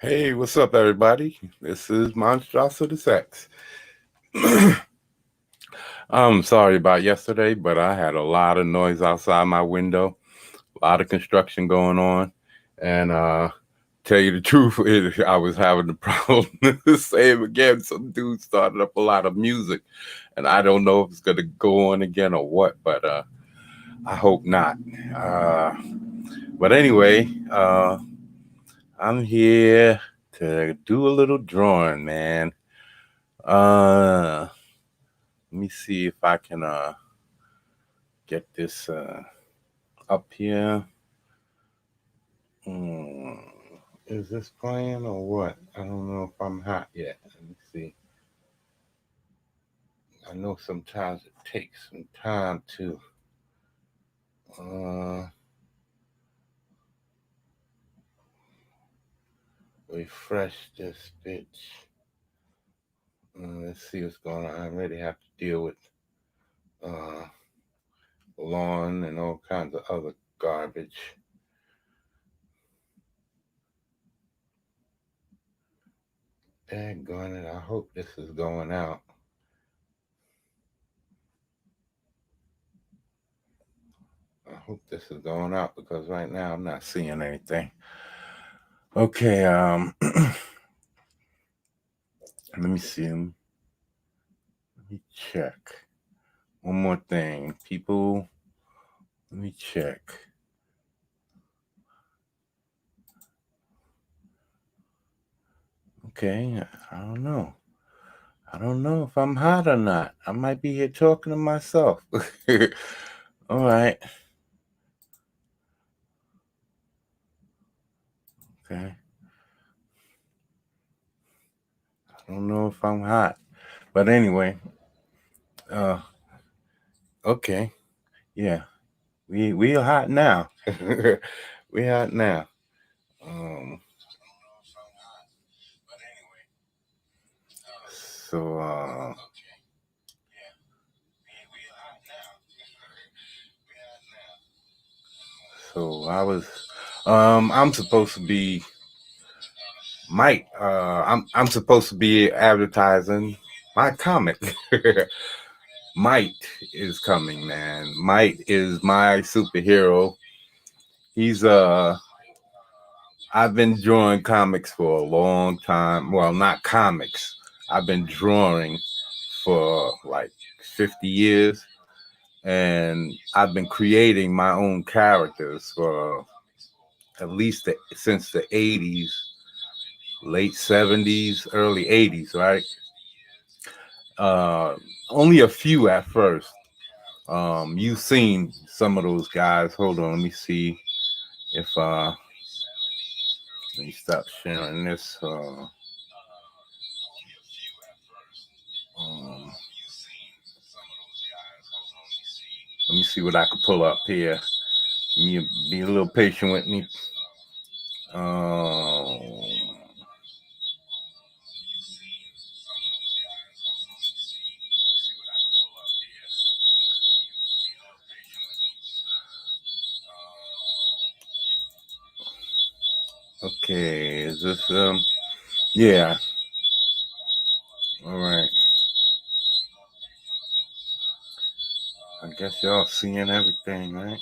Hey, what's up, everybody? This is MONSTROSITUS X. I'm sorry about yesterday, but I had a lot of noise outside my window, a lot of construction going on, and tell you the truth, I was having the problem. Same again. Some dude started up a lot of music, and I don't know if it's gonna go on again or what, but I hope not. But anyway, I'm here to do a little drawing, man. Let me see if I can get this up here. Is this playing or what? I don't know if I'm hot yet. Let me see. I know sometimes it takes some time to refresh this bitch. Let's see what's going on. I already have to deal with lawn and all kinds of other garbage. Daggone it, I hope this is going out. I hope this is going out because right now I'm not seeing anything. Okay, let me see. Let me check. One more thing, people. Let me check. Okay, I don't know. I don't know if I'm hot or not. I might be here talking to myself. All right. Okay. I don't know if I'm hot. But anyway, okay. Yeah. We are hot now. We hot now. So so I was I'm supposed to be I'm supposed to be advertising my comic. Might is coming, man. Might is my superhero. He's I've been drawing comics for a long time. Well, not comics. I've been drawing for like 50 years, and I've been creating my own characters for at least since the 80s, late 70s, early 80s, right? Only a few at first. You've seen some of those guys. Hold on, let me see if let me stop sharing this. Let me see what I can pull up here. Be a little patient with me. Okay, is this yeah. All right. I guess y'all seeing everything, right?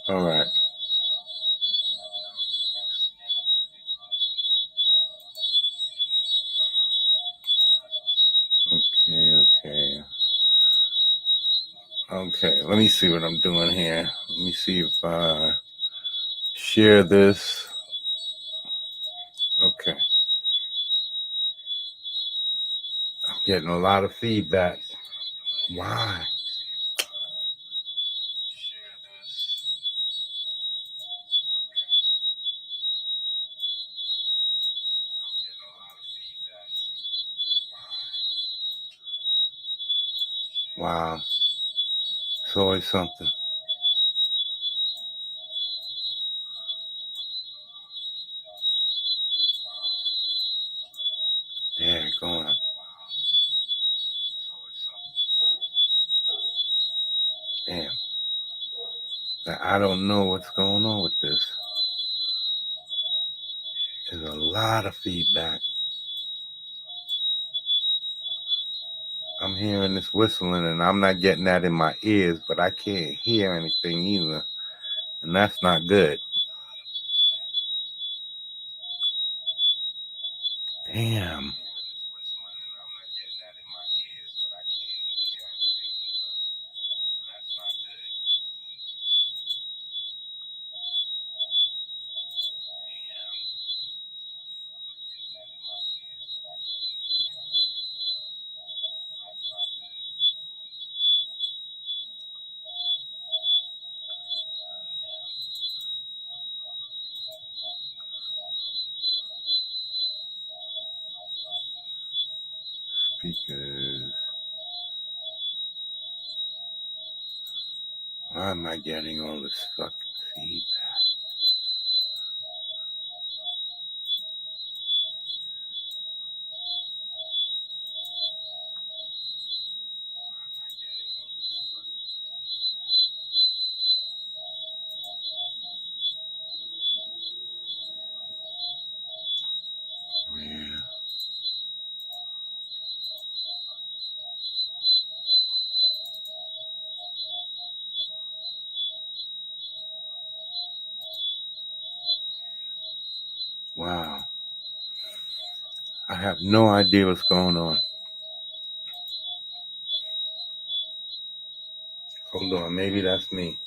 All right. Okay. Okay, let me see what I'm doing here. Let me see if I share this. Okay. I'm getting a lot of feedback. Why? Wow. It's always something. I don't know what's going on with this. There's a lot of feedback. I'm hearing this whistling and I'm not getting that in my ears, but I can't hear anything either. And that's not good. Damn. Speakers. Why am I getting all this fucking feedback? Yeah. Wow. I have no idea what's going on. Hold on, maybe that's me.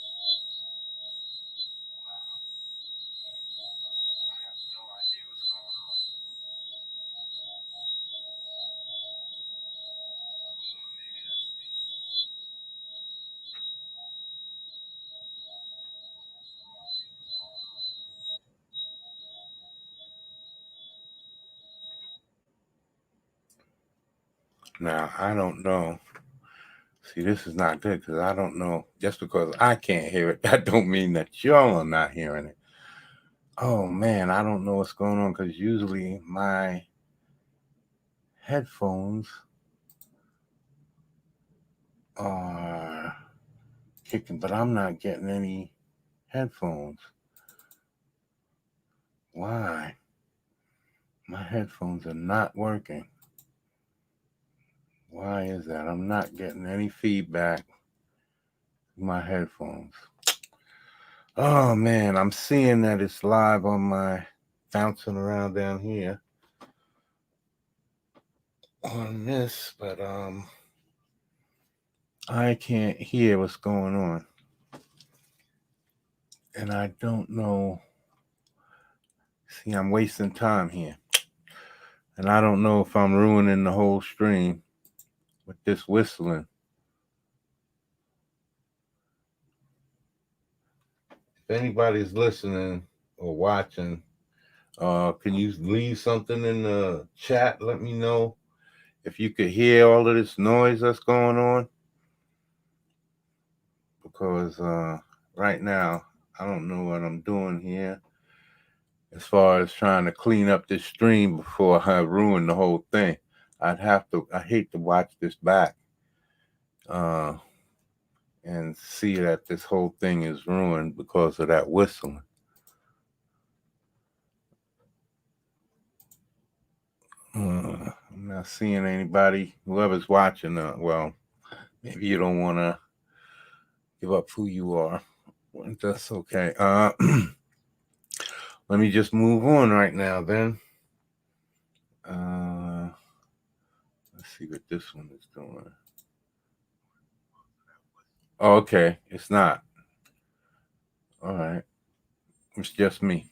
Now, I don't know. See, this is not good because I don't know. Just because I can't hear it, that don't mean that y'all are not hearing it. Oh man, I don't know what's going on because usually my headphones are kicking, but I'm not getting any headphones. Why? My headphones are not working. Why is that? I'm not getting any feedback in my headphones. Oh man, I'm seeing that it's live on my bouncing around down here on this, but I can't hear what's going on. And I don't know. See, I'm wasting time here. And I don't know if I'm ruining the whole stream with this whistling. If anybody's listening or watching, can you leave something in the chat? Let me know if you could hear all of this noise that's going on. Because right now, I don't know what I'm doing here as far as trying to clean up this stream before I ruin the whole thing. I hate to watch this back and see that this whole thing is ruined because of that whistling. I'm not seeing anybody. Whoever's watching, well, maybe you don't want to give up who you are. That's okay. Let me just move on right now then. Let's see what this one is doing. Oh, okay. It's not. All right. It's just me.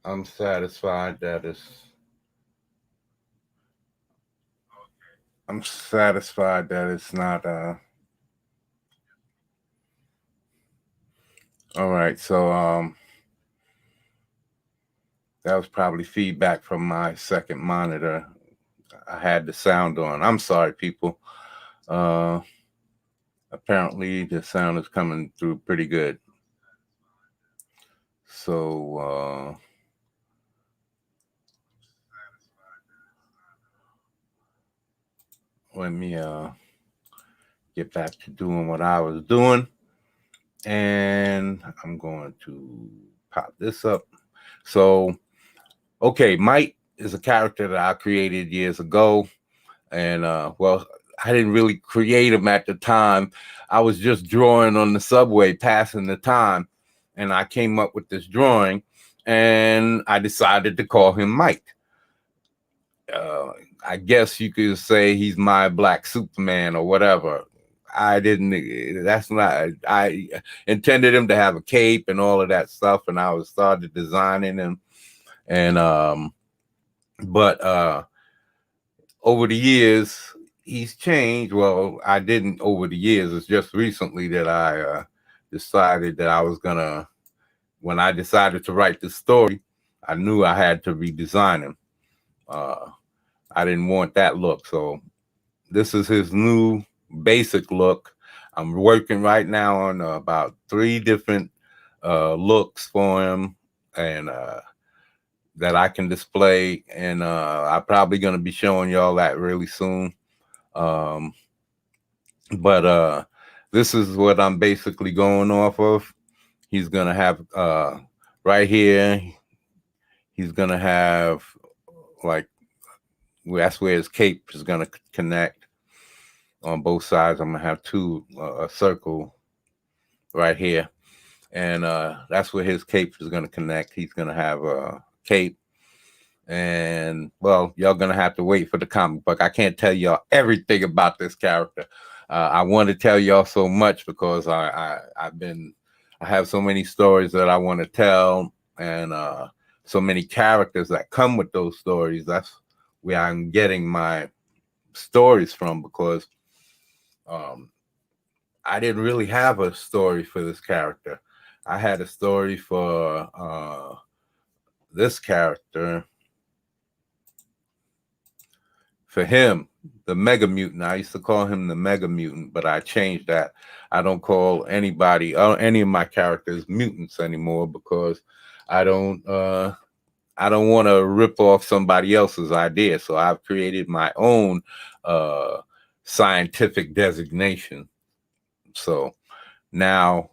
I'm satisfied that it's. I'm satisfied that it's not. All right. So that was probably feedback from my second monitor. I had the sound on. I'm sorry, people. Apparently the sound is coming through pretty good. So let me get back to doing what I was doing. And I'm going to pop this up. So, okay, Mike is a character that I created years ago. And well, I didn't really create him at the time. I was just drawing on the subway, passing the time. And I came up with this drawing and I decided to call him Mike. Uh, I guess you could say he's my black Superman or whatever. I didn't. That's not. I intended him to have a cape and all of that stuff, and I was started designing him. And but over the years, he's changed. Well, I didn't over the years. It's just recently that I decided that I was gonna. When I decided to write this story, I knew I had to redesign him. Uh, I didn't want that look, so this is his new basic look. I'm working right now on about 3 different looks for him, and that I can display. And I'm probably going to be showing y'all that really soon. Um, but this is what I'm basically going off of. He's going to have right here, he's going to have like, that's where his cape is going to connect. On both sides, I'm gonna have 2 a circle right here, and that's where his cape is gonna connect. He's gonna have a cape, and well, y'all gonna have to wait for the comic book. I can't tell y'all everything about this character. I want to tell y'all so much because I have so many stories that I want to tell, and so many characters that come with those stories. That's where I'm getting my stories from, because I didn't really have a story for this character. I had a story for this character, for him, the Mega Mutant. I used to call him the Mega Mutant, but I changed that. I don't call anybody, any of my characters, mutants anymore, because I don't want to rip off somebody else's idea. So I've created my own scientific designation. So now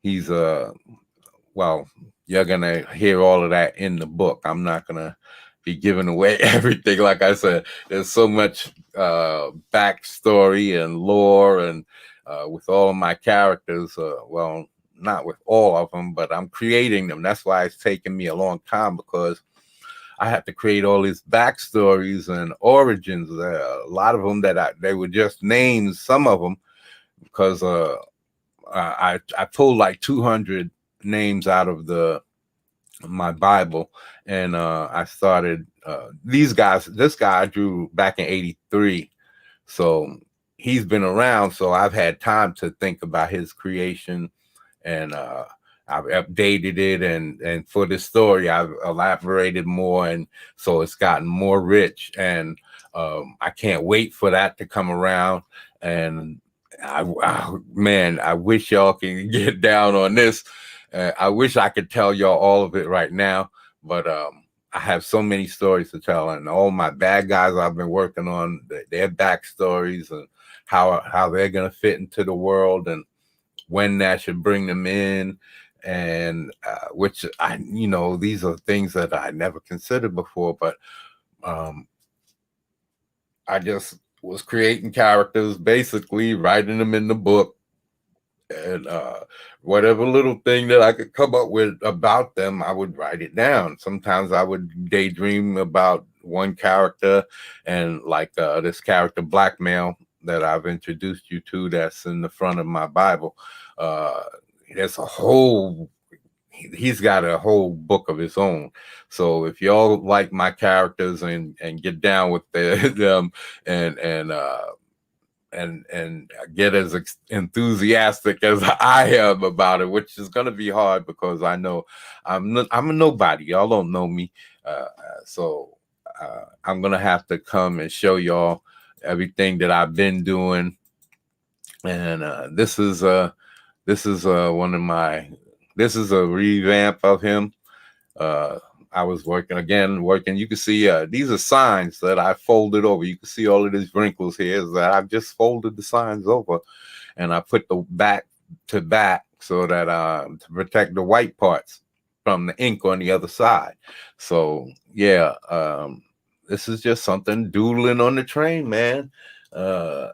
he's well, you're gonna hear all of that in the book. I'm not gonna be giving away everything. Like I said, there's so much backstory and lore, and with all of my characters, well, not with all of them, but I'm creating them. That's why it's taken me a long time, because I have to create all these backstories and origins. A lot of them that they were just names, some of them, because I pulled like 200 names out of my Bible, and I started these guys. This guy I drew back in '83, so he's been around. So I've had time to think about his creation, and I've updated it, and for this story I've elaborated more, and so it's gotten more rich. And I can't wait for that to come around. And man, I wish y'all can get down on this. I wish I could tell y'all all of it right now, but I have so many stories to tell, and all my bad guys I've been working on, their backstories, and how they're gonna fit into the world, and when that should bring them in, and which these are things that I never considered before, but I just was creating characters, basically writing them in the book, and whatever little thing that I could come up with about them, I would write it down. Sometimes I would daydream about one character, and like this character Blackmail that I've introduced you to, that's in the front of my Bible. There's a whole He's got a whole book of his own. So if y'all like my characters and get down with them, and get as enthusiastic as I am about it, which is going to be hard, because I know I'm a nobody. Y'all don't know me, so I'm going to have to come and show y'all everything that I've been doing, And this is one of my, this is a revamp of him. Uh, I was working. You can see these are signs that I folded over. You can see all of these wrinkles here is that I've just folded the signs over, and I put the back to back so that to protect the white parts from the ink on the other side. So yeah, this is just something doodling on the train, man. Uh,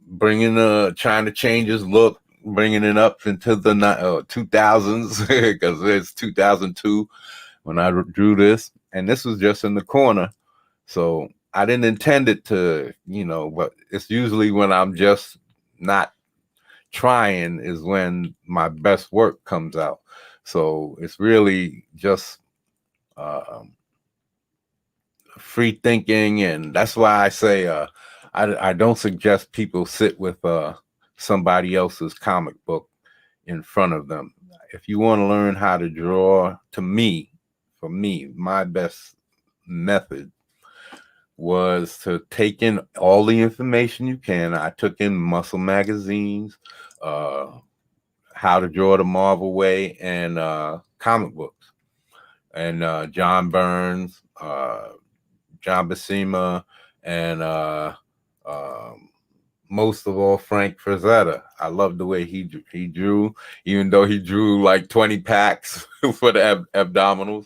bringing trying to change his look, bringing it up into the 2000s because it's 2002 when I drew this, and this was just in the corner. So I didn't intend it to, but it's usually when I'm just not trying is when my best work comes out. So it's really just um, free thinking, and that's why I say I don't suggest people sit with somebody else's comic book in front of them. If you want to learn how to draw, for me, my best method was to take in all the information you can. I took in muscle magazines, uh, how to draw the Marvel way, and comic books, and John Burns, John Buscema, and most of all Frank Frazetta. I love the way he drew, even though he drew like 20 packs for the abdominals.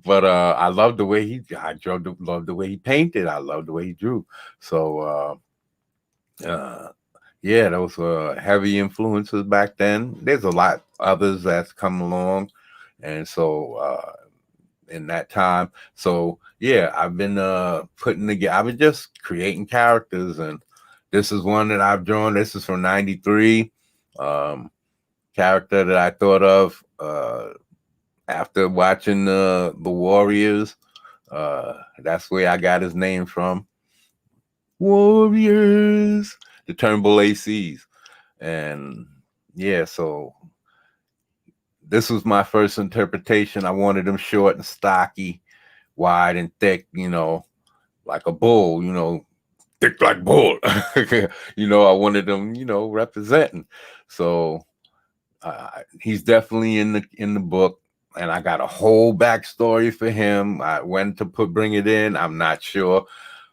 But I love the way love the way he painted. I love the way he drew. So yeah, those were heavy influences back then. There's a lot others that's come along, and so in that time. So yeah, I've been putting together. I've been just creating characters, and this is one that I've drawn. This is from '93. Character that I thought of after watching the Warriors. That's where I got his name from. Warriors, the Turnbull ACs, and yeah, so this was my first interpretation. I wanted them short and stocky, wide and thick, like a bull, thick like bull. I wanted them, representing. So he's definitely in the book, and I got a whole backstory for him. When to bring it in, I'm not sure,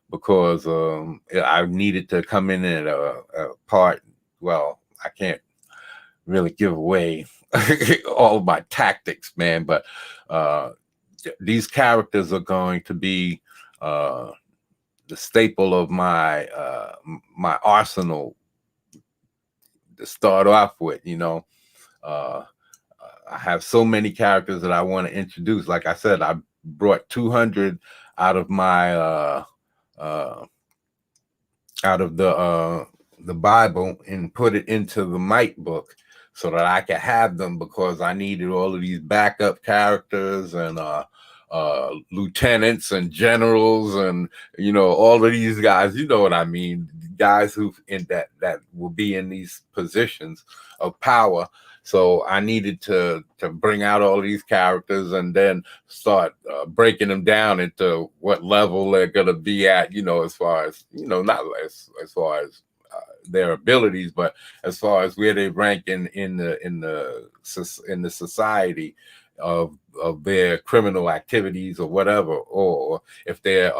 because I needed to come in at a part. Well, I can't really give away all of my tactics, man, but these characters are going to be the staple of my arsenal to start off with. I have so many characters that I want to introduce. Like I said, I brought 200 out of my out of the Bible and put it into the Might book so that I could have them, because I needed all of these backup characters and lieutenants and generals and all of these guys. You know what I mean? Guys who in that will be in these positions of power. So I needed to bring out all these characters and then start breaking them down into what level they're gonna be at. As far as not as far as their abilities, but as far as where they rank in the society of their criminal activities or whatever, or if they're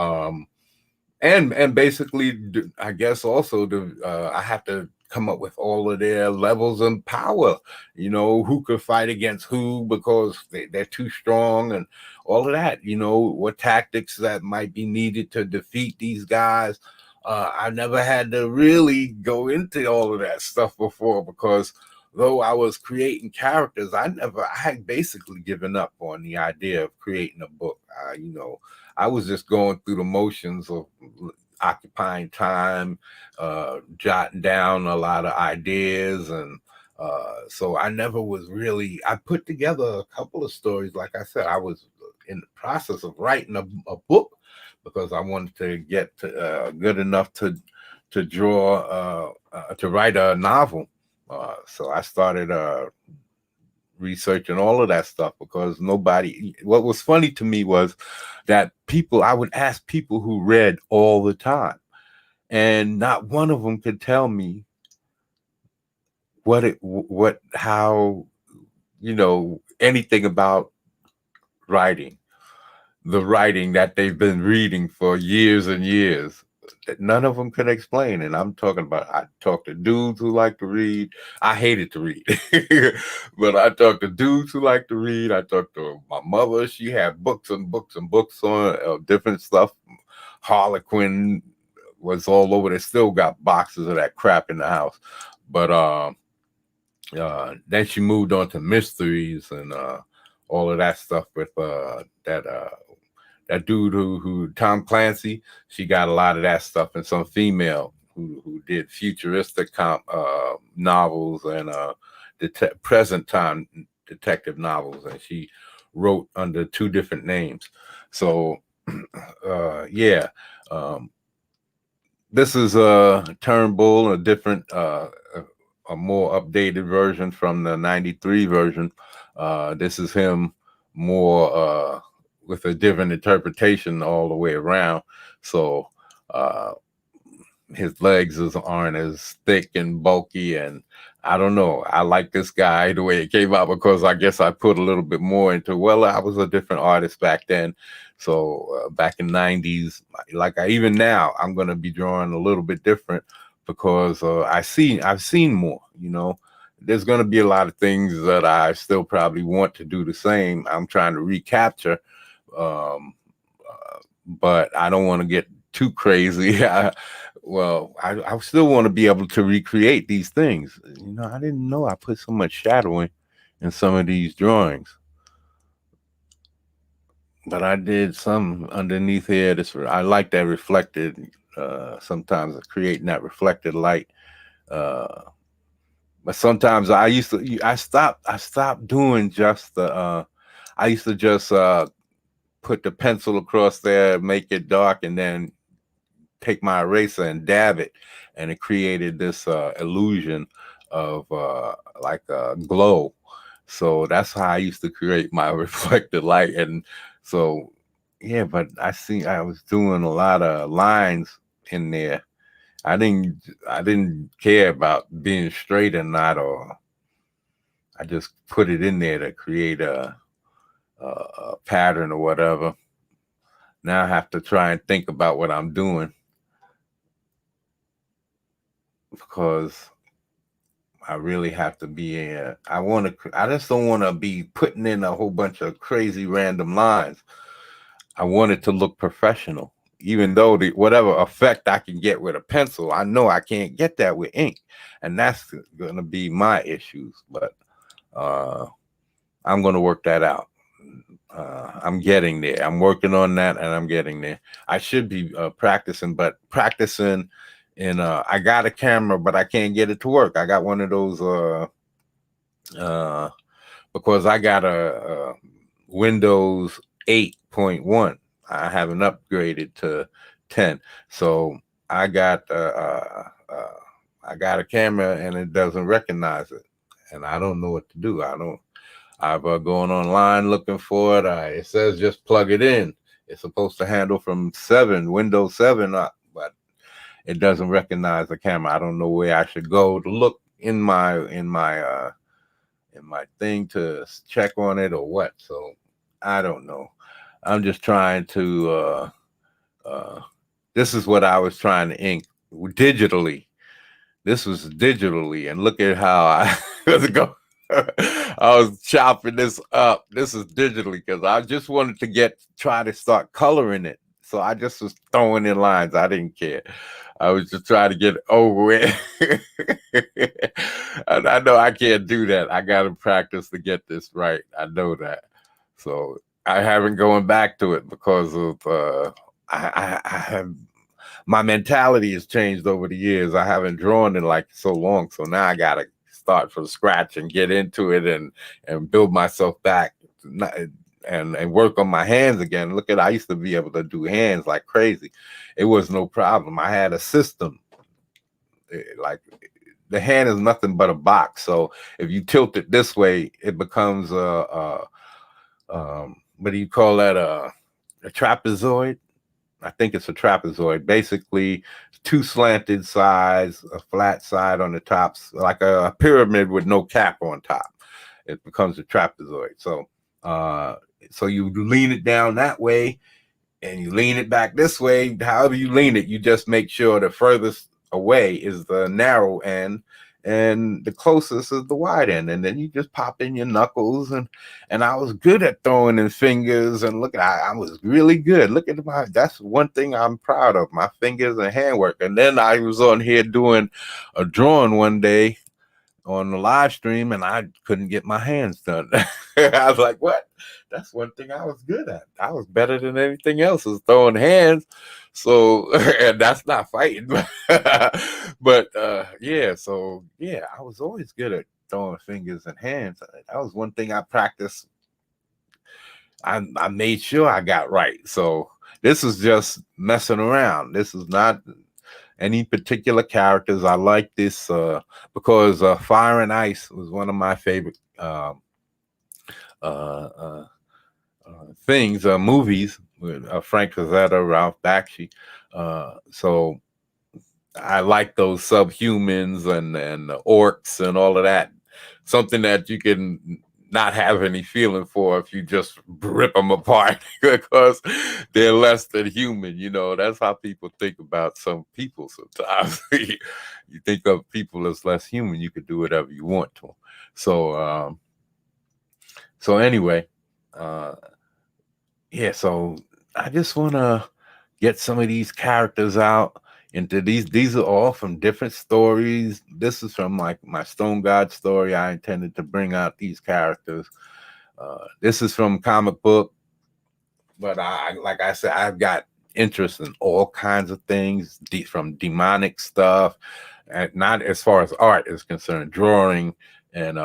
and basically, I guess also I have to come up with all of their levels of power, who could fight against who because they're too strong and all of that, what tactics that might be needed to defeat these guys. I never had to really go into all of that stuff before, because though I was creating characters, I had basically given up on the idea of creating a book. I was just going through the motions of occupying time, jotting down a lot of ideas. And so I never was really, I put together a couple of stories. Like I said, I was in the process of writing a book because I wanted to get good enough to draw, to write a novel. So I started researching all of that stuff, because what was funny to me was that I would ask people who read all the time, and not one of them could tell me how, anything about writing, the writing that they've been reading for years and years, that none of them could explain. And I'm talking about, I talk to dudes who like to read. I hated to read, but I talk to dudes who like to read. I talked to my mother. She had books and books and books on different stuff. Harlequin was all over. They still got boxes of that crap in the house. But then she moved on to mysteries and all of that stuff with that dude who Tom Clancy. She got a lot of that stuff, and some female who did futuristic novels and present time detective novels, and she wrote under 2 different names. So yeah, this is Turnbull, a different a more updated version from the 93 version. This is him more with a different interpretation all the way around. So his legs aren't as thick and bulky, and I don't know. I like this guy the way it came out because I guess I put a little bit more into. Well, I was a different artist back then, so back in '90s, even now, I'm gonna be drawing a little bit different because I've seen more. There's gonna be a lot of things that I still probably want to do the same. I'm trying to recapture, but I don't want to get too crazy. I still want to be able to recreate these things. I didn't know I put so much shadowing in some of these drawings, but I did some underneath here. I like that reflected. Sometimes creating that reflected light. But sometimes I stopped doing just the. I used to just put the pencil across there, make it dark, and then take my eraser and dab it, and it created this illusion of like a glow. So that's how I used to create my reflected light. And so yeah, but I was doing a lot of lines in there. I didn't care about being straight or not, or I just put it in there to create a pattern or whatever. Now I have to try and think about what I'm doing, because I really have to be I just don't want to be putting in a whole bunch of crazy random lines. I want it to look professional, even though whatever effect I can get with a pencil, I know I can't get that with ink, and that's going to be my issues. But I'm going to work that out. I'm getting there. I'm working on that, and I'm getting there. I should be practicing, but practicing in I got a camera, but I can't get it to work. I got one of those because I got a Windows 8.1. I haven't upgraded to 10, so I got a camera and it doesn't recognize it, and I don't know what to do. I've gone online looking for it. It says just plug it in. It's supposed to handle from Windows 7 up, but it doesn't recognize the camera. I don't know where I should go to look in my thing to check on it or what. So I don't know. I'm just trying to. This is what I was trying to ink digitally. This was digitally, and look at how I let's go. I was chopping this up. This is digitally because I just wanted to try to start coloring it. So I just was throwing in lines. I didn't care. I was just trying to get over with. And I know I can't do that. I got to practice to get this right. I know that. So I haven't going back to it because of I have my mentality has changed over the years. I haven't drawn in like so long. So now I got to start from scratch and get into it and build myself back and work on my hands again. Look at, I used to be able to do hands like crazy. It was no problem. I had a system. Like the hand is nothing but a box. So if you tilt it this way, it becomes what do you call that? A trapezoid. I think it's a trapezoid. Basically, two slanted sides, a flat side on the tops, like a pyramid with no cap on top. It becomes a trapezoid. Uh, so you lean it down that way, and you lean it back this way. However you lean it, you just make sure the furthest away is the narrow end and the closest is the wide end, and then you just pop in your knuckles. And I was good at throwing in fingers, and look, I was really good. Look at my, that's one thing I'm proud of, my fingers and handwork. And then I was on here doing a drawing one day on the live stream, and I couldn't get my hands done. I was like, what? That's one thing I was good at. I was better than anything else, was throwing hands. So, and that's not fighting. But yeah, so yeah, I was always good at throwing fingers and hands. That was one thing I practiced. I made sure I got right. So this is just messing around. This is not any particular characters. I like this because Fire and Ice was one of my favorite things, movies with Frank Frazetta, Ralph Bakshi. So I like those subhumans and the orcs and all of that. Something that you can not have any feeling for if you just rip them apart because they're less than human. You know, that's how people think about some people sometimes. You think of people as less human, you could do whatever you want to them. So anyway, yeah, so I just want to get some of these characters out into these are all from different stories. This is from like my Stone God story. I intended to bring out these characters. This is from comic book, but like I said, I've got interest in all kinds of things, from demonic stuff, and not as far as art is concerned, drawing and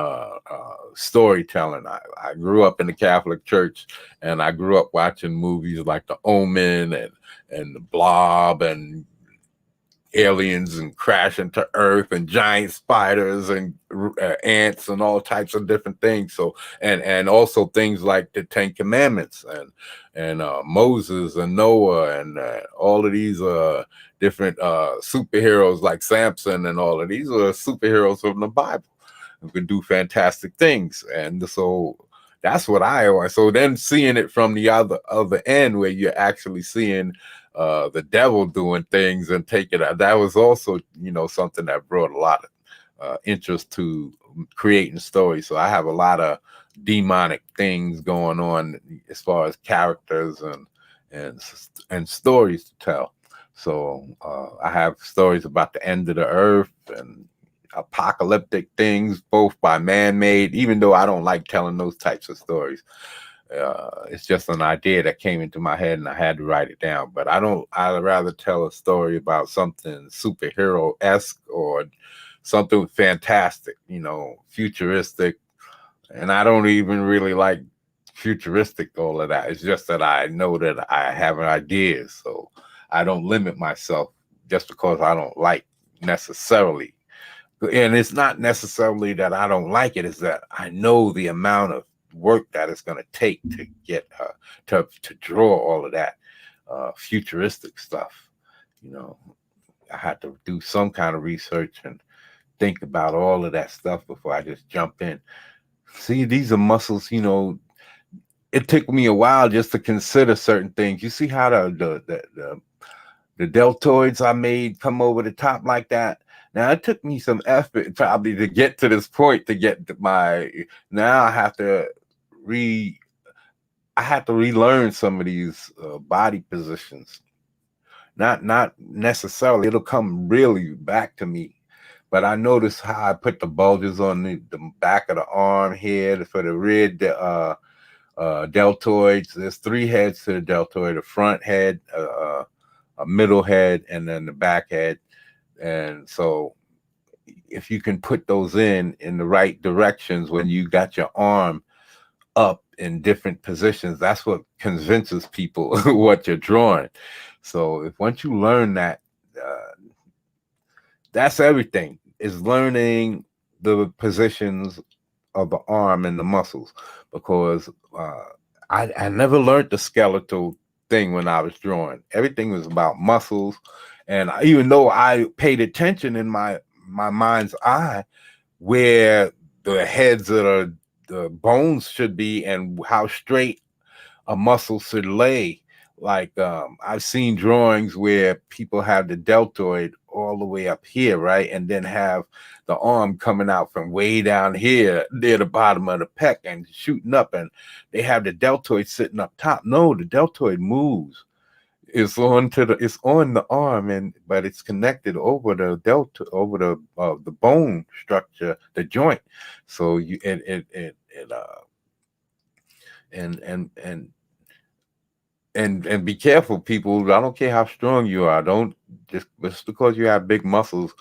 storytelling. I grew up in the Catholic Church, and I grew up watching movies like The Omen and The Blob and aliens and crashing to Earth and giant spiders and ants and all types of different things. So and also things like the Ten Commandments and Moses and Noah and all of these different superheroes like Samson, and all of these are superheroes from the Bible who can do fantastic things. And so that's what I always. So then seeing it from the other end, where you're actually seeing the devil doing things and taking it, that was also, you know, something that brought a lot of interest to creating stories. So I have a lot of demonic things going on as far as characters and stories to tell. So I have stories about the end of the earth and apocalyptic things, both by man-made, even though I don't like telling those types of stories. It's just an idea that came into my head and I had to write it down. But I'd rather tell a story about something superhero-esque or something fantastic, you know, futuristic. And I don't even really like futuristic, all of that. It's just that I know that I have ideas. So I don't limit myself just because I don't like necessarily. And it's not necessarily that I don't like it, it's that I know the amount of work that it's going to take to get to draw all of that futuristic stuff. You know, I had to do some kind of research and think about all of that stuff before I just jump in. See, these are muscles, you know. It took me a while just to consider certain things. You see how the deltoids I made come over the top like that? Now, it took me some effort probably to get to this point, to get now I have to relearn some of these body positions. Not necessarily, it'll come really back to me. But I noticed how I put the bulges on the back of the arm here for the rear deltoids. There's 3 heads to the deltoid: a front head, a middle head, and then the back head. And so if you can put those in the right directions when you got your arm up in different positions, that's what convinces people what you're drawing. So once you learn that, that's everything, is learning the positions of the arm and the muscles, because I never learned the skeletal thing when I was drawing. Everything was about muscles, and even though I paid attention in my mind's eye where the heads of the bones should be and how straight a muscle should lay. Like I've seen drawings where people have the deltoid all the way up here, right, and then have the arm coming out from way down here near the bottom of the pec and shooting up, and they have the deltoid sitting up top. No, the deltoid moves. It's it's on the arm, and but it's connected over the delta, over the bone structure, the joint. So you and be careful, people. I don't care how strong you are. Don't just because you have big muscles.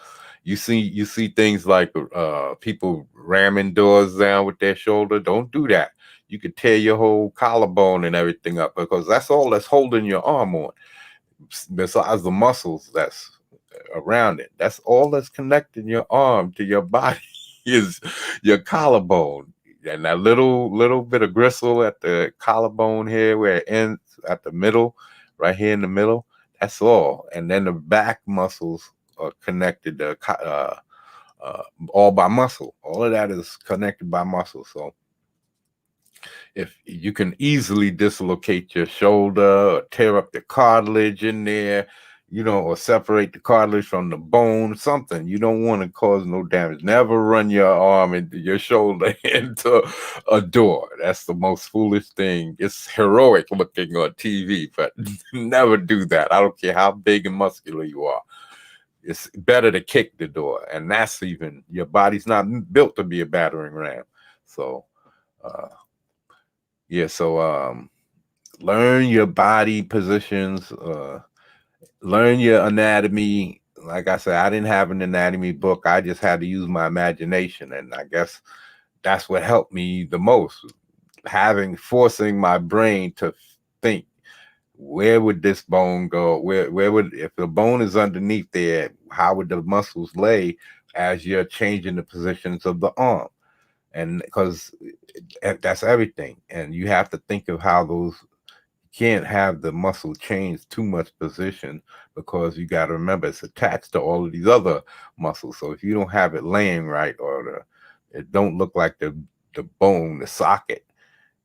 You see things like people ramming doors down with their shoulder. Don't do that. You could tear your whole collarbone and everything up because that's all that's holding your arm on. Besides the muscles that's around it, that's all that's connecting your arm to your body is your collarbone and that little bit of gristle at the collarbone here where it ends at the middle, right here in the middle. That's all, and then the back muscles are connected to all by muscle. All of that is connected by muscle. So if you can easily dislocate your shoulder or tear up the cartilage in there, or separate the cartilage from the bone, something. You don't want to cause no damage. Never run your arm into your shoulder into a door. That's the most foolish thing. It's heroic looking on TV, but never do that. I don't care how big and muscular you are. It's better to kick the door. And that's even, your body's not built to be a battering ram. So, learn your body positions, learn your anatomy. Like I said, I didn't have an anatomy book. I just had to use my imagination. And I guess that's what helped me the most. Forcing my brain to think, where would this bone go? Where would, if the bone is underneath there, how would the muscles lay as you're changing the positions of the arm? And because that's everything. And you have to think of how those, can't have the muscle change too much position because you got to remember it's attached to all of these other muscles. So if you don't have it laying right, or it don't look like the bone, the socket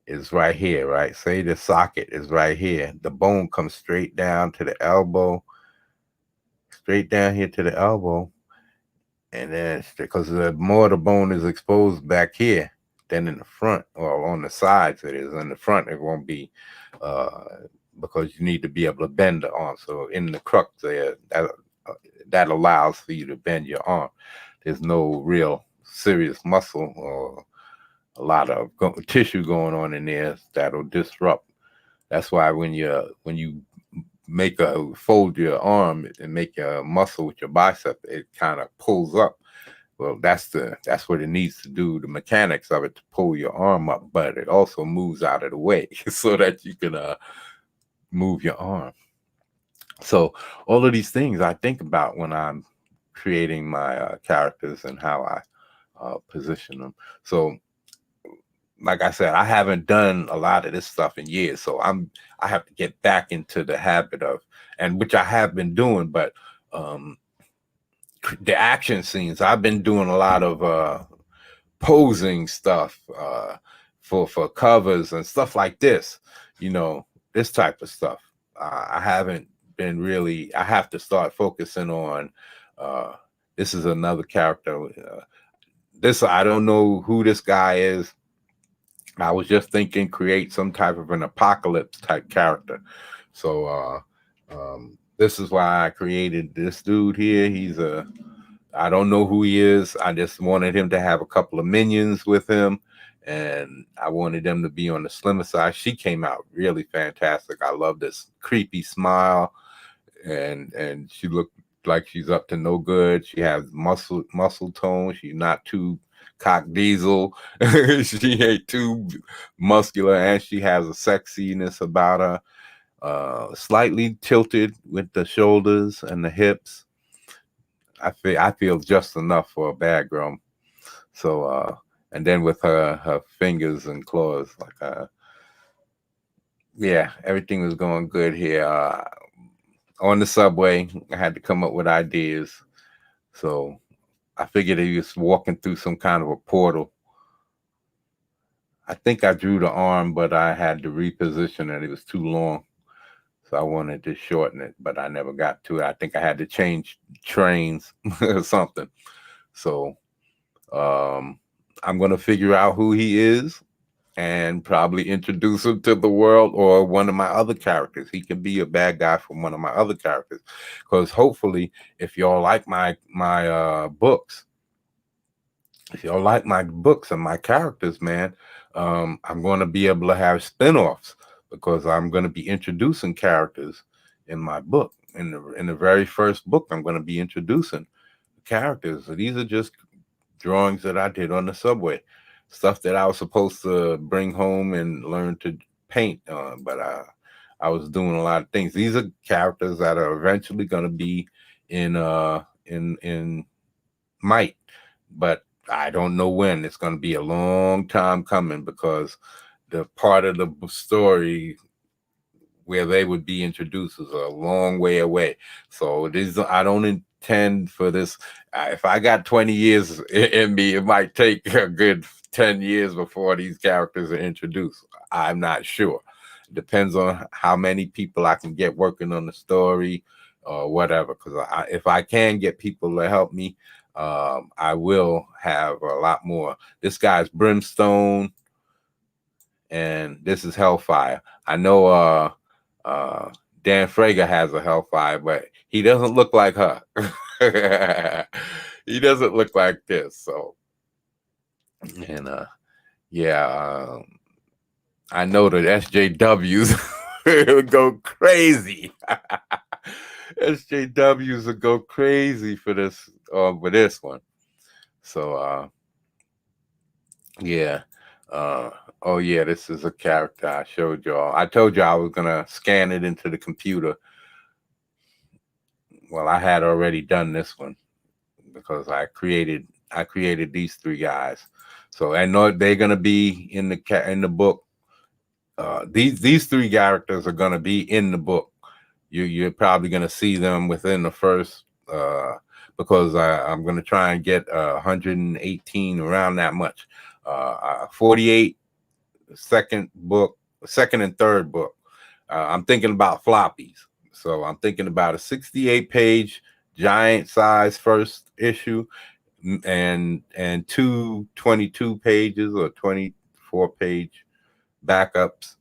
is right here, right? Say the socket is right here. The bone comes straight down to the elbow, straight down here to the elbow. And then because the more the bone is exposed back here than in the front or on the sides, it is in the front, it won't be, because you need to be able to bend the arm. So in the crux there, that allows for you to bend your arm. There's no real serious muscle or a lot of tissue going on in there that'll disrupt. That's why when you fold your arm and make a muscle with your bicep, it kind of pulls up. Well, that's what it needs to do, the mechanics of it, to pull your arm up, but it also moves out of the way so that you can move your arm. So all of these things I think about when I'm creating my characters and how I position them. So like I said, I haven't done a lot of this stuff in years, so I have to get back into the habit of, and which I have been doing, but the action scenes, I've been doing a lot of posing stuff for covers and stuff like this, this type of stuff. I haven't been really, I have to start focusing on, this is another character. I don't know who this guy is. I was just thinking create some type of an apocalypse type character. So this is why I created this dude here. I don't know who he is. I just wanted him to have a couple of minions with him, and I wanted them to be on the slimmer side. She came out really fantastic. I love this creepy smile, and she looked like she's up to no good. She has muscle tone. She's not too cock diesel. She ain't too muscular, and she has a sexiness about her. Slightly tilted with the shoulders and the hips. I feel just enough for a bad girl. So and then with her fingers and claws, like yeah, everything was going good here. On the subway, I had to come up with ideas. So I figured he was walking through some kind of a portal. I think I drew the arm, but I had to reposition it. It was too long. So I wanted to shorten it, but I never got to it. I think I had to change trains or something. So um, I'm going to figure out who he is and probably introduce him to the world or one of my other characters. He can be a bad guy from one of my other characters. Because hopefully, if y'all like my books, if y'all like my books and my characters, man, I'm going to be able to have spin-offs because I'm going to be introducing characters in my book. In the very first book, I'm going to be introducing characters. So these are just drawings that I did on the subway, stuff that I was supposed to bring home and learn to paint. But I was doing a lot of things. These are characters that are eventually going to be in Might, but I don't know when. It's going to be a long time coming because the part of the story where they would be introduced is a long way away. So this, I don't intend for this. If I got 20 years in me, it might take a good 10 years before these characters are introduced. I'm not sure. It depends on how many people I can get working on the story or whatever. Because if I can get people to help me, I will have a lot more. This guy's Brimstone, and this is Hellfire. I know Dan Frager has a Hellfire, but he doesn't look like her. He doesn't look like this. So, and yeah, I know that SJWs would go crazy. SJWs would go crazy for this one. So, yeah. Uh, oh yeah, this is a character I showed y'all. I told you I was gonna scan it into the computer. Well, I had already done this one because I created these three guys. So I know they're gonna be in the book. These three characters are gonna be in the book. You're probably gonna see them within the first because I'm gonna try and get 118 around that much. 48 second and third book. I'm thinking about floppies. So I'm thinking about a 68 page giant size first issue and two 22 pages or 24 page backups,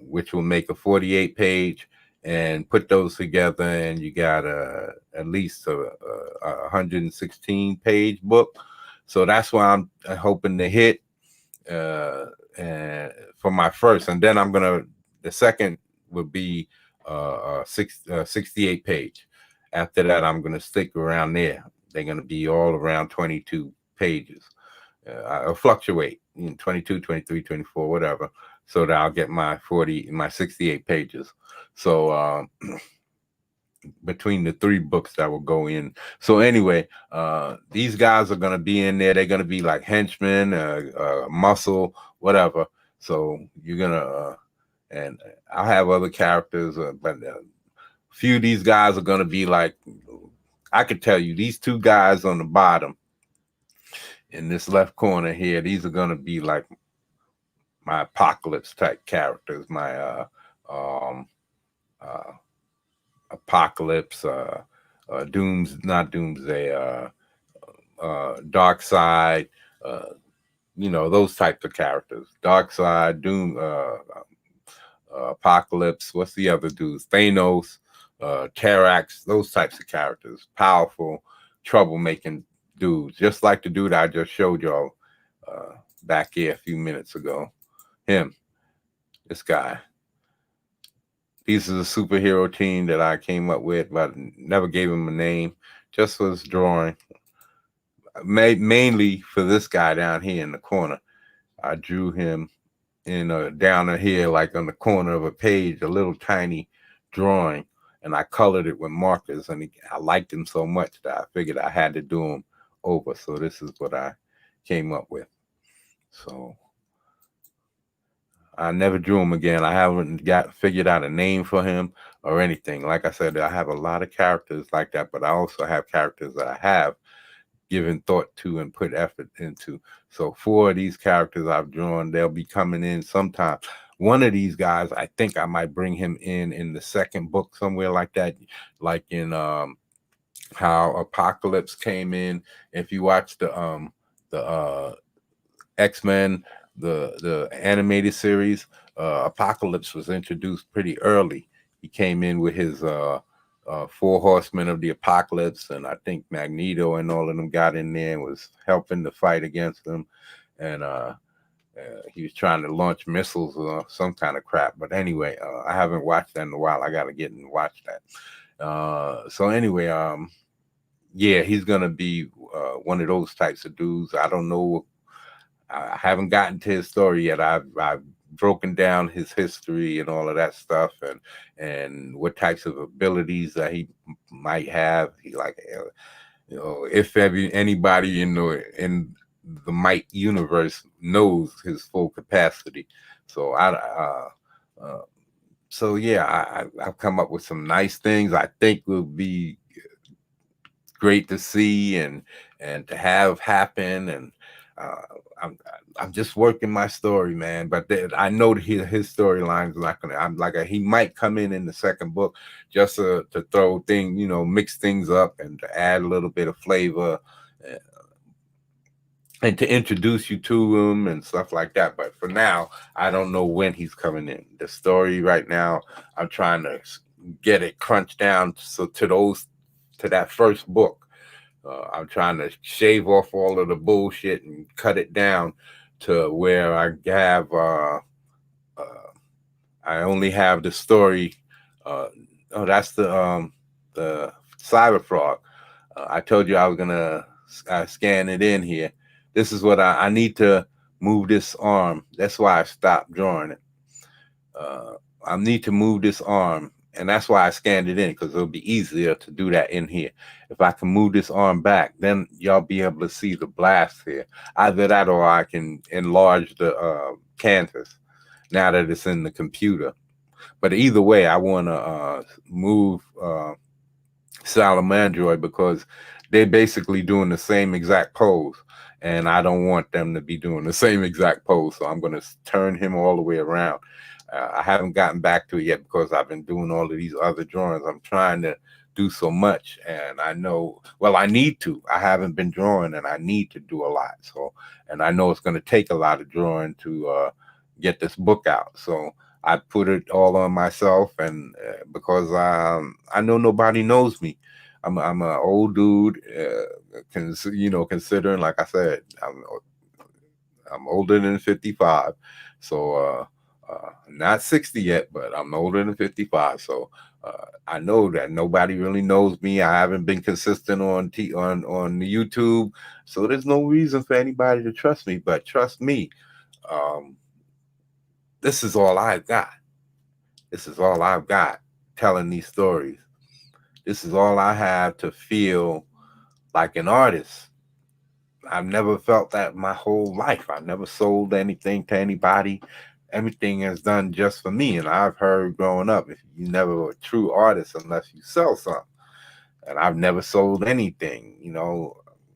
which will make a 48 page, and put those together and you got at least a 116 page book. So that's why I'm hoping to hit and for my first, and then the second would be 68 page. After that, I'm gonna stick around there. They're gonna be all around 22 pages. I'll fluctuate, 22, 23, 24, whatever, so that I'll get my 68 pages. So between the three books that will go in. So anyway, these guys are gonna be in there. They're gonna be like henchmen, muscle, whatever. So you're gonna and I'll have other characters, but a few of these guys are gonna be like, I could tell you these two guys on the bottom in this left corner here. These are gonna be like my apocalypse type characters. My um uh apocalypse, not doomsday, dark side, those types of characters. Dark side, doom, apocalypse. What's the other dudes? Thanos, Terax. Those types of characters. Powerful, troublemaking dudes, just like the dude I just showed y'all back here a few minutes ago. Him, this guy. These are the superhero team that I came up with, but never gave him a name. Just was drawing. Mainly for this guy down here in the corner. I drew him down here, like on the corner of a page, a little tiny drawing, and I colored it with markers. And I liked him so much that I figured I had to do him over. So this is what I came up with. So I never drew him again. I haven't got figured out a name for him or anything. Like I said, I have a lot of characters like that, but I also have characters that I have given thought to and put effort into. So 4 of these characters I've drawn, they'll be coming in sometime. One of these guys, I think I might bring him in the second book somewhere like that, like in how Apocalypse came in. If you watch the X-Men, the animated series, Apocalypse was introduced pretty early. He came in with his 4 horsemen of the apocalypse, and I think Magneto and all of them got in there and was helping to fight against them. And he was trying to launch missiles or some kind of crap. But anyway, I haven't watched that in a while. I got to get and watch that. So anyway, yeah, he's gonna be one of those types of dudes. I don't know. I haven't gotten to his story yet. I've broken down his history and all of that stuff, and what types of abilities that he might have. He like, if anybody in the Might universe knows his full capacity. So so yeah, I've come up with some nice things I think will be great to see and to have happen. And I'm just working my story, man. But I know that his storyline is not gonna. I'm like he might come in the second book just to throw things, mix things up and to add a little bit of flavor. And to introduce you to him and stuff like that. But for now, I don't know when he's coming in. The story right now, I'm trying to get it crunched down so to that first book. I'm trying to shave off all of the bullshit and cut it down to where I have I only have the story. That's the Cyber Frog. I told you I was gonna scan it in here. This is what I need to move this arm. That's why I stopped drawing it. I need to move this arm, and that's why I scanned it in, because it'll be easier to do that in here. If I can move this arm back, then y'all be able to see the blast here. Either that or I can enlarge the canvas now that it's in the computer. But either way, I want to move Salamandroid because they're basically doing the same exact pose. And I don't want them to be doing the same exact pose. So I'm going to turn him all the way around. I haven't gotten back to it yet because I've been doing all of these other drawings. I'm trying to do so much, and I know, well, I need to. I haven't been drawing, and I need to do a lot. So, and I know it's going to take a lot of drawing to get this book out. So I put it all on myself, and because I know nobody knows me. I'm an old dude, considering, like I said, I'm older than 55, so not 60 yet, but I'm older than 55. So I know that nobody really knows me. I haven't been consistent on the YouTube, so there's no reason for anybody to trust me. But trust me, this is all I've got. This is all I've got telling these stories. This is all I have to feel like an artist. I've never felt that my whole life. I've never sold anything to anybody. Everything is done just for me. And I've heard growing up, if you never a true artist unless you sell something. And I've never sold anything,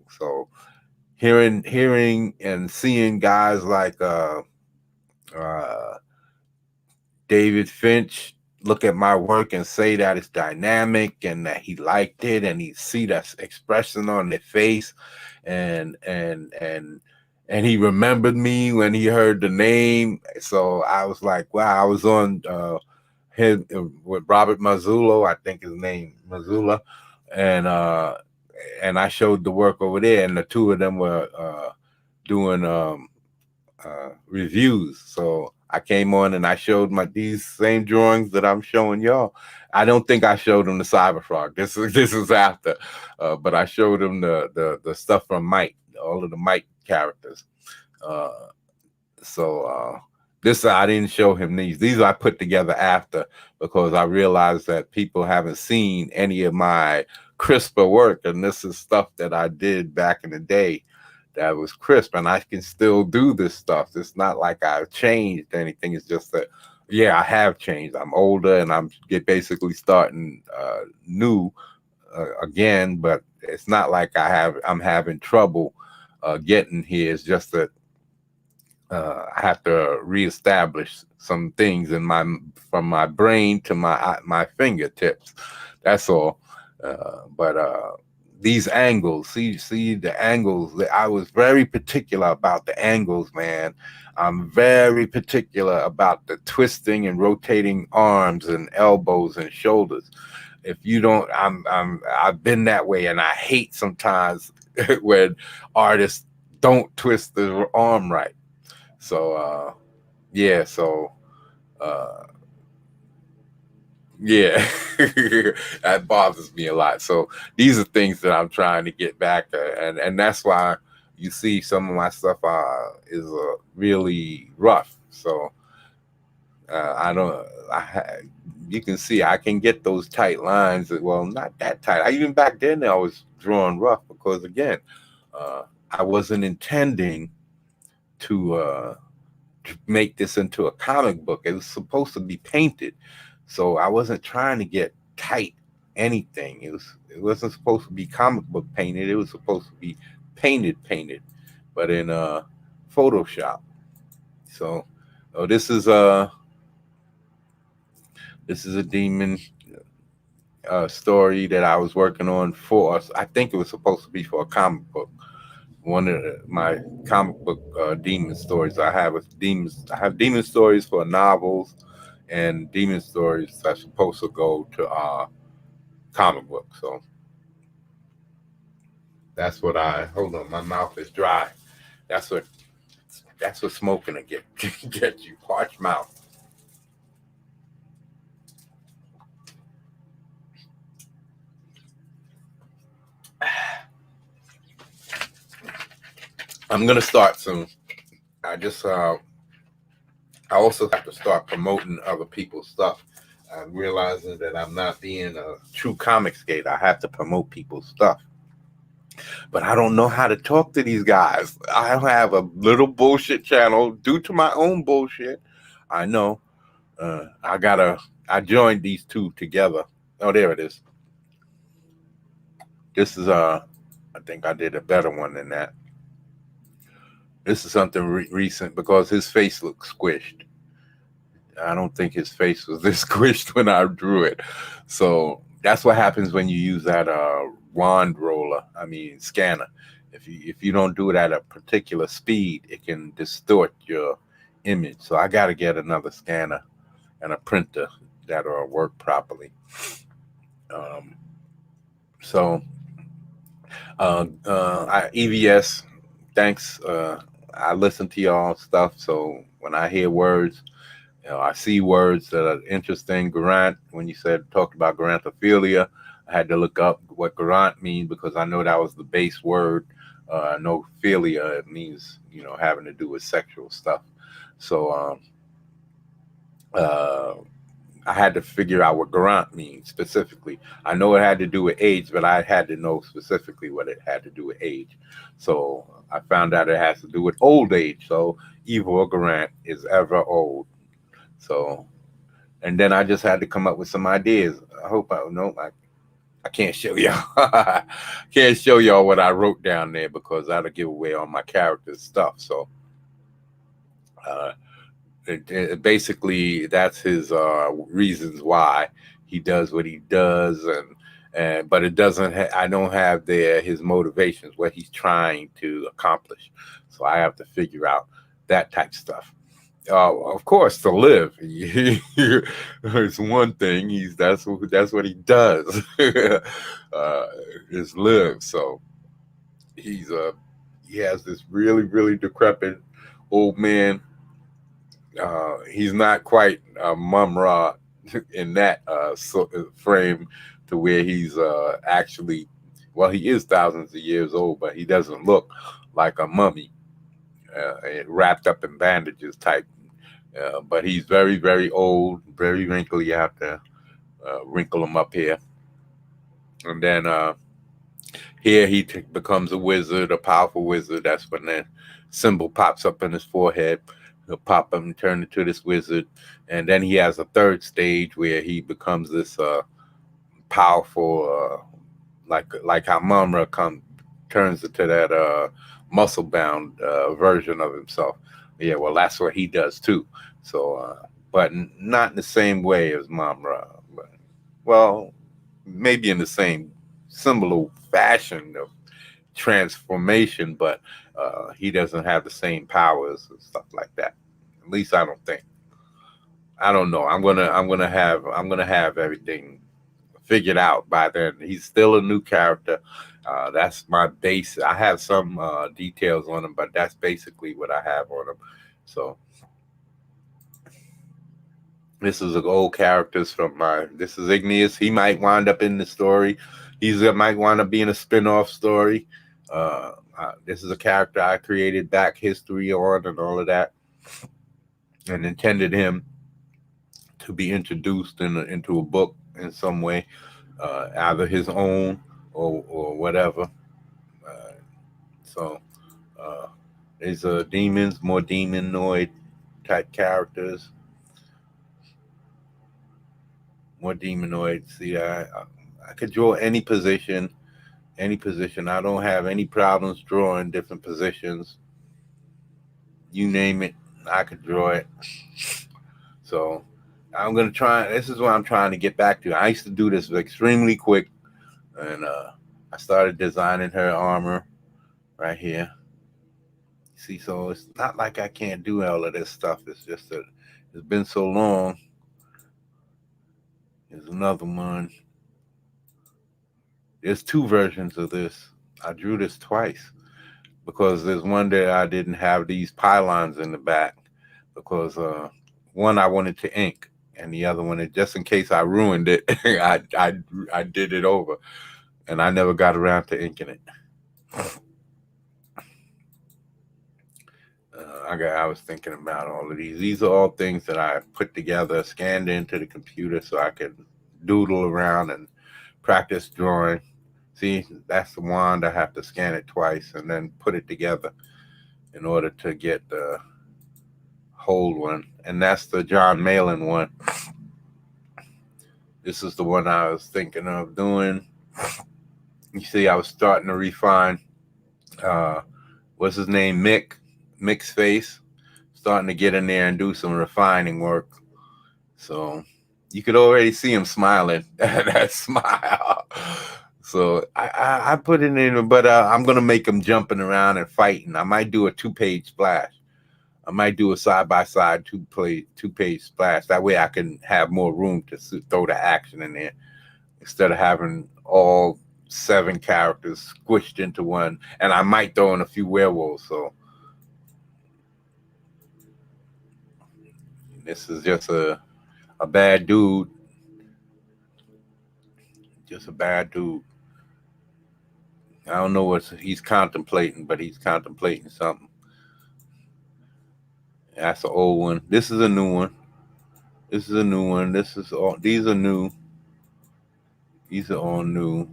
So hearing and seeing guys like David Finch look at my work and say that it's dynamic and that he liked it, and he see that expression on their face, and he remembered me when he heard the name. So I was like, wow. I was on with Robert Mazzullo, I think his name Mazzullo, and I showed the work over there, and the two of them were doing reviews. So I came on and I showed these same drawings that I'm showing y'all. I don't think I showed them the Cyber Frog. This is after, but I showed them the stuff from Mike, all of the Mike characters. This I didn't show him these. These I put together after, because I realized that people haven't seen any of my CRISPR work, and this is stuff that I did back in the day that was crisp, and I can still do this stuff. It's not like I've changed anything. It's just that, yeah, I have changed. I'm older, and I'm basically starting new again. But it's not like I'm having trouble getting here. It's just that I have to reestablish some things in from my brain to my fingertips. That's all. But these angles, see the angles. I was very particular about the angles, man. I'm very particular about the twisting and rotating arms and elbows and shoulders. If you don't, I've been that way, and I hate sometimes when artists don't twist the arm right. So yeah, so uh yeah, that bothers me a lot. So these are things that I'm trying to get back and that's why you see some of my stuff is really rough. So I don't you can see I can get those tight lines. Well, not that tight. Even back then I was drawing rough because again, I wasn't intending to make this into a comic book. It was supposed to be painted, so I wasn't trying to get tight anything. It wasn't supposed to be comic book painted. It was supposed to be painted, but in Photoshop. So, oh, this is a demon story that I was working on for us. I think it was supposed to be for a comic book. One of my comic book demon stories I have with demons. I have demon stories for novels and demon stories that's supposed to go to comic book. So that's what I hold on. My mouth is dry. That's what smoking to get you parched mouth. I'm gonna start soon. I just I also have to start promoting other people's stuff. I'm realizing that I'm not being a true comic skater. I have to promote people's stuff. But I don't know how to talk to these guys. I have a little bullshit channel due to my own bullshit. I know. I joined these two together. Oh, there it is. This is I think I did a better one than that. This is something recent because his face looks squished. I don't think his face was this squished when I drew it. So that's what happens when you use that wand roller. I mean scanner. If you don't do it at a particular speed, it can distort your image. So I got to get another scanner and a printer that'll work properly. Um, so EVS, thanks. I listen to y'all stuff. So when I hear words, I see words that are interesting. Garant, when you talked about garantophilia, I had to look up what garant means because I know that was the base word. I know philia, it means, having to do with sexual stuff. So I had to figure out what garant means specifically. I know it had to do with age, but I had to know specifically what it had to do with age. So I found out it has to do with old age. So Ivor Garant is ever old. So, and then I just had to come up with some ideas. I hope I can't show y'all. Can't show y'all what I wrote down there because that'll give away all my characters' stuff. So, basically, that's his reasons why he does what he does, and but it doesn't. I don't have his motivations, what he's trying to accomplish. So I have to figure out that type of stuff. Of course, to live. It's one thing. That's what he does. Is live. So he has this really really decrepit old man. He's not quite Mum Ra in that frame to where he's actually. Well, he is thousands of years old, but he doesn't look like a mummy wrapped up in bandages type. But he's very, very old, very wrinkly. You have to wrinkle him up here. And then Here he becomes a wizard, a powerful wizard. That's when that symbol pops up in his forehead. He'll pop up and turn into this wizard. And then he has a third stage where he becomes this powerful, like how Mumra turns into that muscle bound version of himself. Yeah, well, that's what he does too. So, but not in the same way as Mumra. But, well, maybe in the same similar fashion of transformation, but he doesn't have the same powers and stuff like that. At least I don't think. I don't know. I'm gonna have everything figured out by then. He's still a new character. That's my base. I have some details on him, but that's basically what I have on him. So this is old characters from my. This is Igneous. He might wind up in the story. He's might wind up being a spin-off story. This is a character I created back history on and all of that, and intended him to be introduced into a book in some way, either his own or whatever. Uh, so uh, there's demons, more demonoid type characters, more demonoid. See, I could draw any position, any position. I don't have any problems drawing different positions. You name it, I could draw it. So I'm gonna try. This is what I'm trying to get back to. I used to do this extremely quick, and I started designing her armor right here. See, so it's not like I can't do all of this stuff. It's just that it's been so long. There's another one. There's two versions of this. I drew this twice because there's one that I didn't have these pylons in the back because one I wanted to ink, and the other one, just in case I ruined it, I did it over, and I never got around to inking it. I was thinking about all of these. These are all things that I put together, scanned into the computer so I could doodle around and practice drawing. See, that's the wand. I have to scan it twice and then put it together in order to get the whole one. And that's the John Malin one. This is the one I was thinking of doing. You see, I was starting to refine. What's his name? Mick's face. Starting to get in there and do some refining work. So you could already see him smiling. That smile. So I put it in, but I'm gonna make him jumping around and fighting. I might do a 2-page splash. I might do a side-by-side two-page splash. That way I can have more room to throw the action in there instead of having all 7 characters squished into one. And I might throw in a few werewolves. So this is just a bad dude. Just a bad dude. I don't know what he's contemplating, but he's contemplating something. That's an old one. This is a new one. This is a new one. This is all. These are new. These are all new.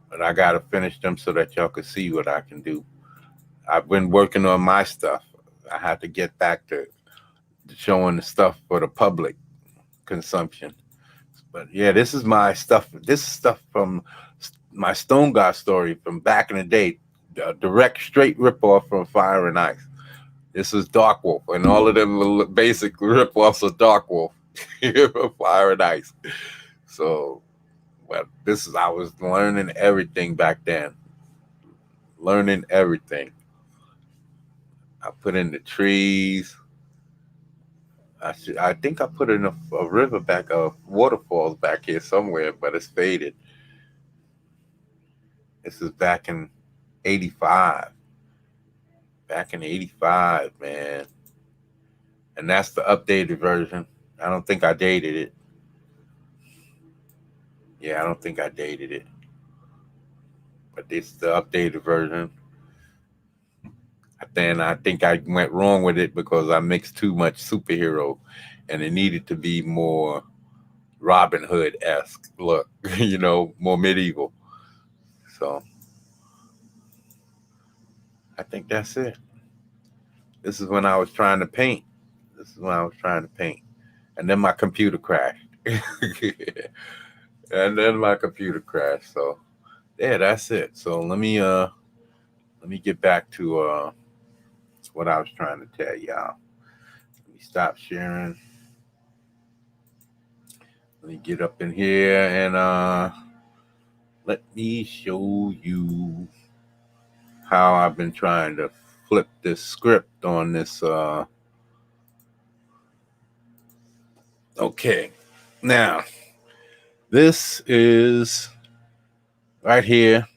But I gotta finish them so that y'all can see what I can do. I've been working on my stuff. I have to get back to showing the stuff for the public consumption. But yeah, this is my stuff. This is stuff from my Stone God story from back in the day. Direct, straight ripoff from Fire and Ice. This is Dark Wolf, and all of them were basic ripoffs of Dark Wolf, Fire and Ice. So, but I was learning everything back then. Learning everything. I put in the trees. I think I put in a river back, waterfalls back here somewhere, but it's faded. This is back in 85. Back in 85, man. And that's the updated version. I don't think I dated it. Yeah, I don't think I dated it. But it's the updated version. Then I think I went wrong with it because I mixed too much superhero and it needed to be more Robin Hood-esque look, more medieval. So I think that's it. This is when I was trying to paint. This is when I was trying to paint. And then my computer crashed. And then my computer crashed. So yeah, that's it. So let me get back to what I was trying to tell y'all. Let me stop sharing. Let me get up in here and let me show you how I've been trying to flip this script on this okay. Now, this is right here.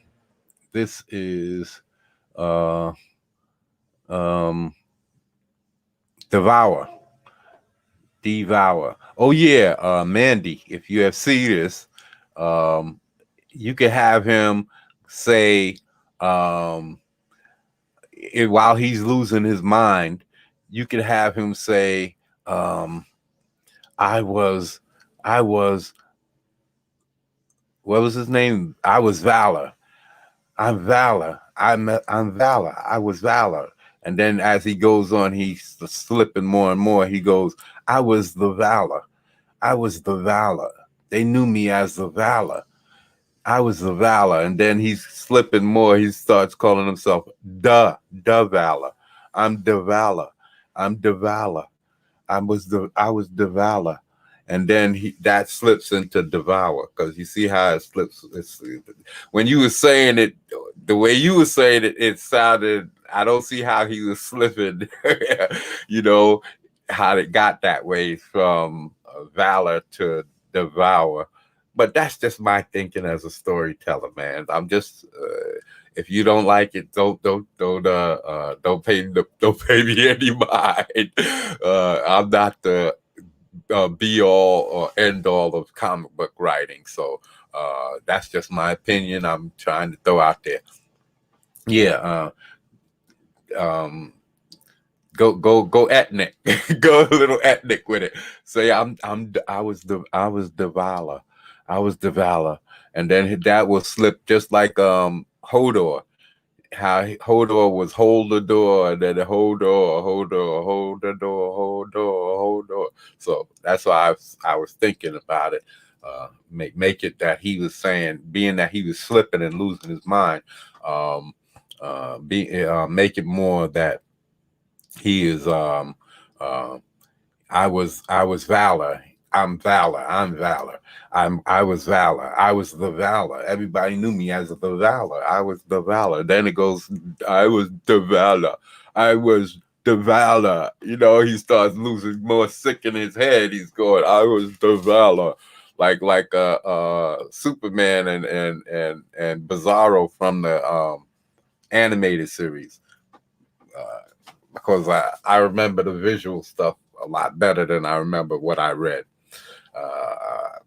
This is uh um Devour. Devour. Oh yeah, Mandy, if you have seen this, um you can have him say while he's losing his mind, you could have him say, um I was I was what was his name? I was Valor. I'm Valor. I'm Valor. I was Valor. And then as he goes on, he's slipping more and more. He goes, I was the Valor. I was the Valor. They knew me as the Valor. I was the Valor. And then he's slipping more. He starts calling himself the Valor. I'm the Valor. I'm the Valor. I was the Valor. And then that slips into Devour, because you see how it slips. When you were saying it, the way you were saying it, it sounded. I don't see how he was slipping. You know how it got that way from Valor to Devour, but that's just my thinking as a storyteller, man. I'm just. If you don't like it, don't pay me any mind. I'm not the be all or end all of comic book writing. So that's just my opinion. I'm trying to throw out there. Yeah. Um, go ethnic. Go a little ethnic with it. Say I was the Valor. I was the Valor. And then that will slip just like Hodor. How Hodor was hold the door, and then hold door, hold door, hold the door, hold door, hold door. So that's why I was thinking about it. Make it that he was saying, being that he was slipping and losing his mind. Um, make it more that he is. I was Valor. I'm Valor. I'm Valor. I was Valor. I was the Valor. Everybody knew me as the Valor. I was the Valor. Then it goes, I was the Valor. I was the Valor. You know, he starts losing more sick in his head. He's going, I was the Valor. Like Superman and Bizarro from the animated series. Because I remember the visual stuff a lot better than I remember what I read. Uh,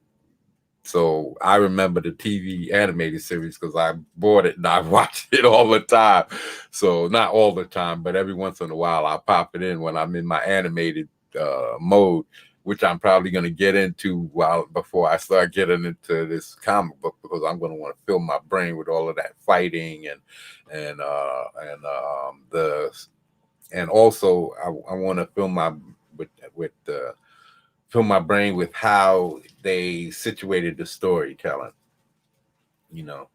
so I remember the TV animated series because I bought it and I watched it all the time. So not all the time, but every once in a while I pop it in when I'm in my animated mode, which I'm probably going to get into before I start getting into this comic book, because I'm going to want to fill my brain with all of that fighting and also I want to fill my with fill my brain with how they situated the storytelling. You know,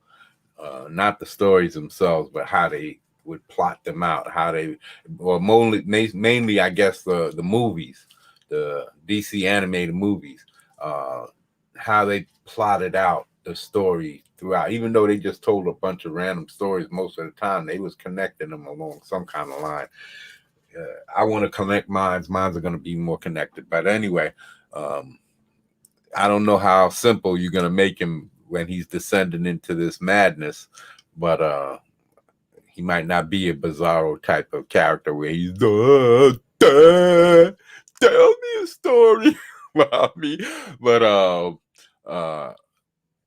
not the stories themselves, but how they would plot them out. How they, or mainly I guess the movies, the DC animated movies, uh, how they plotted out the story throughout. Even though they just told a bunch of random stories most of the time, they was connecting them along some kind of line. I want to connect minds. Minds are going to be more connected. But anyway, um, I don't know how simple you're going to make him when he's descending into this madness, but he might not be a Bizarro type of character where he's tell me a story about me. But uh,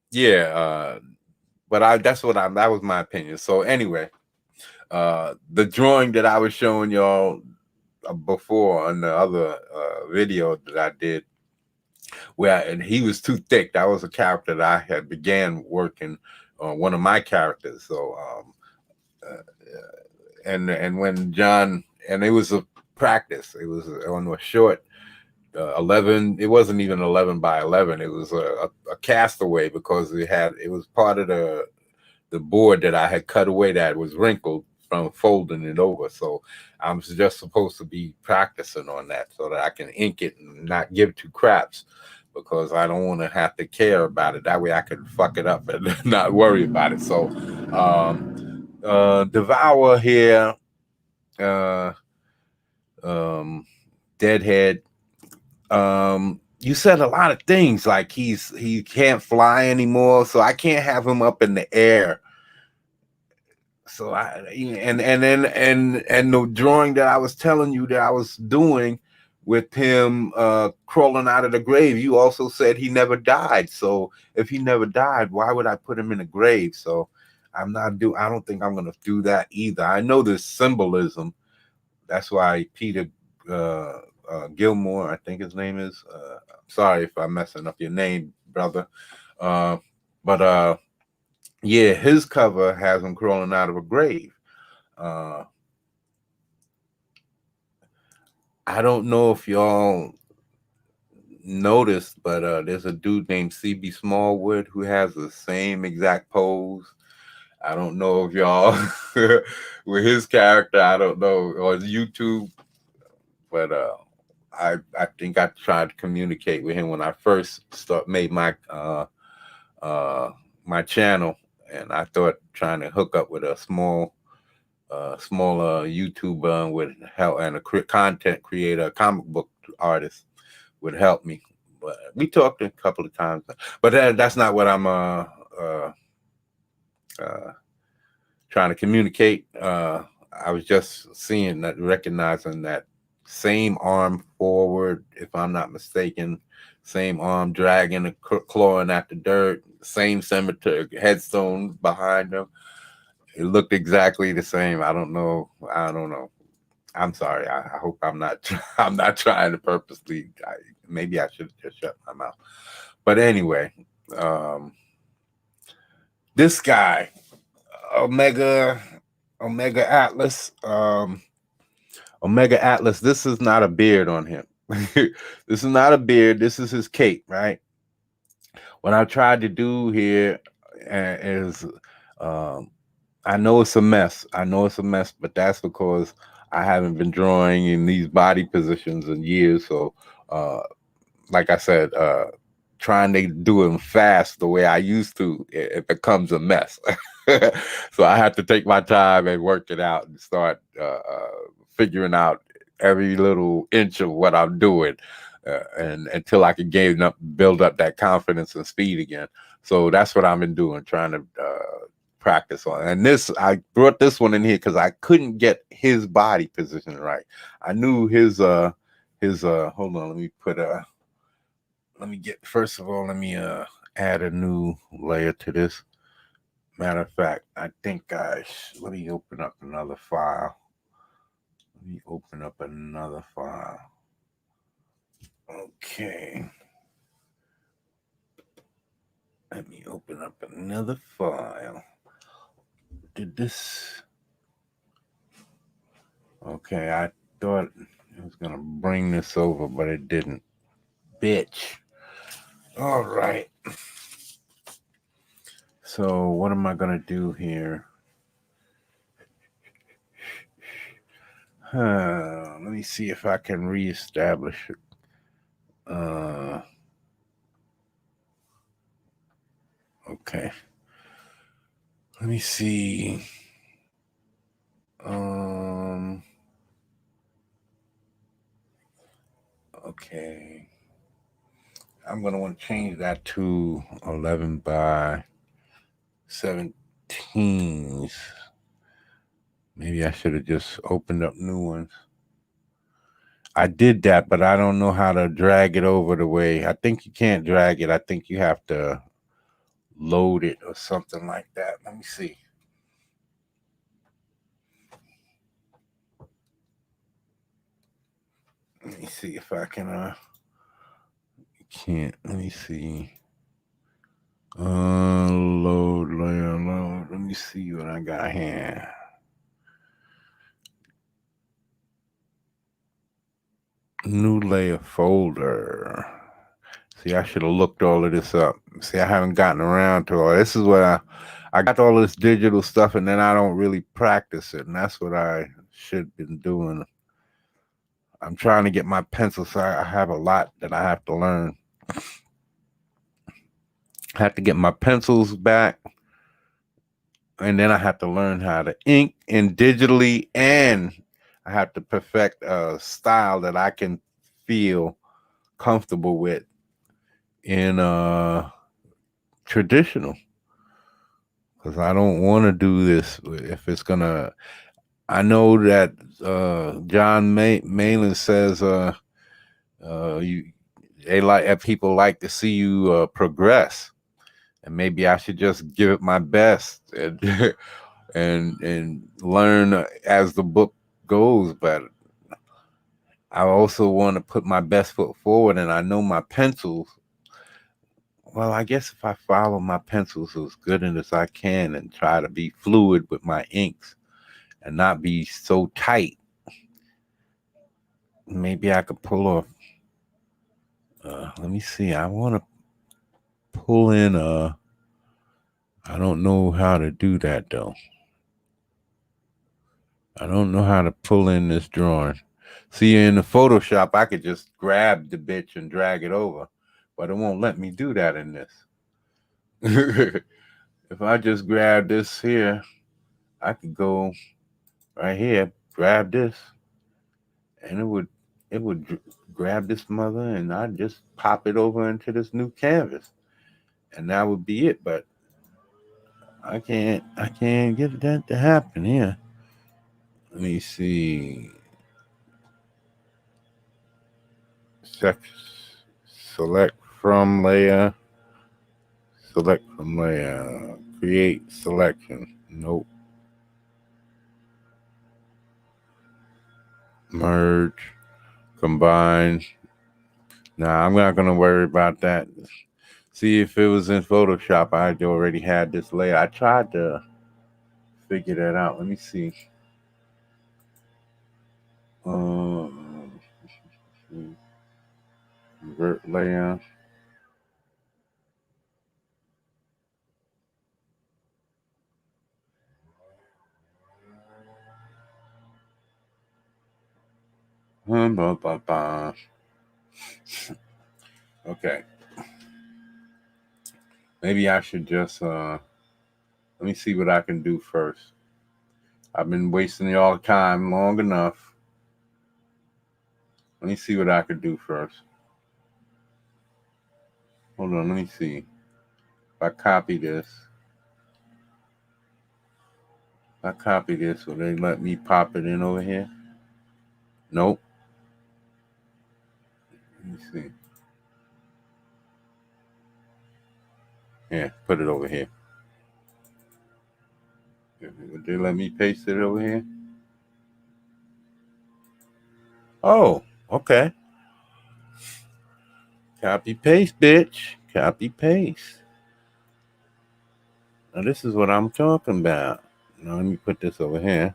yeah, but that was my opinion. So anyway, the drawing that I was showing y'all before on the other video that I did, and he was too thick. That was a character that I had began working on, one of my characters. So and when John, and it was a practice. It was on a short 11. It wasn't even 11 by 11. It was a castaway because it was part of the board that I had cut away that was wrinkled from folding it over. So I'm just supposed to be practicing on that so that I can ink it and not give two craps, because I don't want to have to care about it. That way I can fuck it up and not worry about it. So Devour here, uh, Deadhead. You said a lot of things like he can't fly anymore, so I can't have him up in the air. So and the drawing that I was telling you that I was doing with him crawling out of the grave, you also said he never died. So if he never died, why would I put him in a grave? So I don't think I'm gonna do that either. I know there's symbolism. That's why Peter Gilmore, I think his name is. Sorry if I'm messing up your name, brother. But yeah, his cover has him crawling out of a grave. I don't know if y'all noticed, but there's a dude named CB Smallwood who has the same exact pose. I don't know if y'all with his character, I don't know, or YouTube, but I think I tried to communicate with him when I first made my my channel, and I thought trying to hook up with a smaller YouTuber would help, and a content creator, comic book artist would help me. But we talked a couple of times, but that's not what I'm trying to communicate. I was just seeing that, recognizing that same arm forward, if I'm not mistaken, same arm dragging, clawing at the dirt, same cemetery headstone behind him. It looked exactly the same. I don't know. I'm sorry. I hope I'm not. I'm not trying to purposely. Maybe I should just shut my mouth. But anyway, this guy, Omega Atlas. Omega Atlas. This is not a beard on him. This is not a beard. This is his cape, right? What I tried to do here is, I know it's a mess. But that's because I haven't been drawing in these body positions in years. So, like I said, trying to do them fast the way I used to, it becomes a mess. So I have to take my time and work it out and start figuring out every little inch of what I'm doing, and until I can build up that confidence and speed again. So that's what I've been doing, trying to practice on. And I brought this one in here because I couldn't get his body position right. I knew his hold on, let me add a new layer to this. Matter of fact, I think let me open up another file. Okay. Let me open up another file. Did this? Okay, I thought it was gonna bring this over, but it didn't. Bitch. All right. So what am I gonna do here? Let me see if I can reestablish it. Okay. Let me see. Okay. I'm gonna want to change that to 11 by 17s. Maybe I should have just opened up new ones. I did that, but I don't know how to drag it over the way. I think you can't drag it. I think you have to load it or something like that. Let me see. Let me see if I can can't. Let me see. Load layer load. Let me see what I got here. New layer folder. See, I should have looked all of this up. See, I haven't gotten around to all this. Is what I got all this digital stuff, and then I don't really practice it, and that's what I should have been doing. I'm trying to get my pencil, so I have a lot that I have to learn. I have to get my pencils back, and then I have to learn how to ink and digitally, and I have to perfect a style that I can feel comfortable with in traditional, because I don't want to do this if it's gonna. I know that John Malin says you they like people like to see you progress, and maybe I should just give it my best and and learn as the book goes. But I also want to put my best foot forward, and I know my pencils. Well, I guess if I follow my pencils as good as I can and try to be fluid with my inks and not be so tight, maybe I could pull off. Let me see. I want to pull in. I don't know how to do that though. I don't know how to pull in this drawing. See, in the Photoshop, I could just grab the bitch and drag it over, but it won't let me do that in this. If I just grab this here, I could go right here, grab this, and it would grab this mother, and I'd just pop it over into this new canvas, and that would be it. But I can't get that to happen here. Let me see. Select from layer. Select from layer. Create selection. Nope. Merge. Combine. Nah, I'm not gonna worry about that. See, if it was in Photoshop, I'd already had this layer. I tried to figure that out. Let me see. Convert layer. Okay. Maybe I should just let me see what I can do first. I've been wasting y'all time long enough. Let me see what I could do first. Hold on, let me see. If I copy this. Will they let me pop it in over here? Nope. Let me see. Yeah, put it over here. Would they let me paste it over here? Oh, okay. Copy paste, bitch. Copy paste. Now this is what I'm talking about. Now let me put this over here,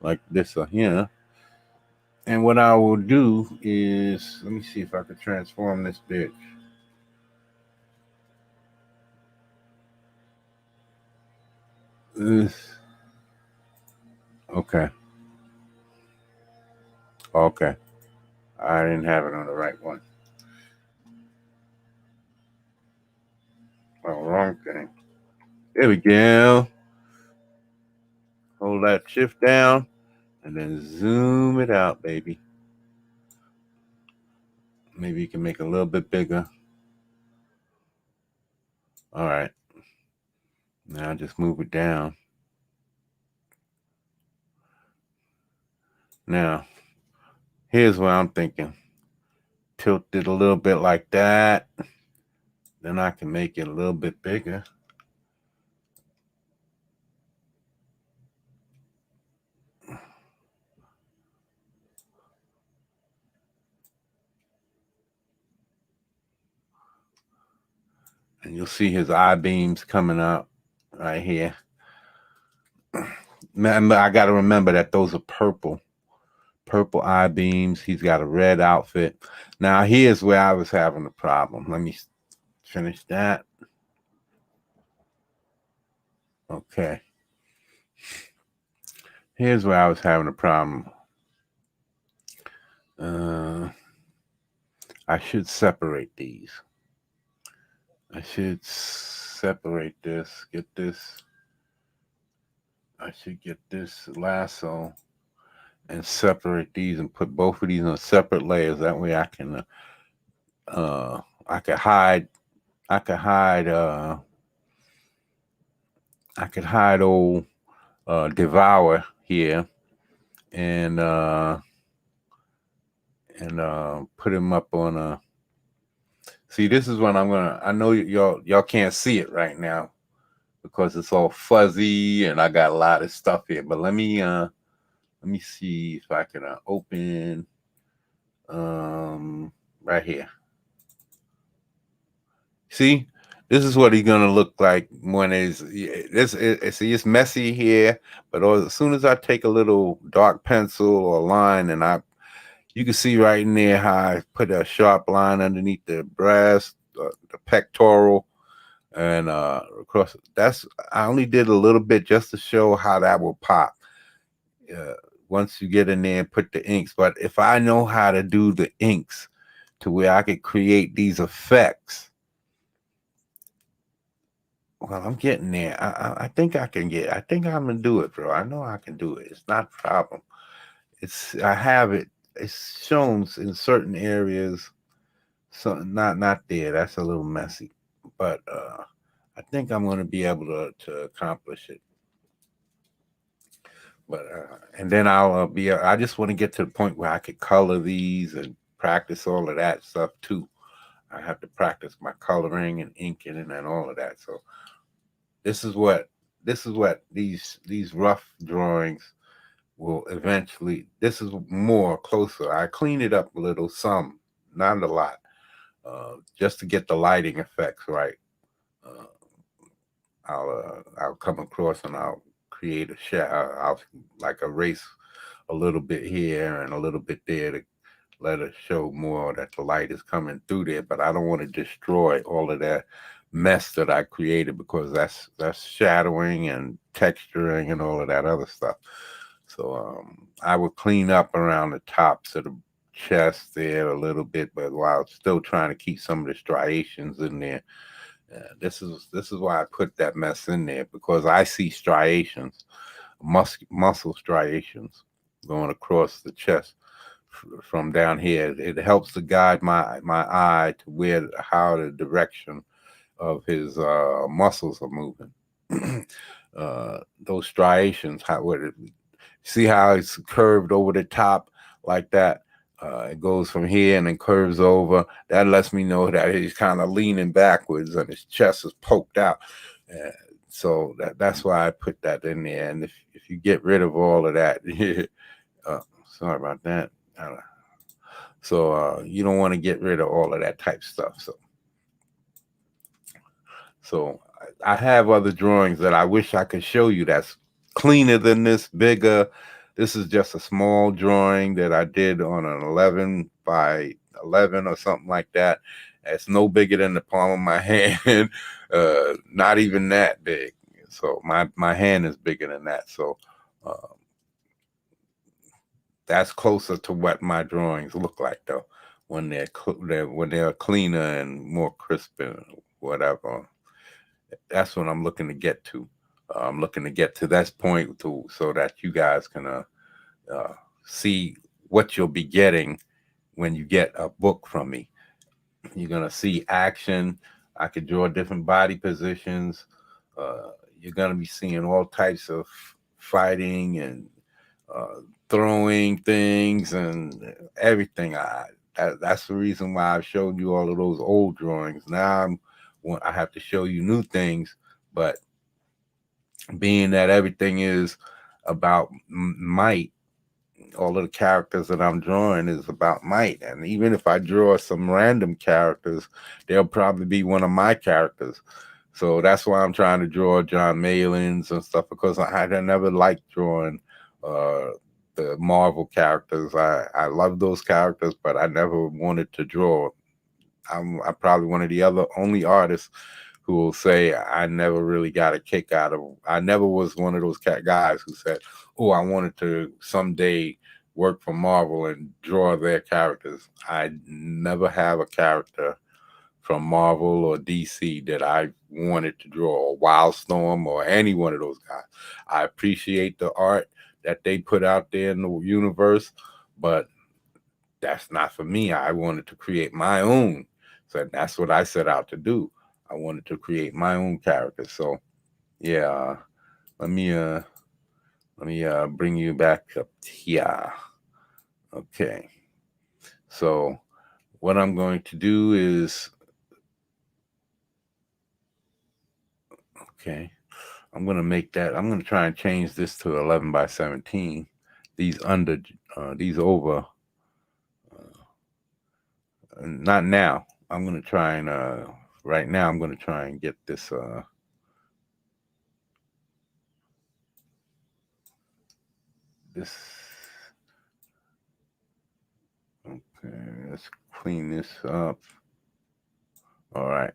like this or here. And what I will do is, let me see if I can transform this bitch. Okay. Okay. I didn't have it on the right one. Oh, wrong thing. There we go. Hold that shift down and then zoom it out, baby. Maybe you can make it a little bit bigger. All right. Now just move it down. Now, here's what I'm thinking. Tilt it a little bit like that. Then I can make it a little bit bigger. And you'll see his eye beams coming up right here. I got to remember that those are purple purple eye beams. He's got a red outfit. Now here's where I was having a problem. Let me finish that. Okay. Here's where I was having a problem. I should separate these. I should separate this. Get this. I should get this lasso and separate these and put both of these on separate layers. That way I can I could hide old Devour here and put him up on a. See, this is what I'm gonna. I know y'all can't see it right now because it's all fuzzy and I got a lot of stuff here. But let me see if I can open right here. See, this is what he's gonna look like when it's messy here, but as soon as I take a little dark pencil or line and you can see right in there how I put a sharp line underneath the breast, the pectoral, and across. I only did a little bit just to show how that will pop. Once you get in there and put the inks, but if I know how to do the inks to where I could create these effects. Well, I'm getting there. I think I can get. I think I'm gonna do it, bro. I know I can do it. It's not a problem. I have it. It's shown in certain areas. So not there. That's a little messy, but I think I'm gonna be able to accomplish it. But and then I'll be. I just want to get to the point where I could color these and practice all of that stuff too. I have to practice my coloring and inking and all of that. So. This is what these rough drawings will eventually. This is more closer. I cleaned it up a little, some, not a lot, just to get the lighting effects right. I'll come across and I'll create a shadow. I'll like erase a little bit here and a little bit there to let it show more that the light is coming through there. But I don't want to destroy all of that mess that I created because that's shadowing and texturing and all of that other stuff. So I would clean up around the tops of the chest there a little bit, but while still trying to keep some of the striations in there. This is why I put that mess in there, because I see striations, muscle striations going across the chest from down here. It helps to guide my eye to how the direction of his muscles are moving. Those striations, see how it's curved over the top like that? It goes from here and then curves over. That lets me know that he's kind of leaning backwards and his chest is poked out. So that's why I put that in there. And if you get rid of all of that, sorry about that. So you don't want to get rid of all of that type stuff. So I have other drawings that I wish I could show you that's cleaner than this, bigger. This is just a small drawing that I did on an 11 by 11 or something like that. It's no bigger than the palm of my hand, not even that big. So my hand is bigger than that. So that's closer to what my drawings look like, though, when they're cleaner and more crisp and whatever. That's what I'm looking to get to. I'm looking to get to that point so that you guys can see what you'll be getting when you get a book from me. You're gonna see action. I could draw different body positions. You're gonna be seeing all types of fighting and throwing things and everything. That's the reason why I've showed you all of those old drawings. Now I have to show you new things, but being that everything is about might, all of the characters that I'm drawing is about might. And even if I draw some random characters, they'll probably be one of my characters. So that's why I'm trying to draw John Malin's and stuff, because I never liked drawing the Marvel characters. I love those characters, but I never wanted to draw. I'm probably one of the only artists who will say I never really got a kick out of. I never was one of those guys who said, "Oh, I wanted to someday work for Marvel and draw their characters." I never have a character from Marvel or DC that I wanted to draw, or Wildstorm or any one of those guys. I appreciate the art that they put out there in the universe, but that's not for me. I wanted to create my own. So that's what I set out to do. I wanted to create my own character. So yeah, let me bring you back up here. Okay. So what I'm going to do is, okay, I'm going to make that, I'm going to try and change this to 11 by 17. These over, not now. I'm going to try and, right now I'm going to try and get this, okay, let's clean this up. All right.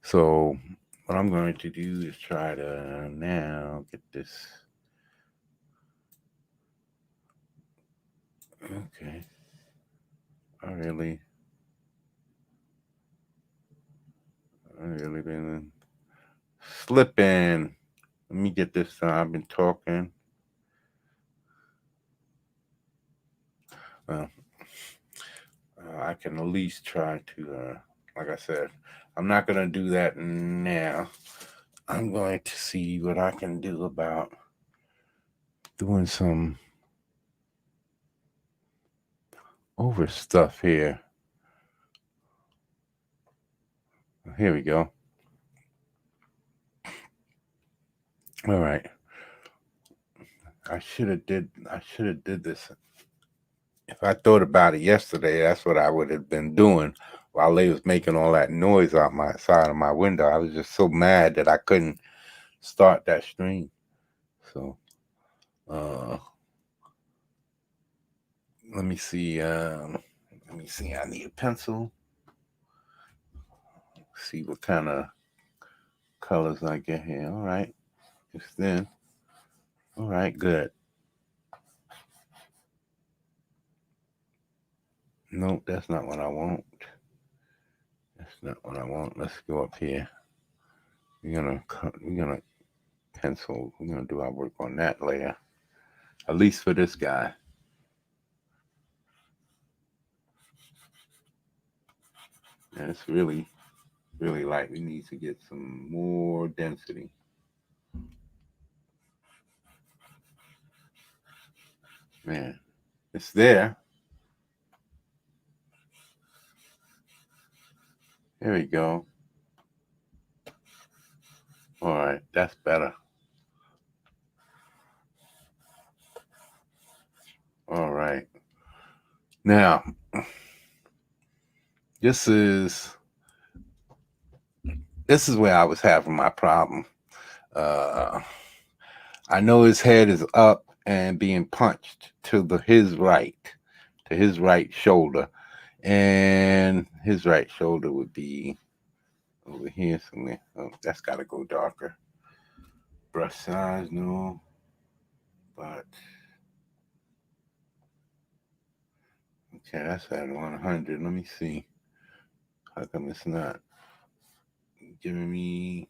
So what I'm going to do is try to now get this. Okay. I really been slipping. Let me get this. I've been talking. Well, I can at least try to, like I said, I'm not going to do that now. I'm going to see what I can do about doing some over stuff here. Here we go. All right. I should have did this. If I thought about it yesterday, that's what I would have been doing while they was making all that noise out my side of my window. I was just so mad that I couldn't start that stream. So let me see. I need a pencil. See what kind of colors I get here. All right. Just then. All right, good. Nope, that's not what I want. That's not what I want. Let's go up here. We're gonna pencil. We're gonna do our work on that later. At least for this guy. And it's really light. We need to get some more density. Man, it's there. There we go. All right, that's better. All right. Now, this is where I was having my problem. I know his head is up and being punched to his right shoulder, and his right shoulder would be over here somewhere. Oh, that's got to go darker. Brush size, no, but okay, that's at 100. Let me see. How come it's not giving me?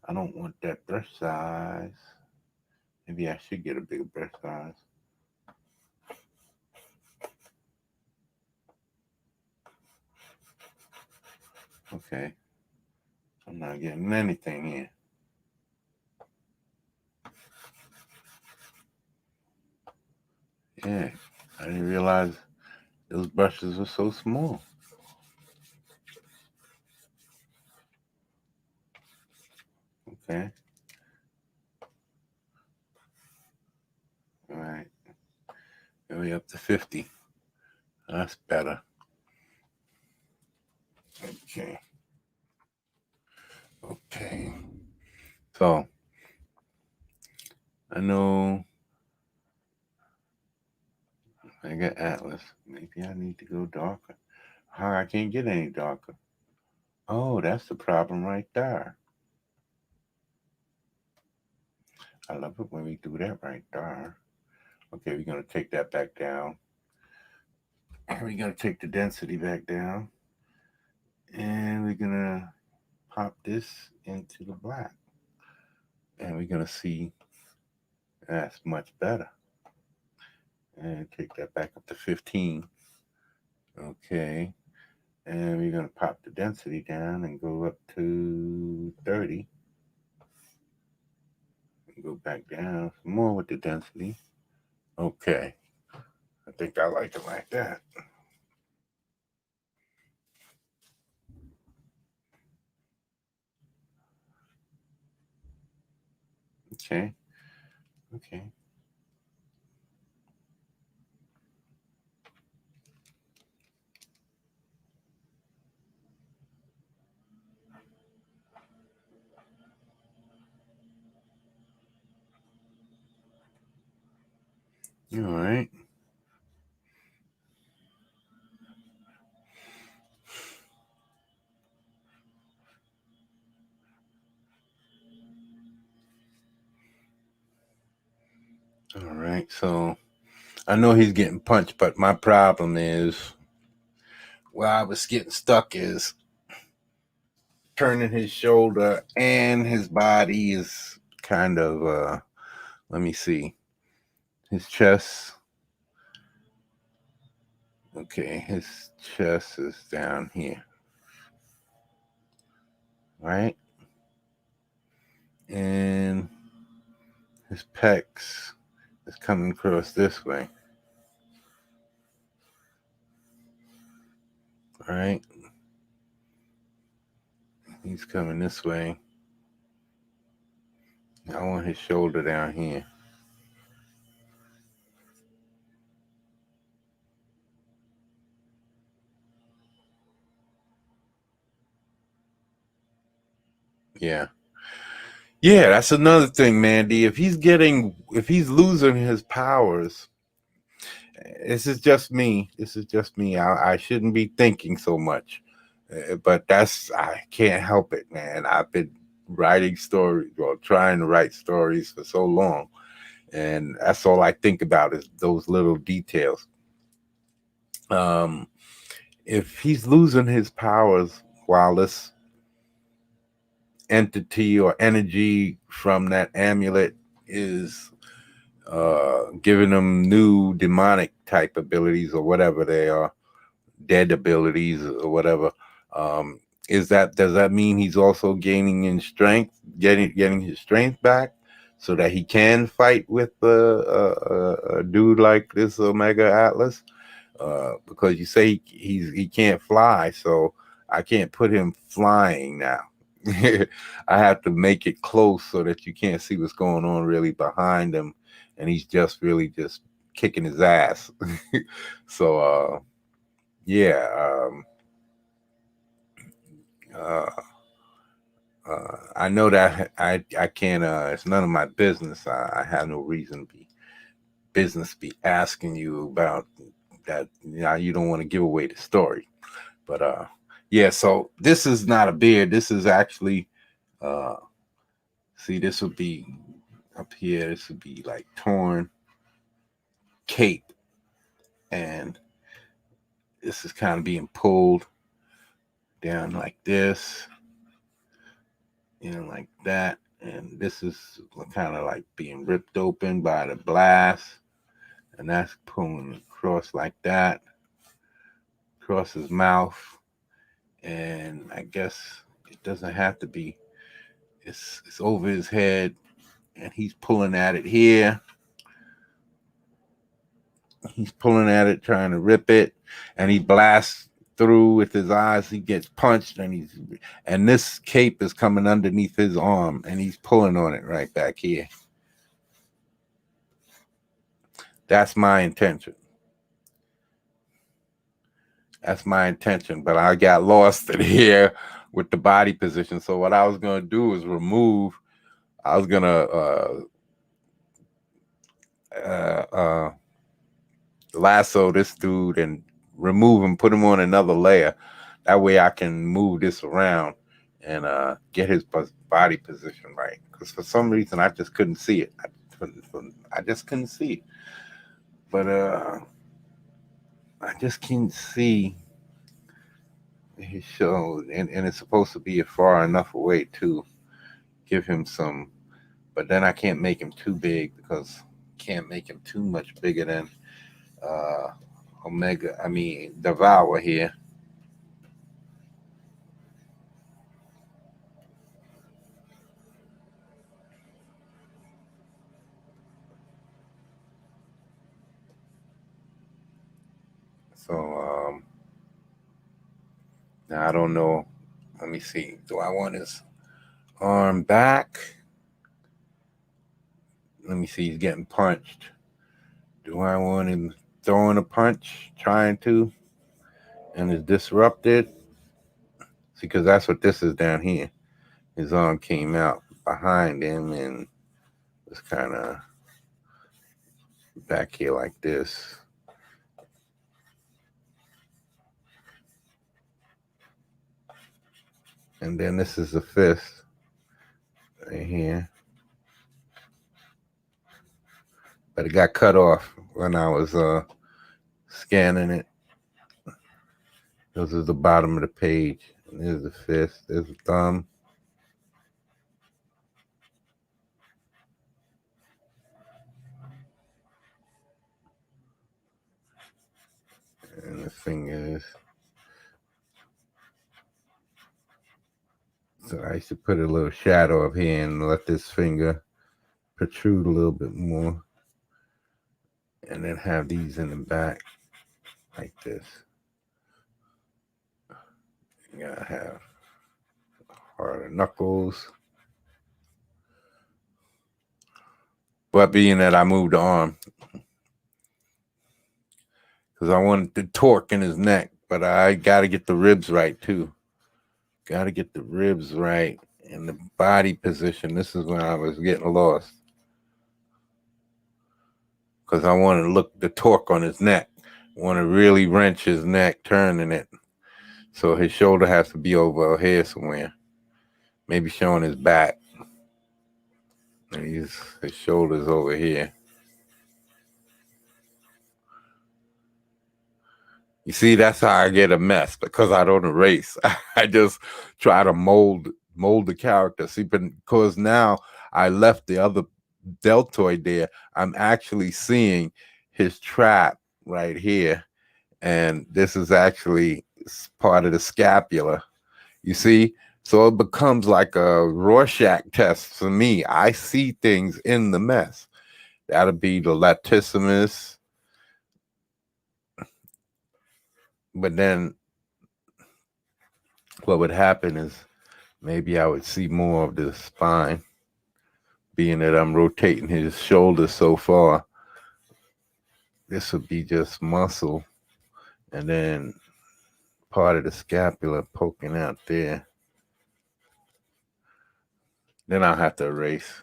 I don't want that brush size. Maybe I should get a bigger brush size. Okay. I'm not getting anything here. Yeah, I didn't realize those brushes were so small. Okay. All right. Maybe up to 50. That's better. Okay. Okay. So I know Mega Atlas. Maybe I need to go darker. How I can't get any darker. Oh, that's the problem right there. I love it when we do that right there. Okay, we're going to take that back down. We're going to take the density back down. And we're going to pop this into the black. And we're going to see that's much better. And take that back up to 15. Okay. And we're going to pop the density down and go up to 30. And go back down some more with the density. Okay. I think I like it like that. Okay. Okay. All right. All right. So I know he's getting punched, but my problem is where I was getting stuck is turning his shoulder and his body is kind of let me see. His chest. Okay, his chest is down here. Right? And his pecs is coming across this way. Right? He's coming this way. I want his shoulder down here. Yeah. Yeah, that's another thing, Mandy. If he's losing his powers, this is just me. This is just me. I shouldn't be thinking so much. But I can't help it, man. I've been writing stories or trying to write stories for so long. And that's all I think about is those little details. Um, if he's losing his powers while this entity or energy from that amulet is giving him new demonic type abilities or whatever they are, dead abilities or whatever, does that mean he's also gaining in strength, getting his strength back, so that he can fight with a dude like this Omega Atlas? Because you say he can't fly, so I can't put him flying now. I have to make it close so that you can't see what's going on really behind him, and he's just really just kicking his ass. So yeah. I know that I can't. It's none of my business. I have no reason to be asking you about that. You don't want to give away the story, but yeah. So this is not a beard. This is actually see. This would be up here. This would be like torn cape, and this is kind of being pulled down like this, like that. And this is kind of like being ripped open by the blast, and that's pulling across like that, across his mouth. And I guess it doesn't have to be. It's over his head, and he's pulling at it here. He's pulling at it, trying to rip it, and he blasts through with his eyes. He gets punched, and this cape is coming underneath his arm, and he's pulling on it right back here. That's my intention. That's my intention, but I got lost in here with the body position. So what I was going to do is remove. I was going to lasso this dude and remove him, put him on another layer. That way I can move this around and get his body position right. Because for some reason I just couldn't see it. I just couldn't see it. But I just can't see his show, and it's supposed to be far enough away to give him some. But then I can't make him too big because can't make him too much bigger than uh, Devour here. So now I don't know. Let me see. Do I want his arm back? Let me see. He's getting punched. Do I want him throwing a punch, trying to, and is disrupted? See, because that's what this is down here. His arm came out behind him and was kind of back here like this. And then this is the fist right here. But it got cut off when I was scanning it. This is the bottom of the page. And there's the fist. There's the thumb. And the fingers. So I used to put a little shadow up here and let this finger protrude a little bit more. And then have these in the back like this. You gotta have harder knuckles. But being that I moved the arm, because I wanted the torque in his neck, but I got to get the ribs right too. Got to get the ribs right and the body position. This is when I was getting lost. Because I want to look the torque on his neck. I want to really wrench his neck, turning it. So his shoulder has to be over here somewhere. Maybe showing his back. And his shoulder's over here. You see, that's how I get a mess, because I don't erase. I just try to mold the character. See, because now I left the other deltoid there, I'm actually seeing his trap right here. And this is actually part of the scapula. You see? So it becomes like a Rorschach test for me. I see things in the mess. That'll be the latissimus. But then what would happen is maybe I would see more of the spine, being that I'm rotating his shoulder so far. This would be just muscle, and then part of the scapula poking out there. Then I'll have to erase.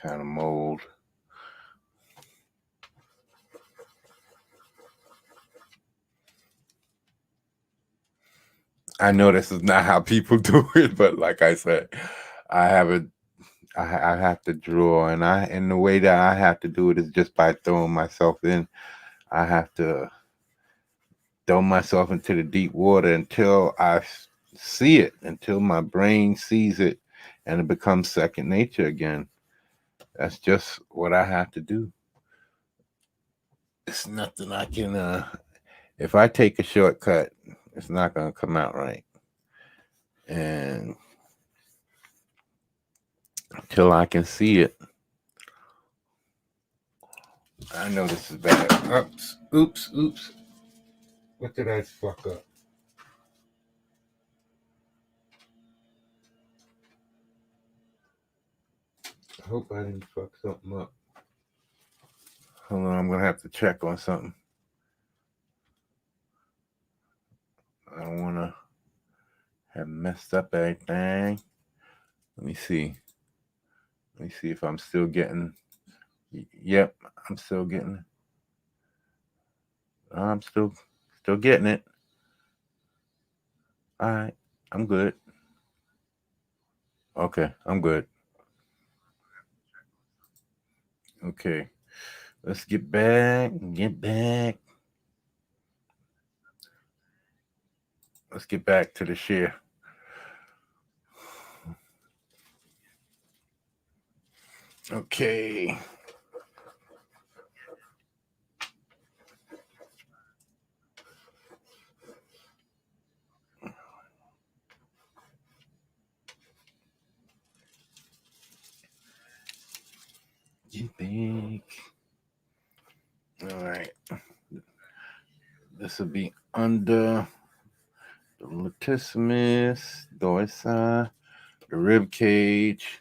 Kind of mold. I know this is not how people do it, but like I said, I have to draw, and the way that I have to do it is just by throwing myself in. I have to throw myself into the deep water until I see it, until my brain sees it, and it becomes second nature again. That's just what I have to do. It's nothing I can. If I take a shortcut, it's not going to come out right. And until I can see it, I know this is bad. Oops. What did I fuck up? I hope I didn't fuck something up. Hold on, I'm going to have to check on something. I don't want to have messed up everything. Let me see. me see if I'm still getting. Yep, I'm still getting it. I'm still getting it. All right, I'm good. Okay, I'm good. Okay, let's get back. Let's get back to the share. Okay. Get back. All right. This will be under the latissimus dorsi, the rib cage.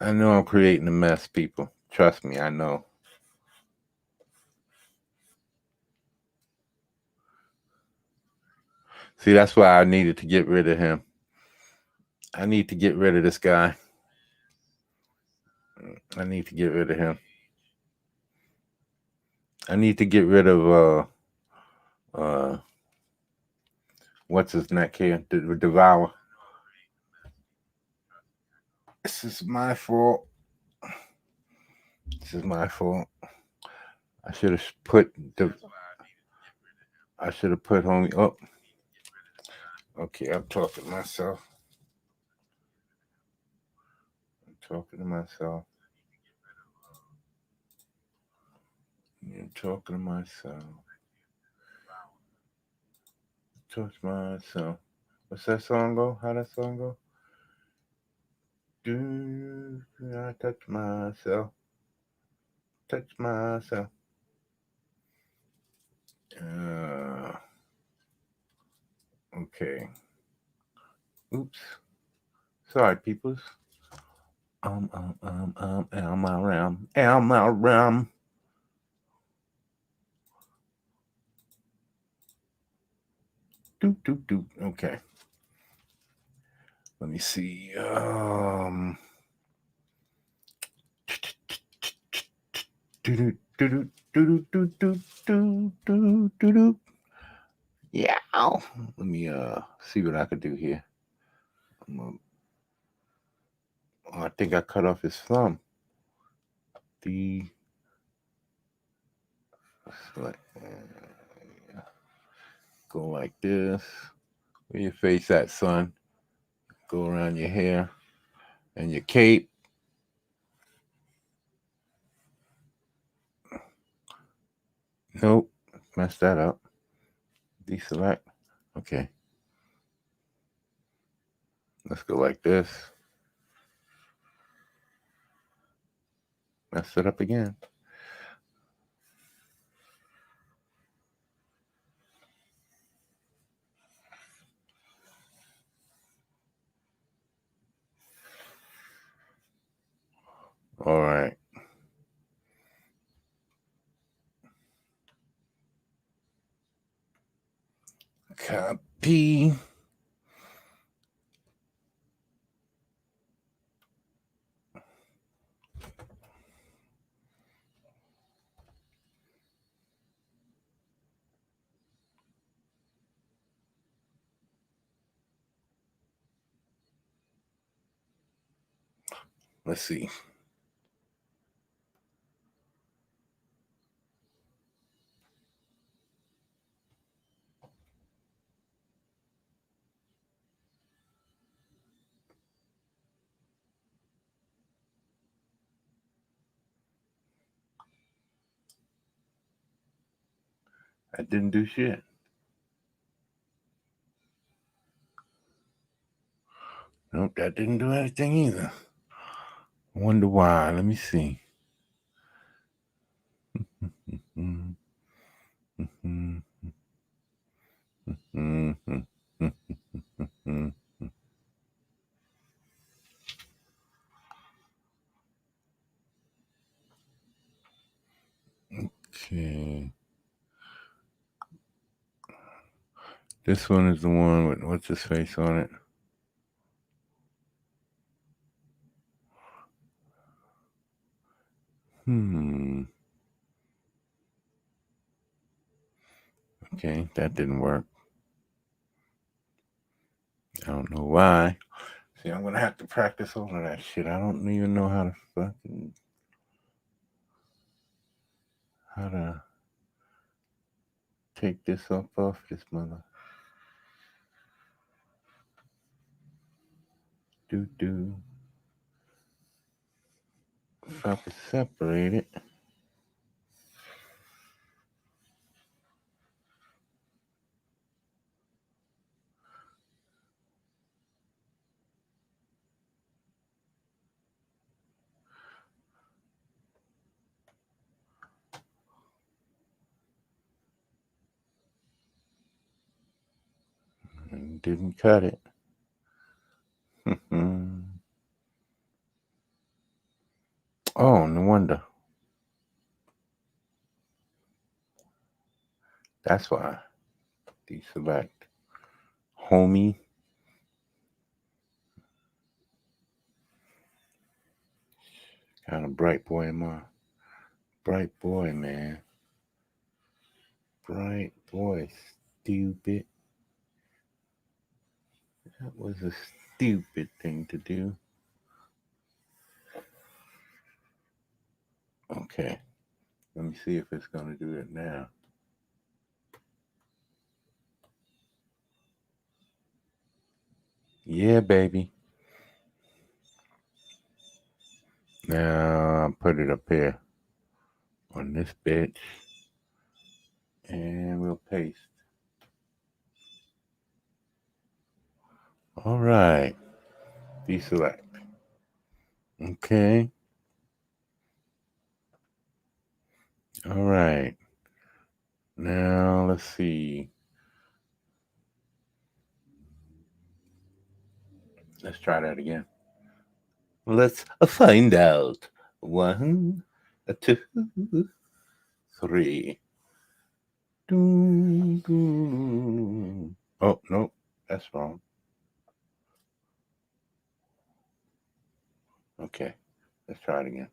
I know I'm creating a mess, people. Trust me, I know. See, that's why I needed to get rid of him. I need to get rid of this guy. I need to get rid of him. I need to get rid of what's his neck here? Devour. This is my fault. This is my fault. I should have put the. I should have put homie up. Okay, I'm talking to myself. I'm talking to myself. I'm talking to myself. Touch myself. What's that song go? How that song go? Do I touch myself? Touch myself. Okay. Oops. Sorry, peoples. Elma. Do. Okay. Let me see. Yeah. Let me see what I could do here. I think I cut off his thumb. Go like this. Where your face at, son? Go around your hair and your cape. Nope. Messed that up. Deselect. Okay. Let's go like this. Messed it up again. All right. Copy. Let's see. I didn't do shit. Nope, that didn't do anything either. I wonder why. Let me see. Okay. This one is the one with what's his face on it. Okay, that didn't work. I don't know why. See, I'm gonna have to practice all of that shit. I don't even know how to take this up off this mother. Do. If I could separate it. And didn't cut it. Oh, no wonder. That's why. Deselect. Homie. Kind of bright boy am I. Bright boy, man. Bright boy. Stupid. That was a stupid thing to do. Okay. Let me see if it's going to do it now. Yeah, baby. Now I'll put it up here on this bitch. And we'll paste. All right. Deselect. Okay. All right. Now let's see. Let's try that again. Let's find out. 1, 2, 3. Oh, no, that's wrong. Okay, let's try it again.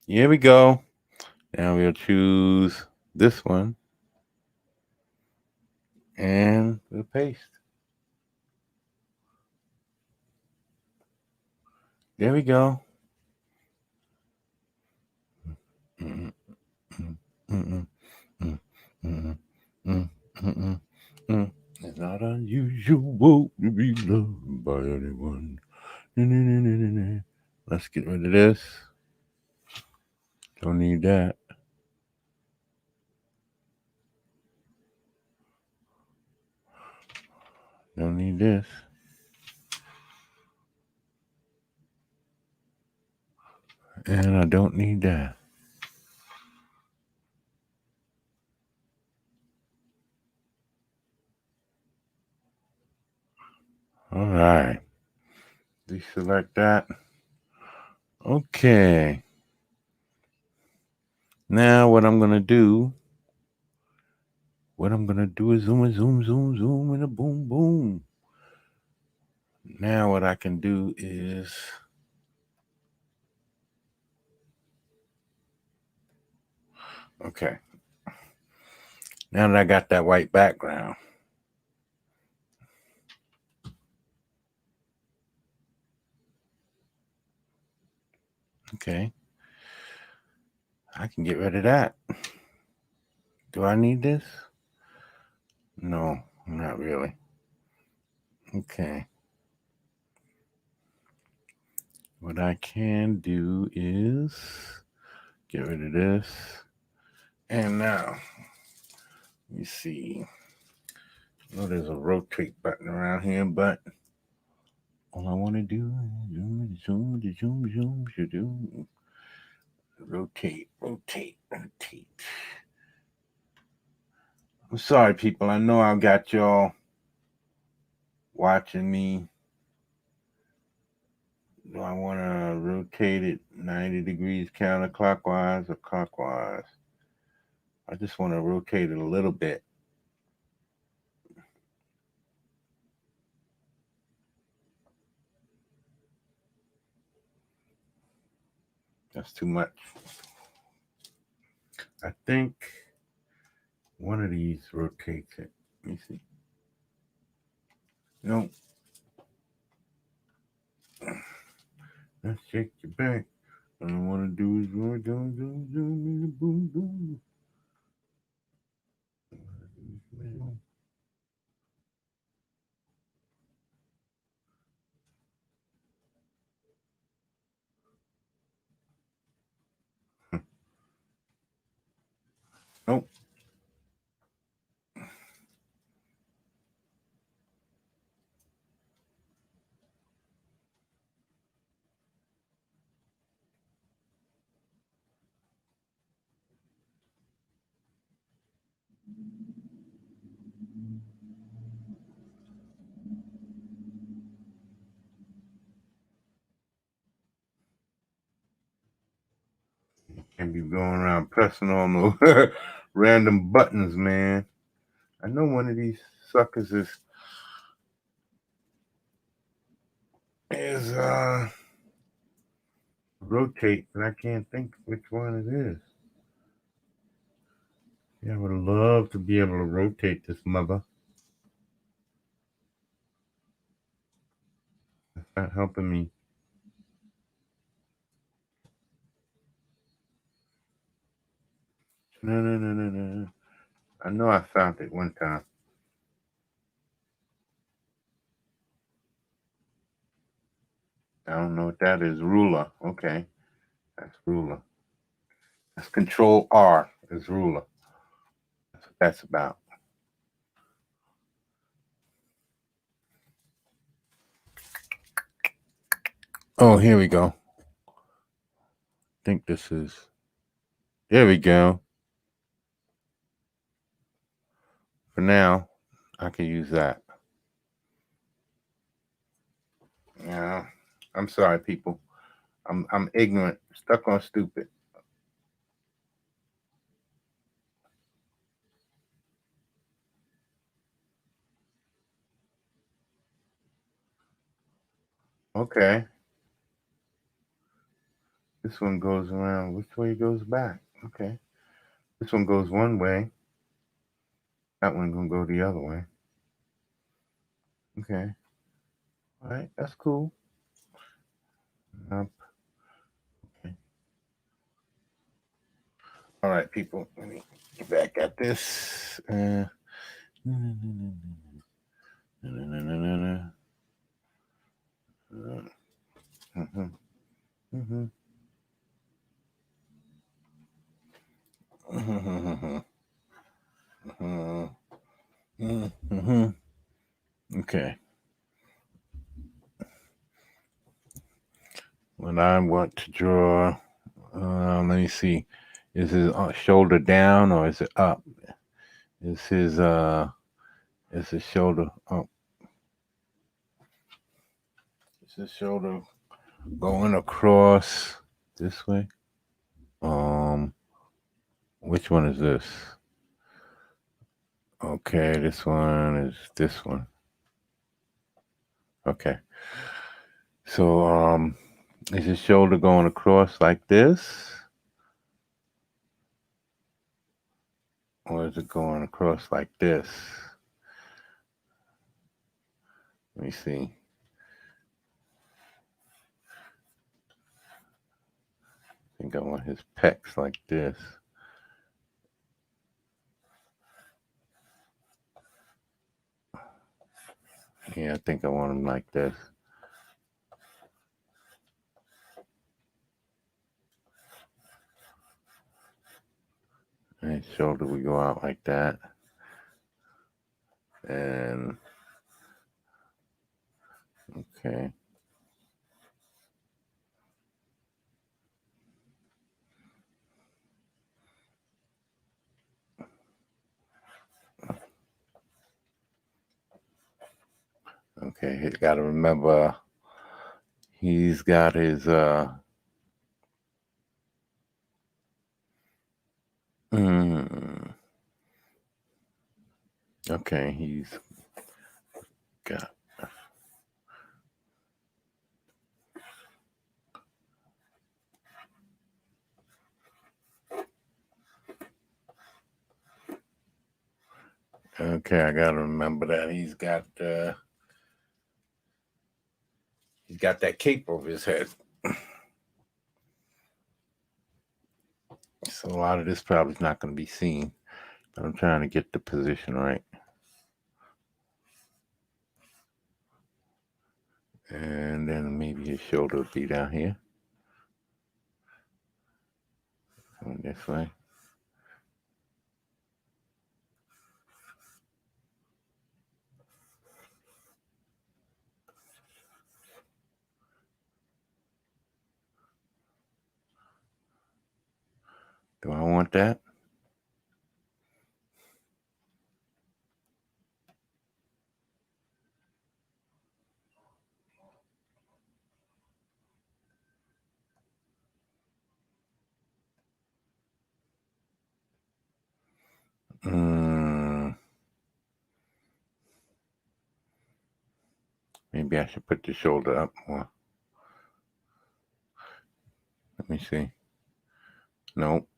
Here we go. Now we'll choose this one. And we'll paste. There we go. It's not unusual to be loved by anyone. Let's get rid of this. Don't need that. Don't need this. And I don't need that. All right. Deselect that. Okay. Now what I'm going to do is zoom, and a boom, boom. Now what I can do is okay. Now that I got that white background. Okay. I can get rid of that. Do I need this? No, not really. Okay. What I can do is get rid of this. And now, let me see. I know there's a rotate button around here, but all I want to do is zoom. Rotate. I'm sorry, people. I know I've got y'all watching me Do I want to rotate it 90 degrees counterclockwise or clockwise? I just want to rotate it a little bit. That's too much. I think one of these rotates it. Let me see. No. Let's shake your back. All I want to do is boom, boom, boom. Nope. Can't be going around pressing on those random buttons, man. I know one of these suckers is rotate, but I can't think which one it is. Yeah, I would love to be able to rotate this mother. It's not helping me. No. I know I found it one time. I don't know what that is. Ruler. Okay. That's ruler. That's Control R is ruler. That's what that's about. Oh, here we go. I think this is. There we go. For now, I can use that. Yeah. I'm sorry, people. I'm ignorant. Stuck on stupid. Okay. This one goes around. Which way goes back? Okay. This one goes one way. That one gonna go the other way. Okay. All right. That's cool. Okay. All right, people. Let me get back at this. Okay. When I want to draw, let me see. Is his shoulder down or is it up? Is his shoulder up? Is his shoulder going across this way? Which one is this? Okay, this one is this one. Okay. So is his shoulder going across like this? Or is it going across like this? Let me see. I think I want his pecs like this. Yeah, I think I want him like this. And his shoulder would go out like that. And okay. Okay, he's got to remember He's got his okay, he's got okay, I gotta remember that. He's got that cape over his head. So a lot of this probably is not going to be seen, but I'm trying to get the position right. And then maybe his shoulder will be down here. Going this way. Do I want that? Maybe I should put the shoulder up more. Let me see. Nope.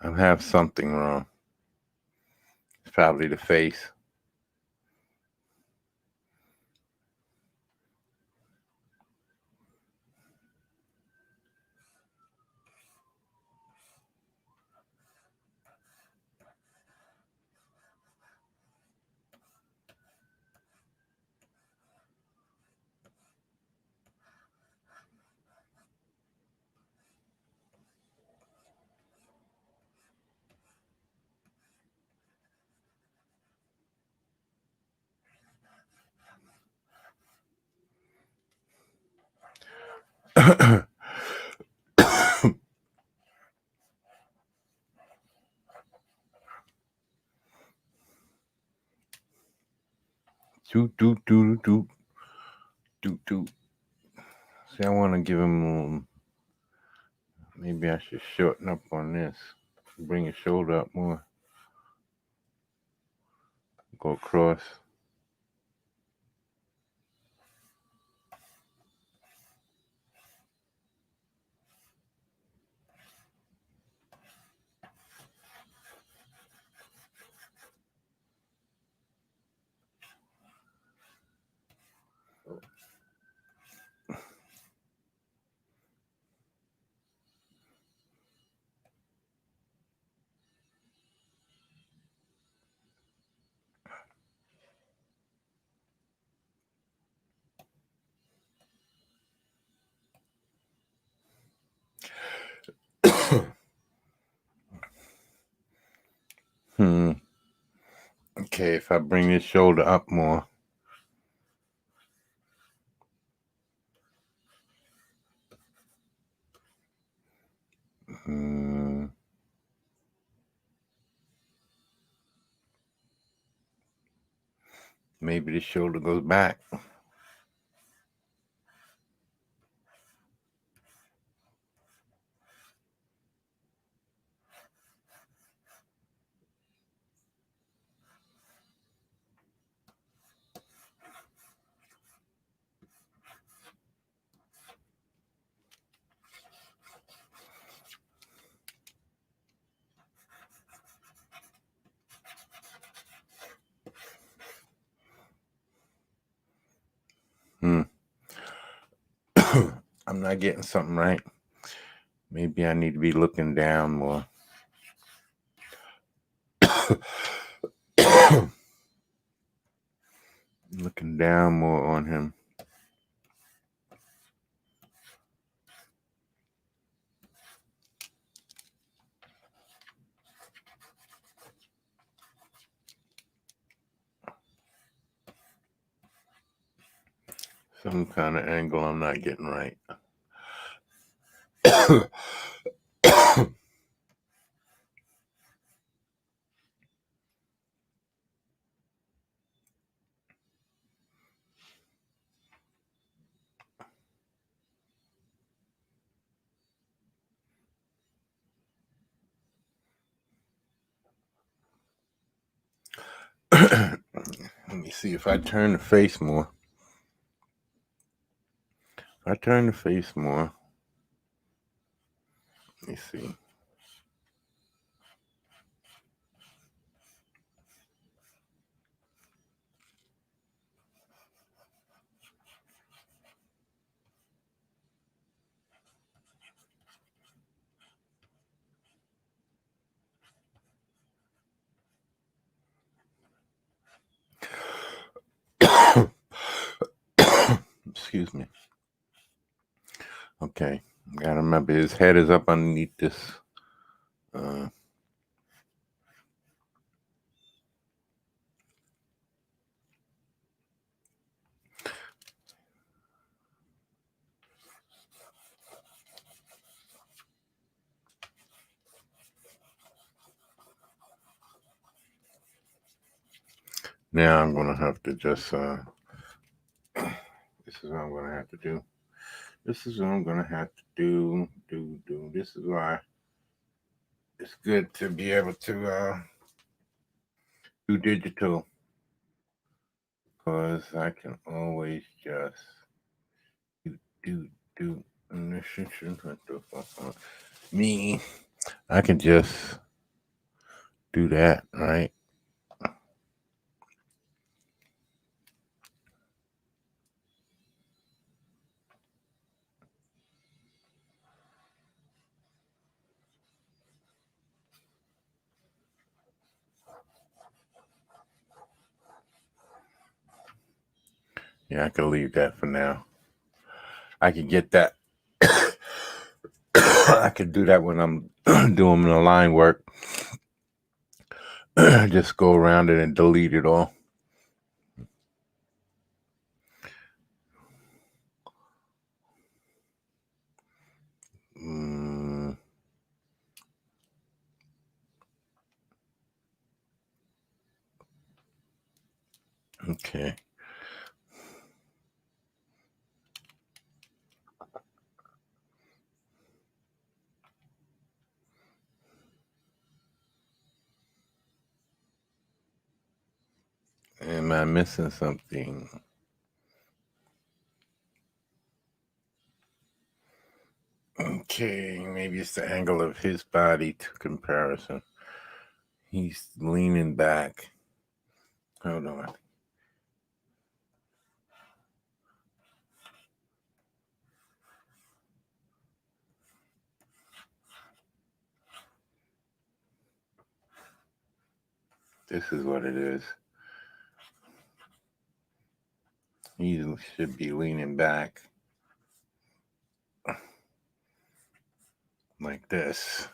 I have something wrong. It's probably the face. Doot. See, I want to give him. Maybe I should shorten up on this. Bring his shoulder up more. Go across. Okay, if I bring this shoulder up more. Maybe the shoulder goes back. I'm not getting something right. Maybe I need to be looking down more. Looking down more on him. some kind of angle I'm not getting right. Let me see if I turn the face more. If I turn the face more, let me see. Excuse me. Okay, gotta remember his head is up underneath this. Now I'm gonna have to just. This is what I'm gonna have to do. This is what I'm gonna have to do. This is why it's good to be able to do digital, because I can always just do. Me, I can just do that, right? Yeah, I can leave that for now. I can get that. I could do that when I'm doing the line work. Just go around it and delete it all. Okay. Am I missing something? Okay, maybe it's the angle of his body to comparison. He's leaning back. Hold on. This is what it is. He should be leaning back like this.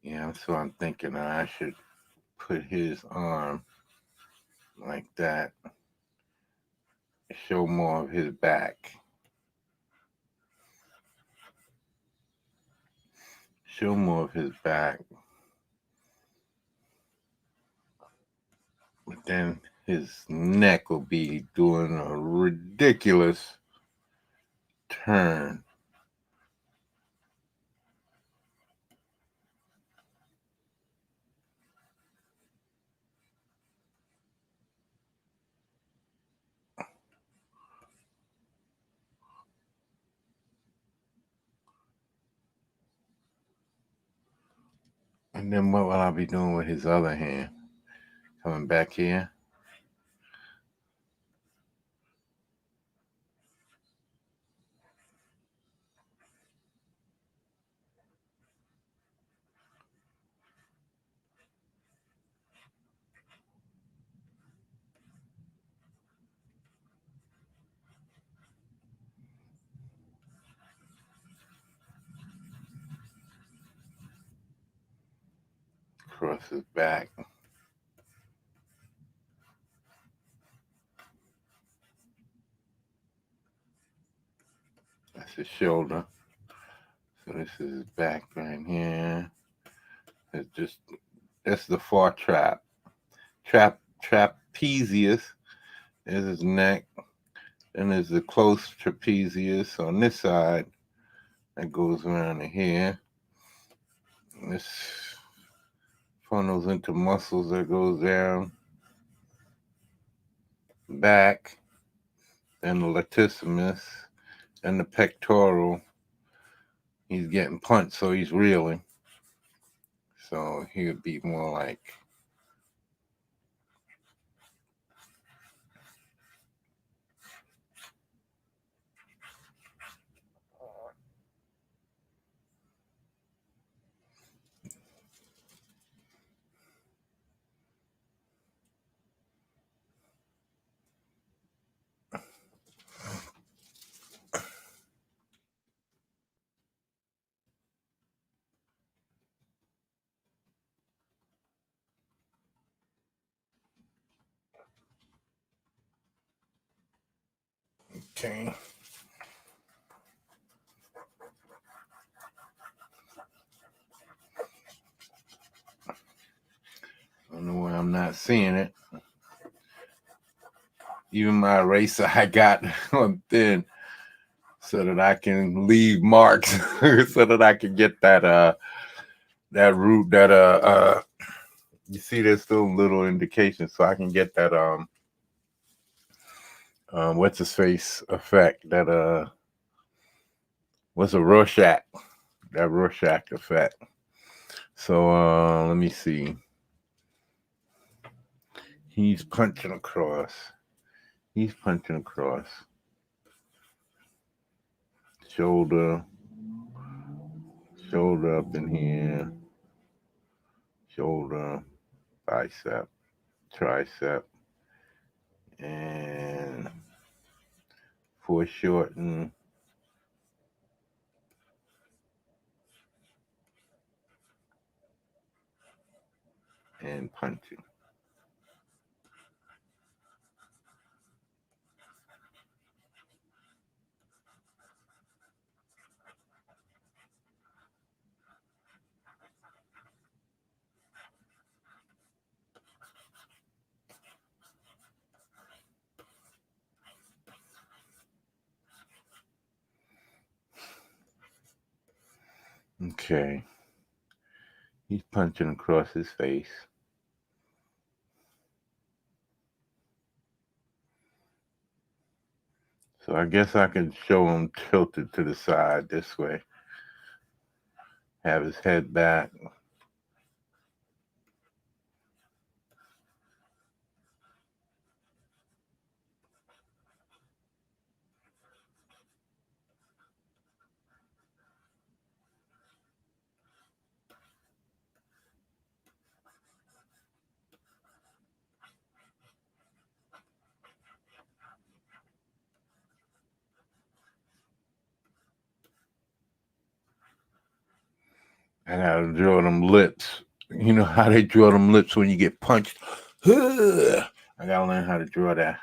Yeah, so I'm thinking I should put his arm like that. Show more of his back. Show more of his back. But then his neck will be doing a ridiculous turn. And then what will I be doing with his other hand? Coming back here. Across his back. his shoulder. So this is his back right here. That's the far trapezius. There's his neck. Then there's the close trapezius on this side that goes around to here. And this funnels into muscles that goes down back. Then the latissimus and the pectoral. He's getting punched, so he's reeling. So he would be more like okay. I don't know why I'm not seeing it. Even my eraser I got on thin so that I can leave marks so that I can get that root that you see there's still little indications, so I can get that what's his face effect, that what's a Rorschach, that Rorschach effect. So let me see. He's punching across. Shoulder up in here. Shoulder, bicep, tricep, and foreshorten. And punching. Okay. He's punching across his face. So I guess I can show him tilted to the side this way. Have his head back. I gotta draw them lips. You know how they draw them lips when you get punched? I gotta learn how to draw that.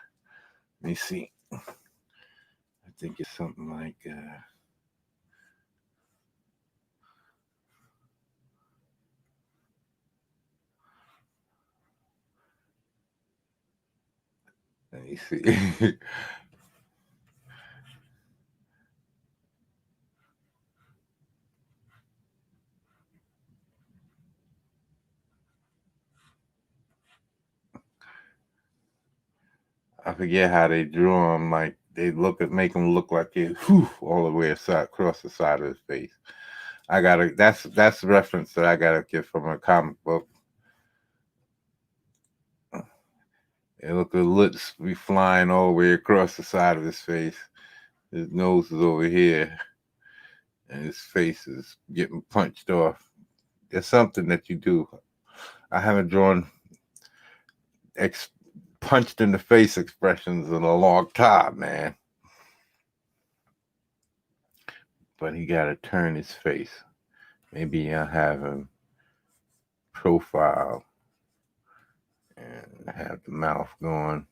Let me see. I think it's something like let me see. I forget how they draw them. Like they make them look like it all the way across the side of his face. That's the reference that I gotta get from a comic book. And look, the lips be flying all the way across the side of his face. His nose is over here, and his face is getting punched off. There's something that you do. I haven't drawn punched in the face expressions in a long time, man. But he got to turn his face. Maybe I'll have him profile and have the mouth going.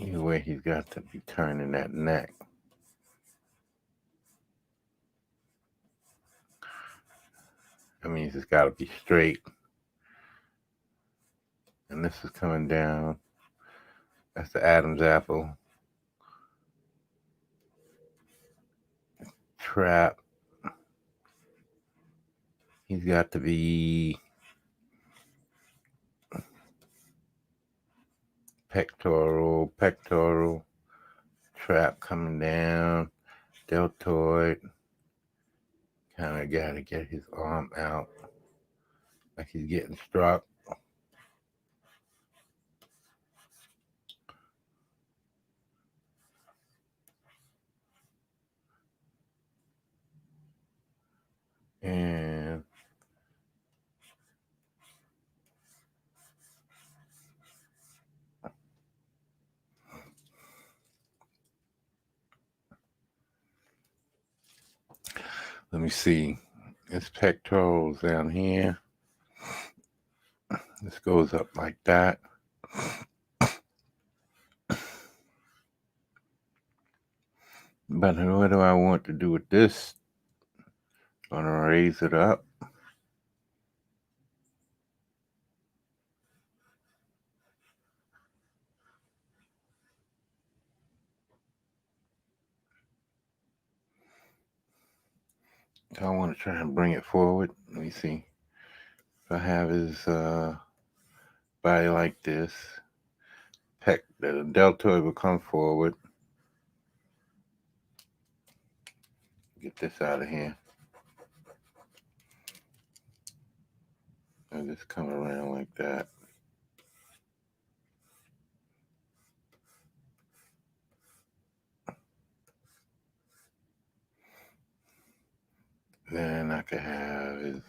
Either way, he's got to be turning that neck. That means it's got to be straight. And this is coming down. That's the Adam's apple. Trap. He's got to be pectoral. Trap coming down. Deltoid. Kind of got to get his arm out. Like he's getting struck. And let me see. His pectorals down here. This goes up like that. But what do I want to do with this? I'm gonna raise it up. So I want to try and bring it forward. Let me see. If I have his body like this, the deltoid will come forward. Get this out of here. And just come around like that. Then I could have his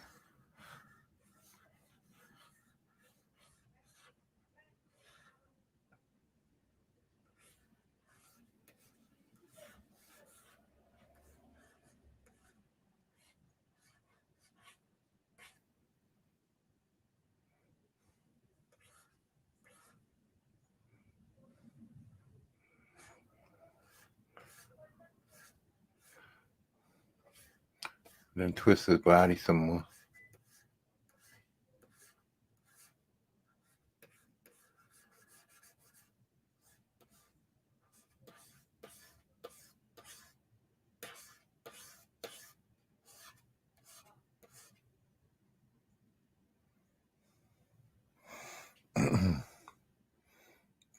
then twist his body some more.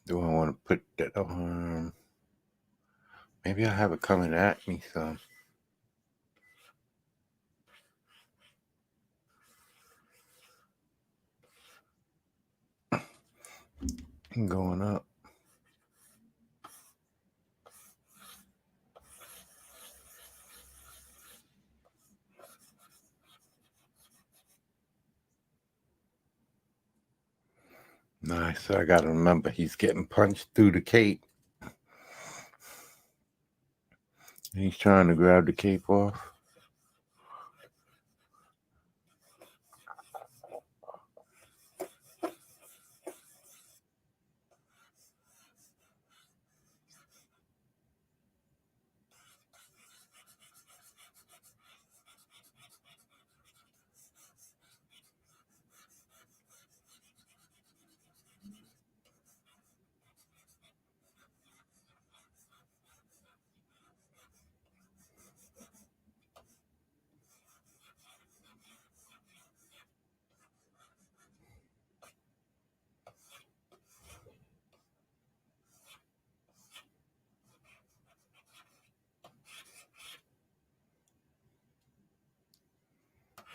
Do I want to put that arm? Maybe I have it coming at me some. Going up. Nice. So I got to remember he's getting punched through the cape. He's trying to grab the cape off.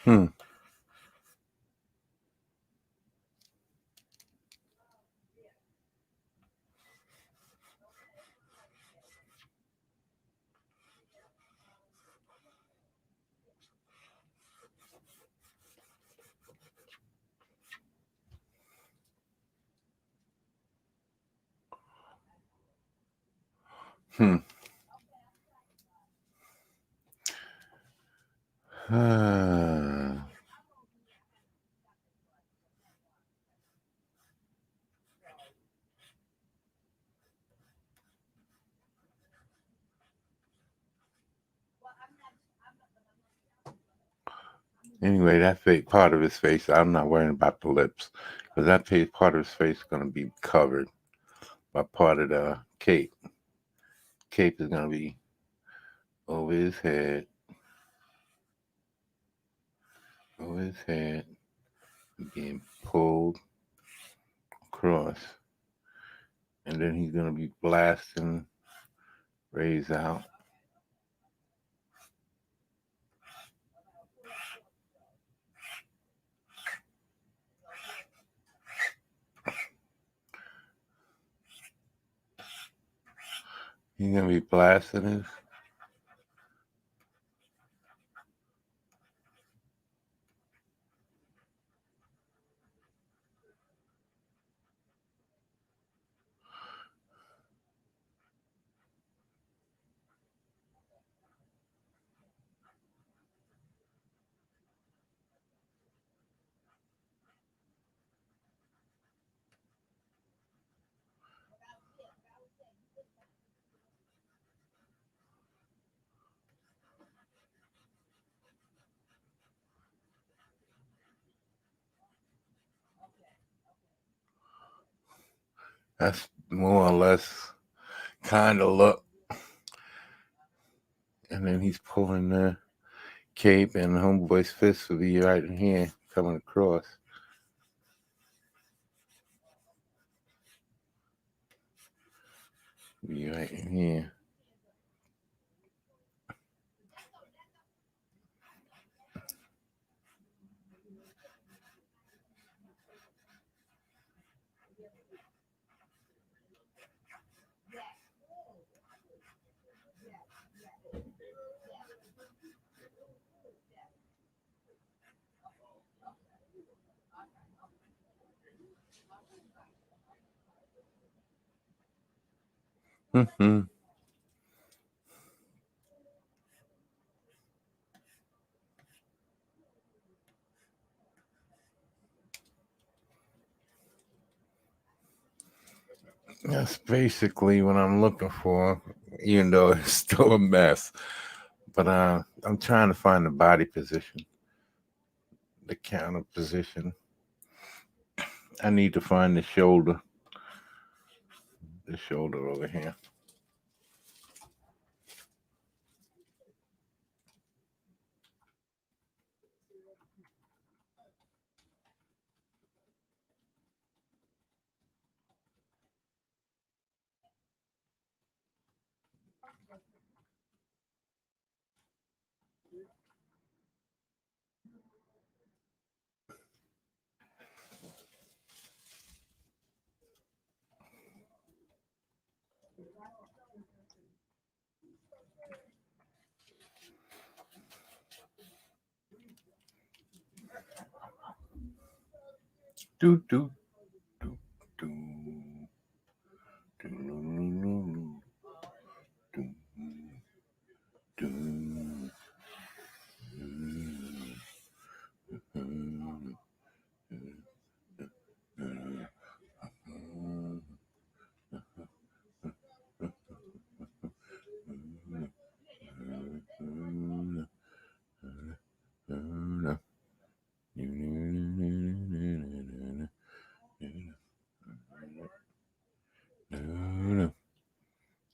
Hmm. Hmm. Anyway, that part of his face, I'm not worrying about the lips, because that part of his face is going to be covered by part of the cape. Cape is going to be over his head, being pulled across, and then he's going to be blasting rays out. He's going to be blasting his. That's more or less kind of look. And then he's pulling the cape, and homeboy's fist will be right in here, coming across. Be right in here. Mm-hmm. That's basically what I'm looking for, even though it's still a mess. But I'm trying to find the body position, the counter position. I need to find the shoulder over here. Do do do do do do do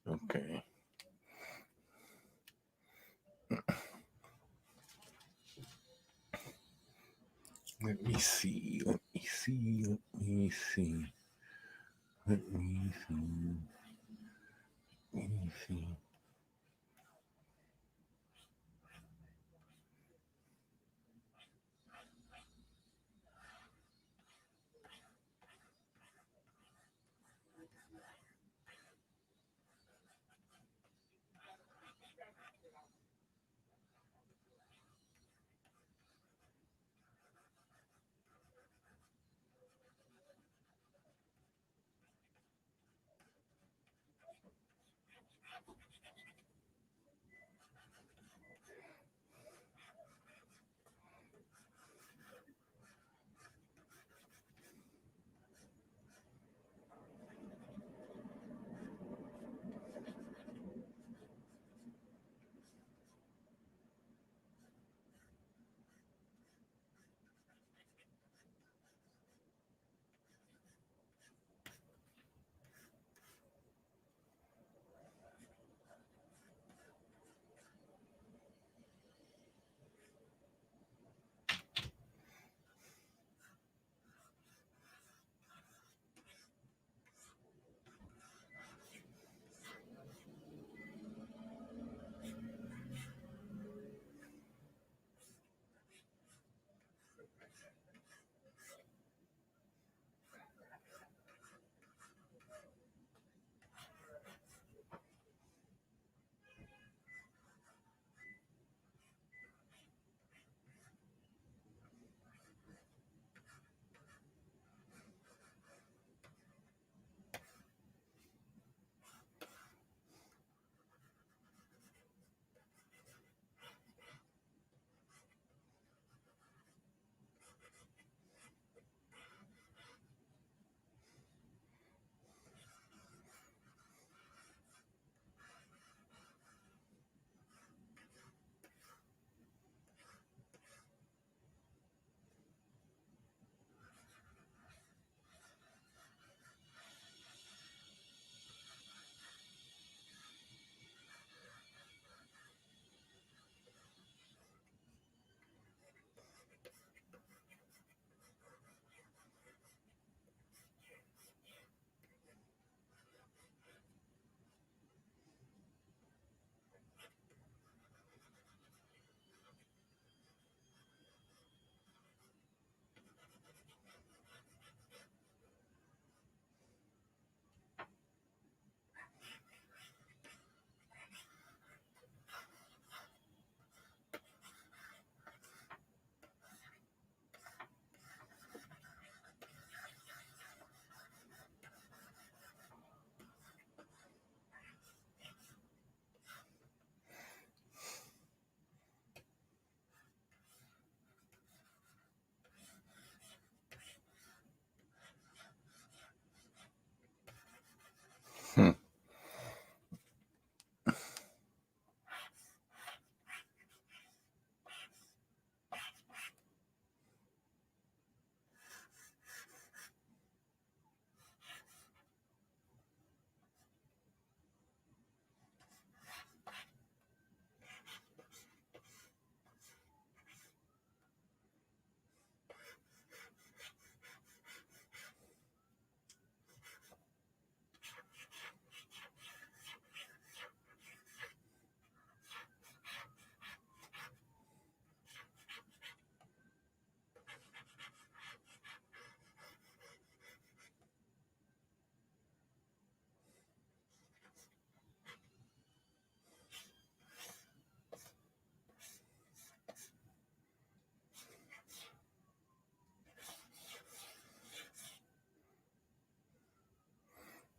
Okay. Let me see. Let me see. Let me see. Let me see. Let me see.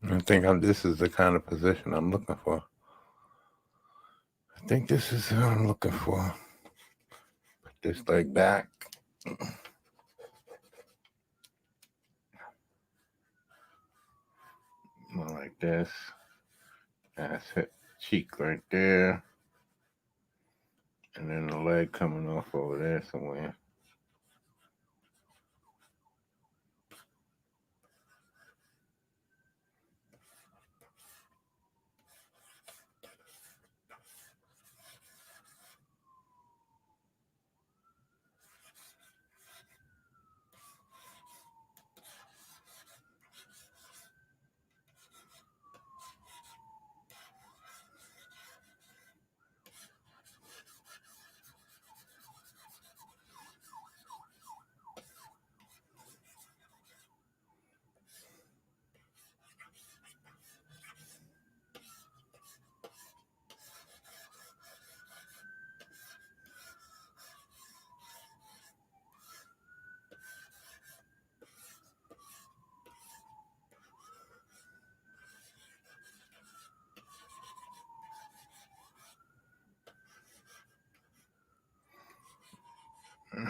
I think this is the kind of position I'm looking for. I think this is what I'm looking for. Put this leg back. More like this. That's hip cheek right there. And then the leg coming off over there somewhere.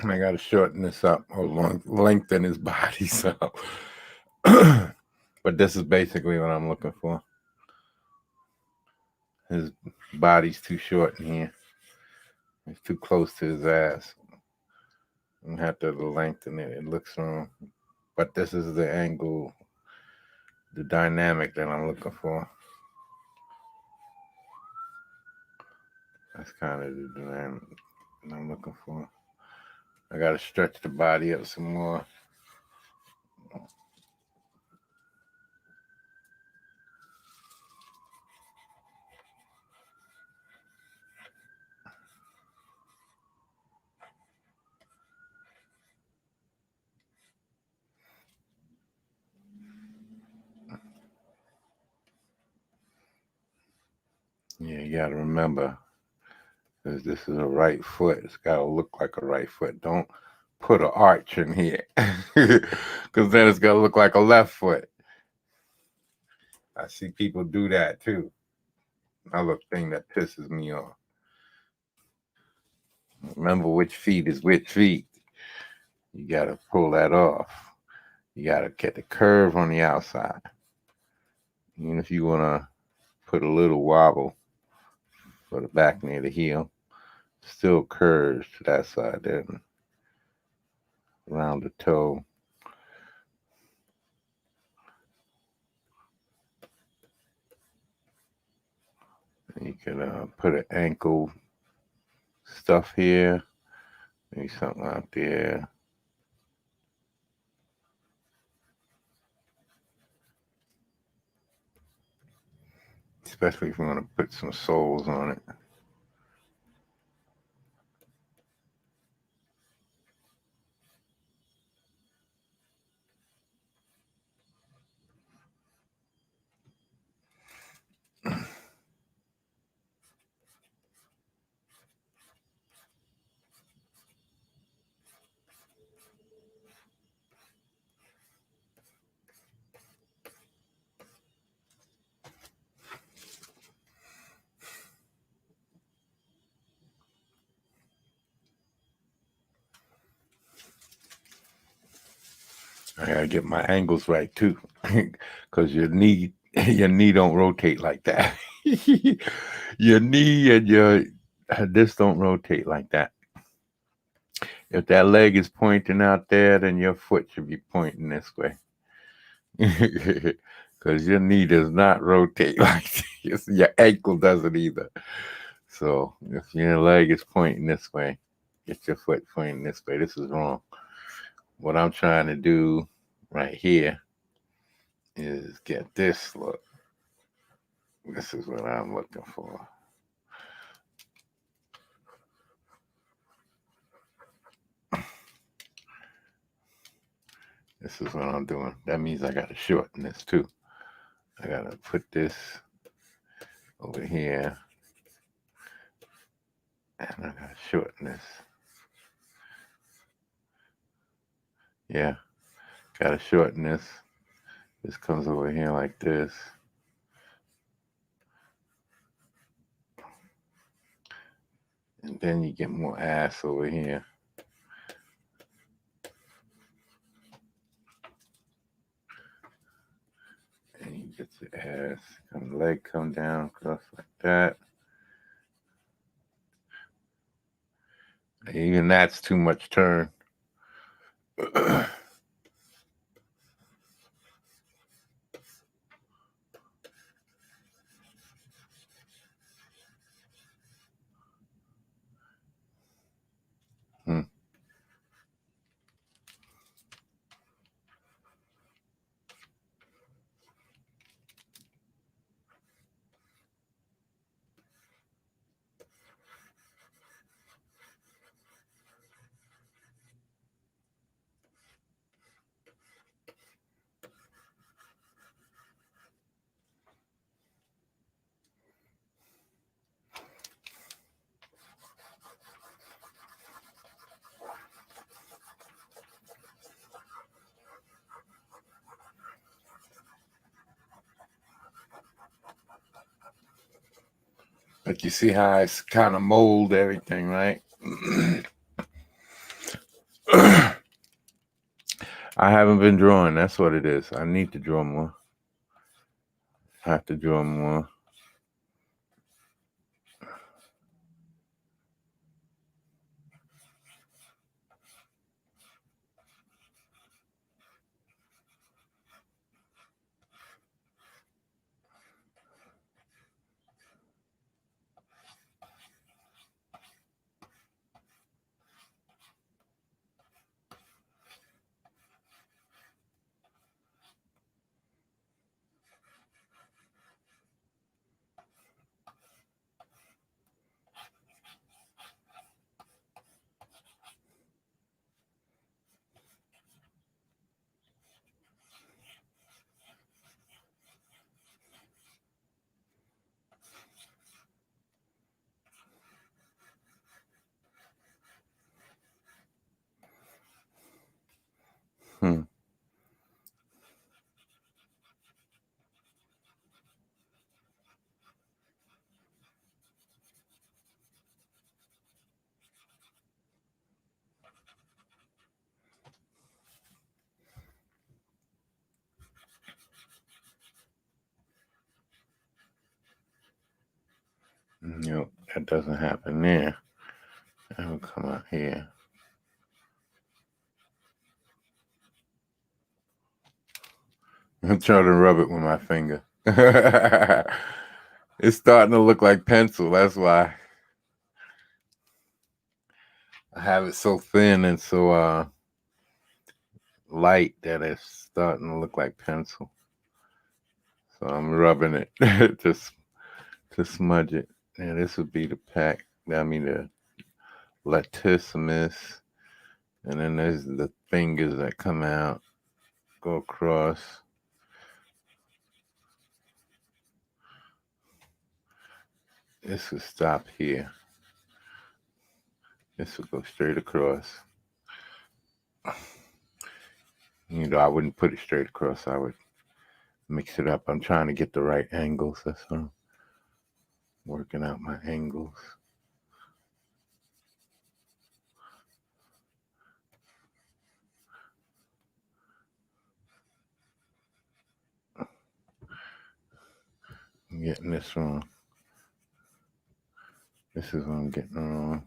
I got to shorten this up or lengthen his body. So, but this is basically what I'm looking for. His body's too short in here. It's too close to his ass. I'm gonna have to lengthen it. It looks wrong. But this is the angle, the dynamic that I'm looking for. That's kind of the dynamic that I'm looking for. I gotta stretch the body up some more. Yeah, you gotta remember, because this is a right foot. It's gotta look like a right foot. Don't put an arch in here, because then it's gonna look like a left foot. I see people do that too. Another thing that pisses me off. Remember which feet is which feet. You gotta pull that off. You gotta get the curve on the outside. Even if you wanna put a little wobble for the back near the heel, still curves to that side there, around the toe. You can put an ankle stuff here, maybe something out there. Especially if you want to put some soles on it. I gotta get my angles right too, because your knee don't rotate like that. Your knee and your this don't rotate like that. If that leg is pointing out there, then your foot should be pointing this way. Because your knee does not rotate like this. Your ankle doesn't either. So if your leg is pointing this way, get your foot pointing this way. This is wrong. What I'm trying to do right here is get this look. This is what I'm looking for. This is what I'm doing. That means I got to shorten this too. I got to put this over here. And I got to shorten this. Yeah. Got to shorten this. This comes over here like this. And then you get more ass over here. And you get your ass. The leg come down across like that. Even that's too much turn. Hmm. But you see how it's kind of mold everything, right? I haven't been drawing. That's what it is. I need to draw more. I have to draw more. Hmm. Nope, that doesn't happen there. That will come out here. I'm trying to rub it with my finger. It's starting to look like pencil. That's why I have it so thin and so light that it's starting to look like pencil. So I'm rubbing it just to smudge it. And this would be the pack. I mean the latissimus. And then there's the fingers that come out, go across. This will stop here. This will go straight across. You know, I wouldn't put it straight across. I would mix it up. I'm trying to get the right angles. That's what I'm working out, my angles. I'm getting this wrong. This is what I'm getting wrong.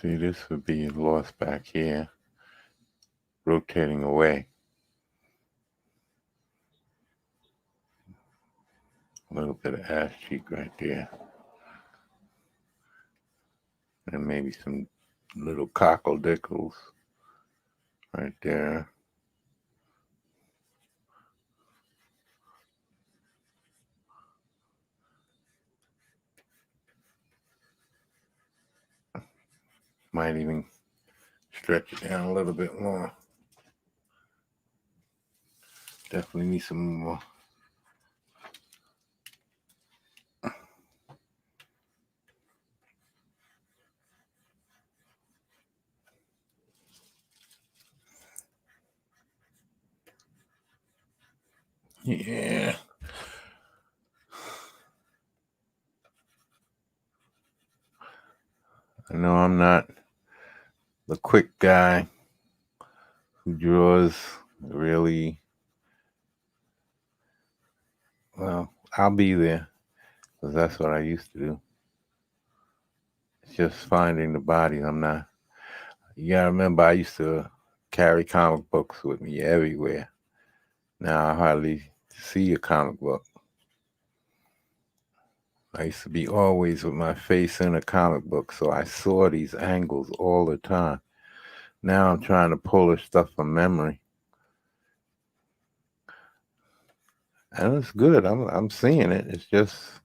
See, this would be lost back here, rotating away. A little bit of ass cheek right there. And maybe some little cockle dickles. right there. Might even stretch it down a little bit more. Definitely need some more. Yeah. I know I'm not the quick guy who draws really well. I'll be there because that's what I used to do. It's just finding the bodies. I'm not. You gotta remember, I used to carry comic books with me everywhere. Now I hardly see a comic book. I used to be always with my face in a comic book, so I saw these angles all the time. Now I'm trying to pull this stuff from memory. And it's good. I'm seeing it. It's just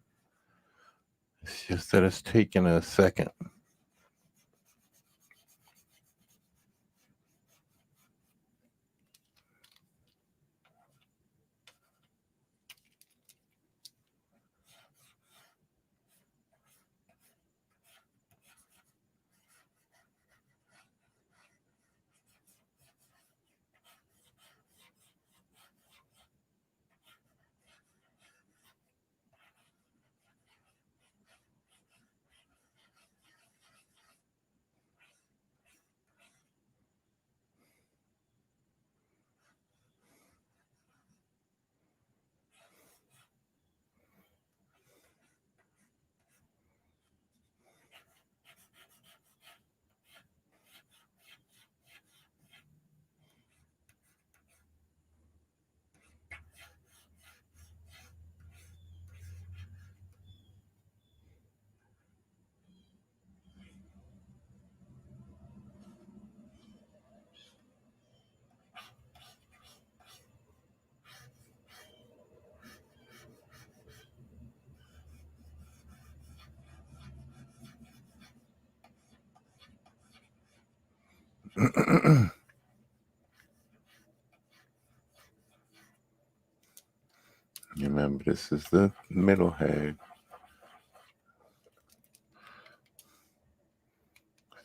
that it's taking a second. Remember, this is the middle head.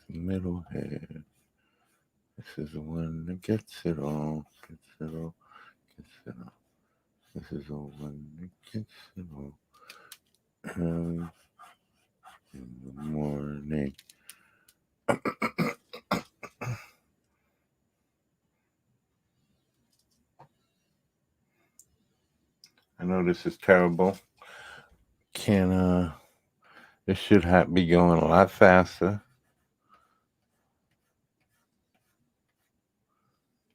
Middle head. This is the one that gets it all. Gets it all. Gets it all. This is the one that gets it all. Early in the morning. I know this is terrible. This should be going a lot faster.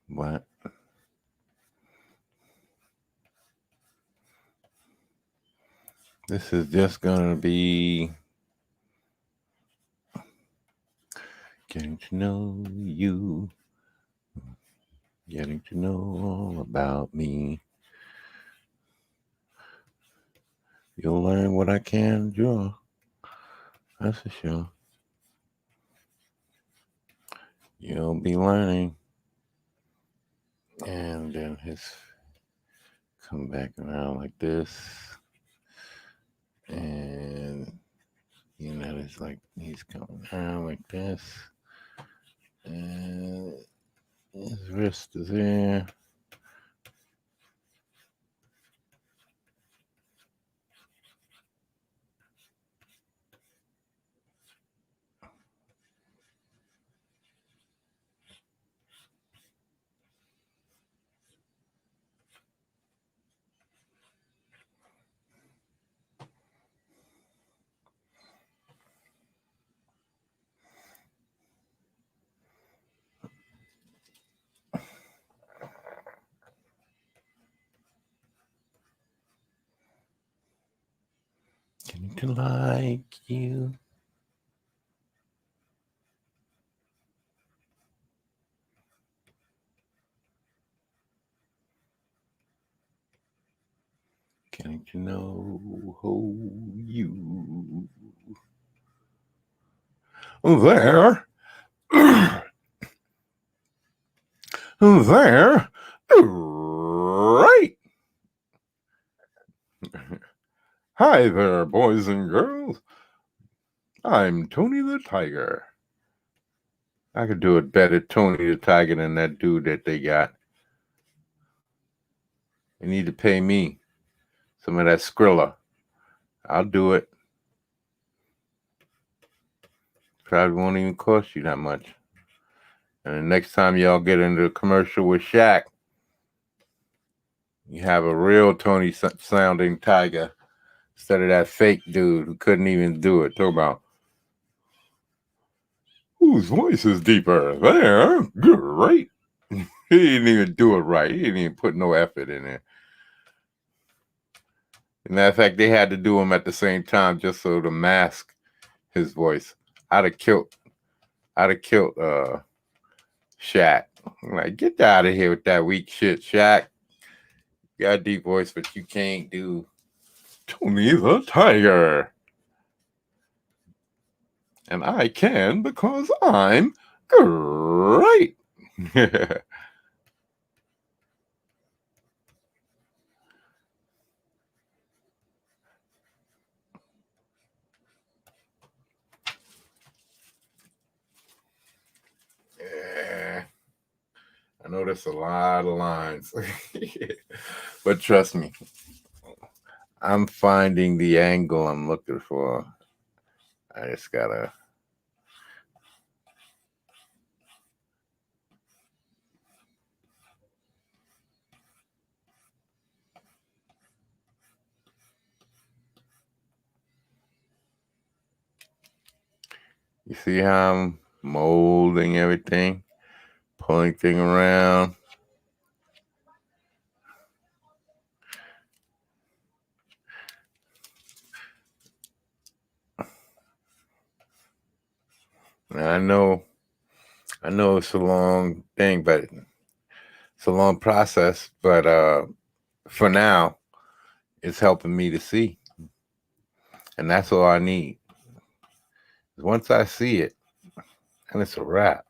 But this is just going to be getting to know you, getting to know all about me. You'll learn what I can draw. That's for sure. You'll be learning. And then his come back around like this. And it's like he's coming around like this. And his wrist is there. Getting to like you. Getting to know you. There. There. Right. Hi there, boys and girls. I'm Tony the Tiger. I could do it better, Tony the Tiger, than that dude that they got. They need to pay me some of that Skrilla. I'll do it. Probably won't even cost you that much. And the next time y'all get into a commercial with Shaq, you have a real Tony sounding Tiger instead of that fake dude who couldn't even do it. Talk about whose voice is deeper? There, great. He didn't even do it right. He didn't even put no effort in it. As a matter of fact, they had to do him at the same time just so to mask his voice. I'd have killed Shaq. I'm like, get out of here with that weak shit, Shaq. You got a deep voice, but you can't do Tony the Tiger. And I can because I'm great. Yeah. I know that's a lot of lines. But trust me, I'm finding the angle I'm looking for. I just gotta. You see how I'm molding everything, pulling things around. Now, I know it's a long thing, but it's a long process. But for now, it's helping me to see, and that's all I need. Once I see it, and it's a wrap.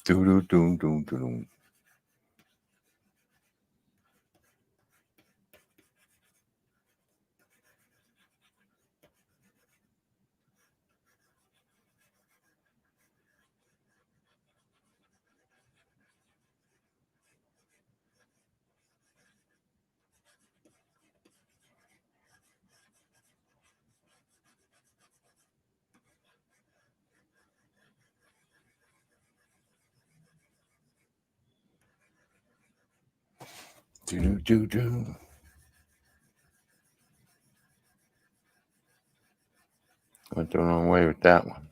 Do do do do do. Do do do do. Went the wrong way with that one.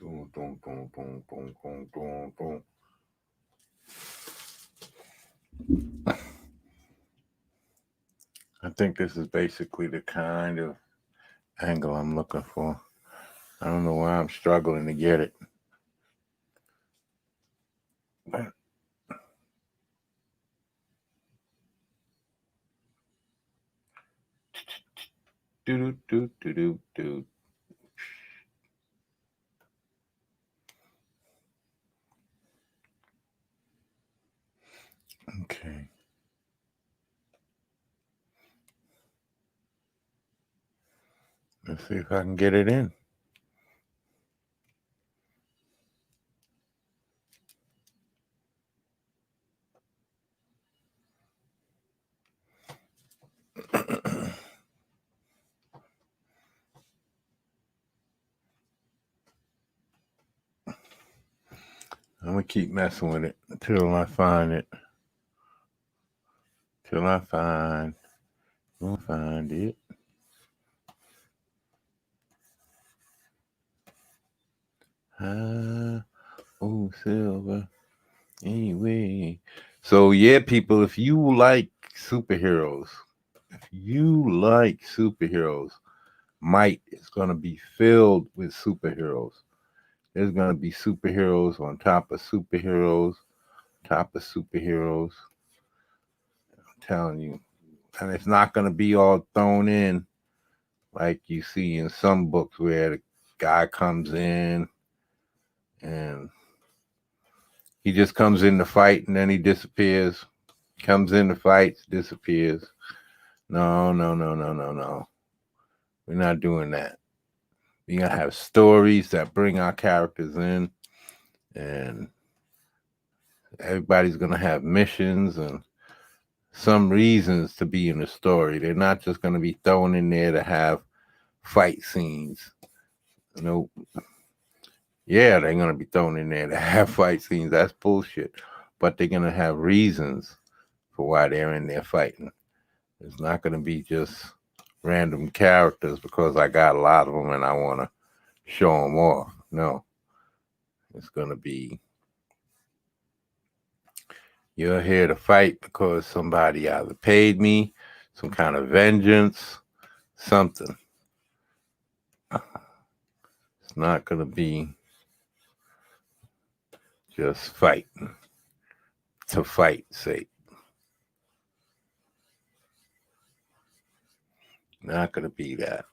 Boom, boom, boom, boom, boom, boom, boom, boom. I think this is basically the kind of angle I'm looking for. I don't know why I'm struggling to get it. But do do do do do. Okay. Let's see if I can get it in. I'm gonna keep messing with it until I find it. Till I find it. Oh, silver. Anyway. So yeah, people, if you like superheroes, Might is gonna be filled with superheroes. There's gonna be superheroes on top of superheroes, top of superheroes. I'm telling you. And it's not gonna be all thrown in like you see in some books where the guy comes in and he just comes in to fight and then he disappears. Comes in to fight, disappears. No. We're not doing that. We're gonna have stories that bring our characters in, and everybody's gonna have missions and some reasons to be in the story. They're not just gonna be thrown in there to have fight scenes. Nope. Yeah, they're gonna be thrown in there to have fight scenes. That's bullshit. But they're gonna have reasons for why they're in there fighting. It's not gonna be just random characters because I got a lot of them and I want to show them off. No, it's gonna be you're here to fight because somebody either paid me, some kind of vengeance, something. It's not gonna be just fighting to fight's sake. Not gonna be that.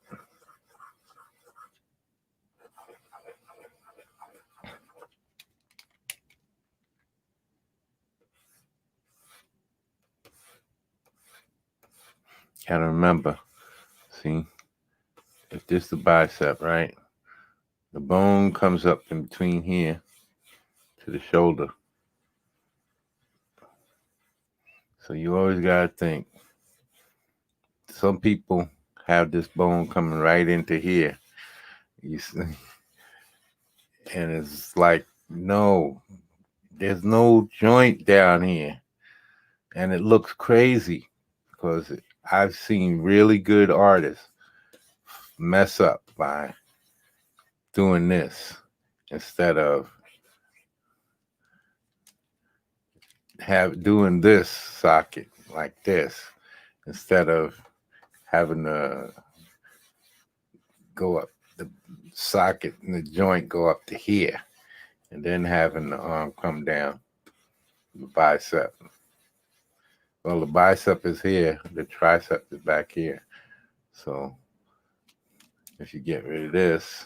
Gotta remember, see, if this is the bicep, right? The bone comes up in between here to the shoulder. So you always gotta think. Some people have this bone coming right into here. You see? And it's like, no, there's no joint down here. And it looks crazy because I've seen really good artists mess up by doing this instead of doing this socket like this instead of having to go up the socket and the joint go up to here and then having the arm come down the bicep. Well, the bicep is here, the tricep is back here. So if you get rid of this,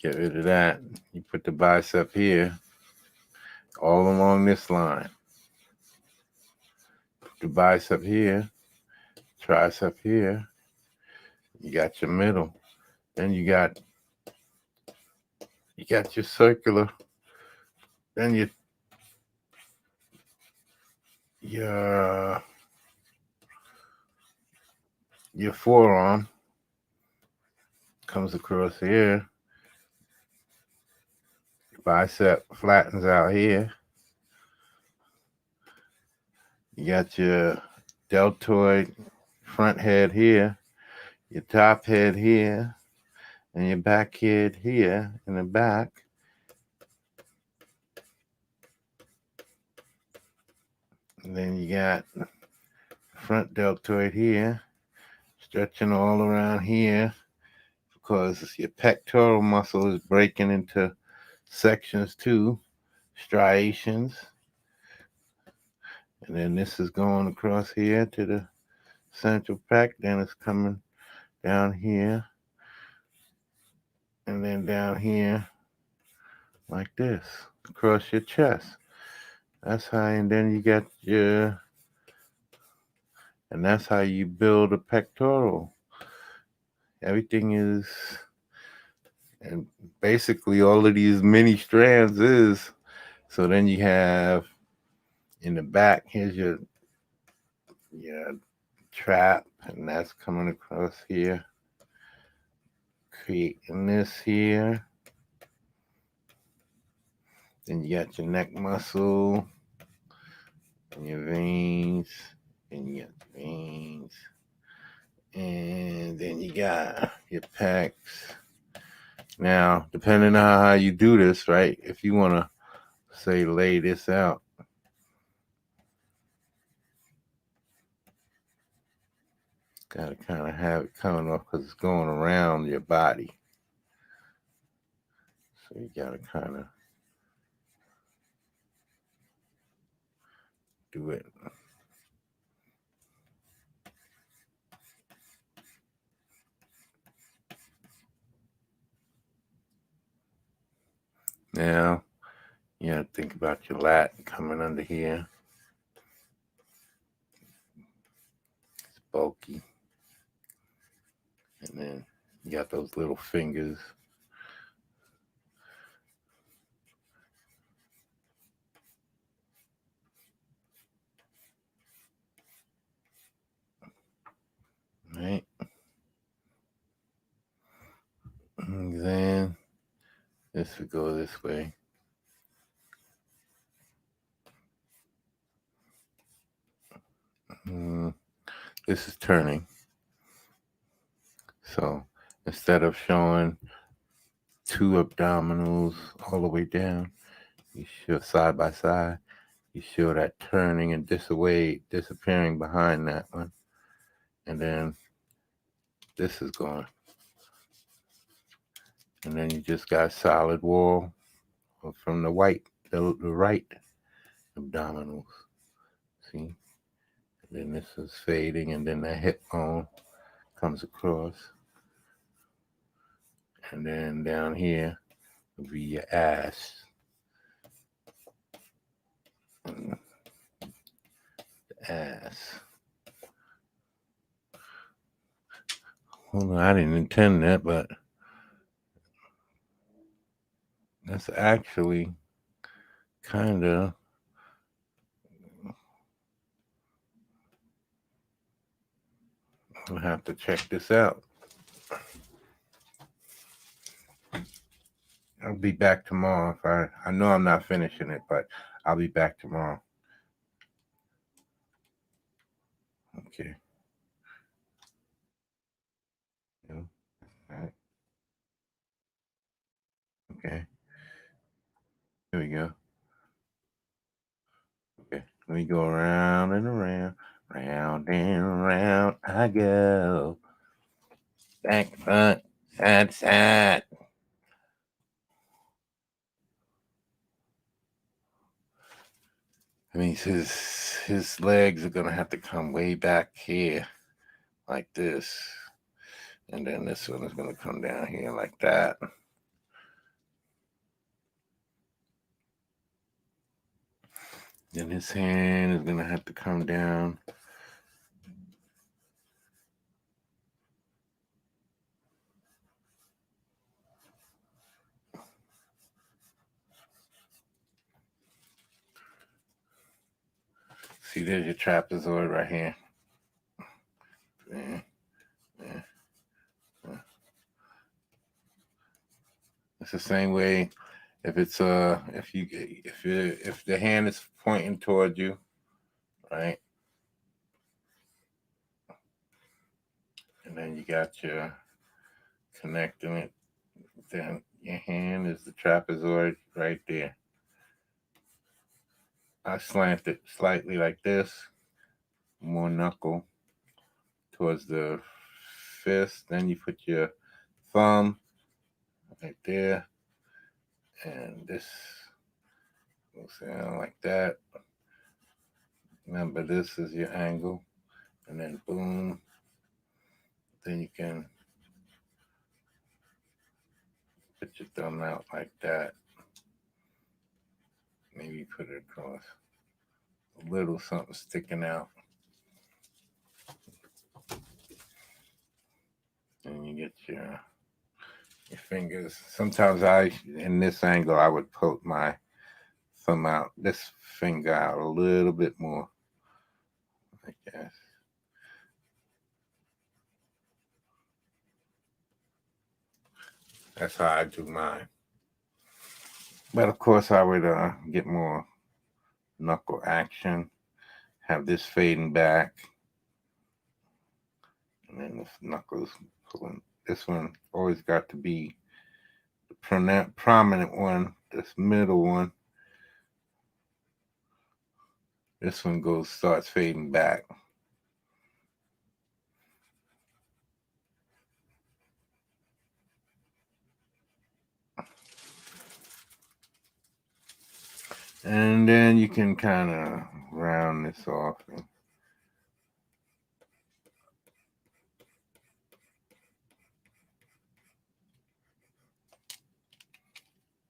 get rid of that, you put the bicep here, all along this line. Put the bicep here, tricep here. You got your middle. Then you got your circular. Then your forearm comes across here. Your bicep flattens out here. You got your deltoid front head here, your top head here, and your back head here in the back. And then you got the front deltoid here, stretching all around here because your pectoral muscle is breaking into sections too, striations. And then this is going across here to the central pec, then it's coming down here, and then down here like this, across your chest. That's how, and then you got your, and that's how you build a pectoral. Everything is, and basically all of these mini strands is, so then you have in the back, here's your trap, and that's coming across here, creating this here. Then you got your neck muscle, and your veins, and you got the veins. And then you got your pecs. Now, depending on how you do this, right? If you want to, say, lay this out, got to kind of have it coming off because it's going around your body. So you got to kind of do it. Now, you got to think about your lat coming under here. It's bulky. And then you got those little fingers. Right? And then this would go this way. This is turning. So instead of showing two abdominals all the way down, you show side by side. You show that turning and disappearing behind that one. And then this is going. And then you just got solid wall from the right abdominals. See? And then this is fading, and then the hip bone comes across. And then down here will be your ass. The ass. Well, I didn't intend that, but that's actually kind of I'll have to check this out. I'll be back tomorrow. If I know I'm not finishing it, but I'll be back tomorrow. Okay. Yeah. All right. Okay. Here we go. Okay. Let me go around and around, round and around I go. Back, front, side, side. I mean, his legs are gonna have to come way back here, like this, and then this one is gonna come down here like that. Then his hand is gonna have to come down. See, there's your trapezoid right here. It's the same way. If it's if the hand is pointing toward you, right, and then you got your connecting it. Then your hand is the trapezoid right there. I slant it slightly like this, more knuckle towards the fist. Then you put your thumb right there, and this goes down like that. Remember, this is your angle, and then boom. Then you can put your thumb out like that. Maybe put it across. A little something sticking out. And you get your fingers. Sometimes in this angle, I would put my thumb out, this finger out a little bit more, I guess. That's how I do mine. But of course, I would get more knuckle action, have this fading back, and then the knuckles pulling. This one always got to be the prominent one, this middle one. This one starts fading back. And then you can kind of round this off.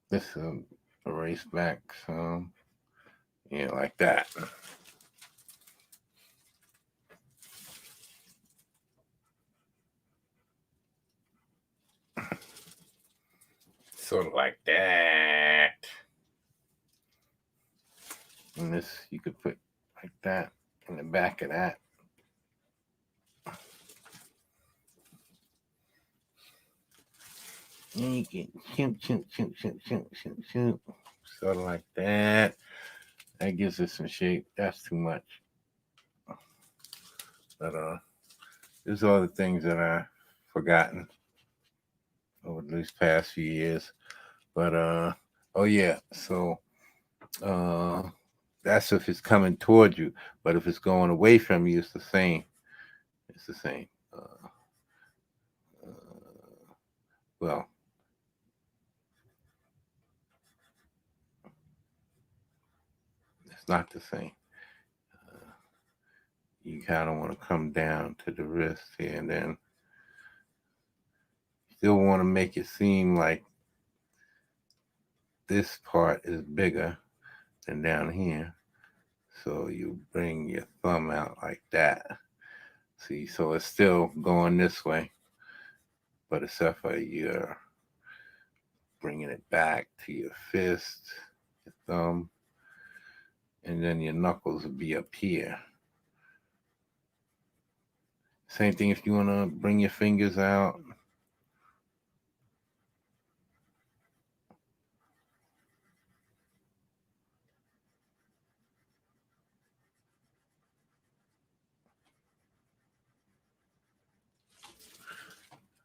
This will erase back some. Yeah, like that. Sort of like that. And this you could put like that in the back of that. And you can shoot. Sort of like that. That gives it some shape. That's too much. But there's all the things that I've forgotten over these past few years. But oh yeah, so that's if it's coming toward you. But if it's going away from you, it's the same. It's the same. Well, it's not the same. You kind of want to come down to the wrist here, and then still want to make it seem like this part is bigger than down here. So you bring your thumb out like that. See, so it's still going this way, but except for you're bringing it back to your fist, your thumb, and then your knuckles will be up here. Same thing if you want to bring your fingers out.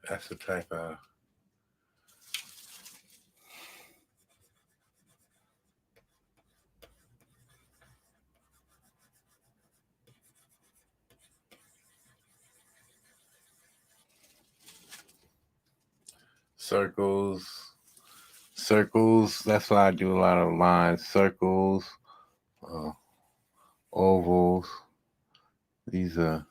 That's the type of circles. That's why I do a lot of lines. Circles, ovals. These are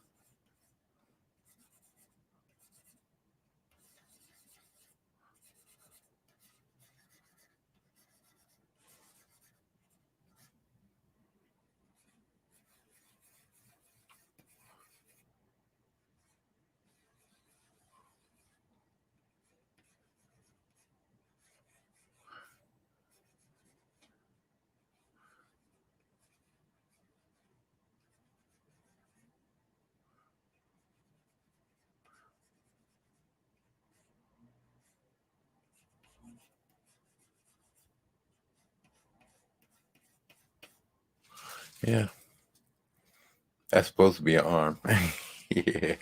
yeah. That's supposed to be an arm. Yeah,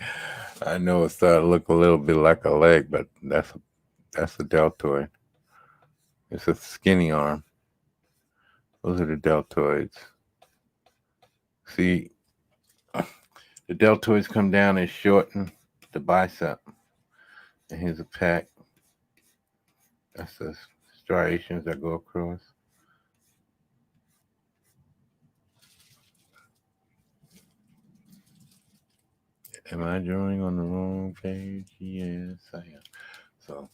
I know it's starting to look a little bit like a leg, but that's a deltoid. It's a skinny arm. Those are the deltoids. See, the deltoids come down and shorten the bicep. And here's a pack. That's the striations that go across. Am I drawing on the wrong page? Yes, I am. So,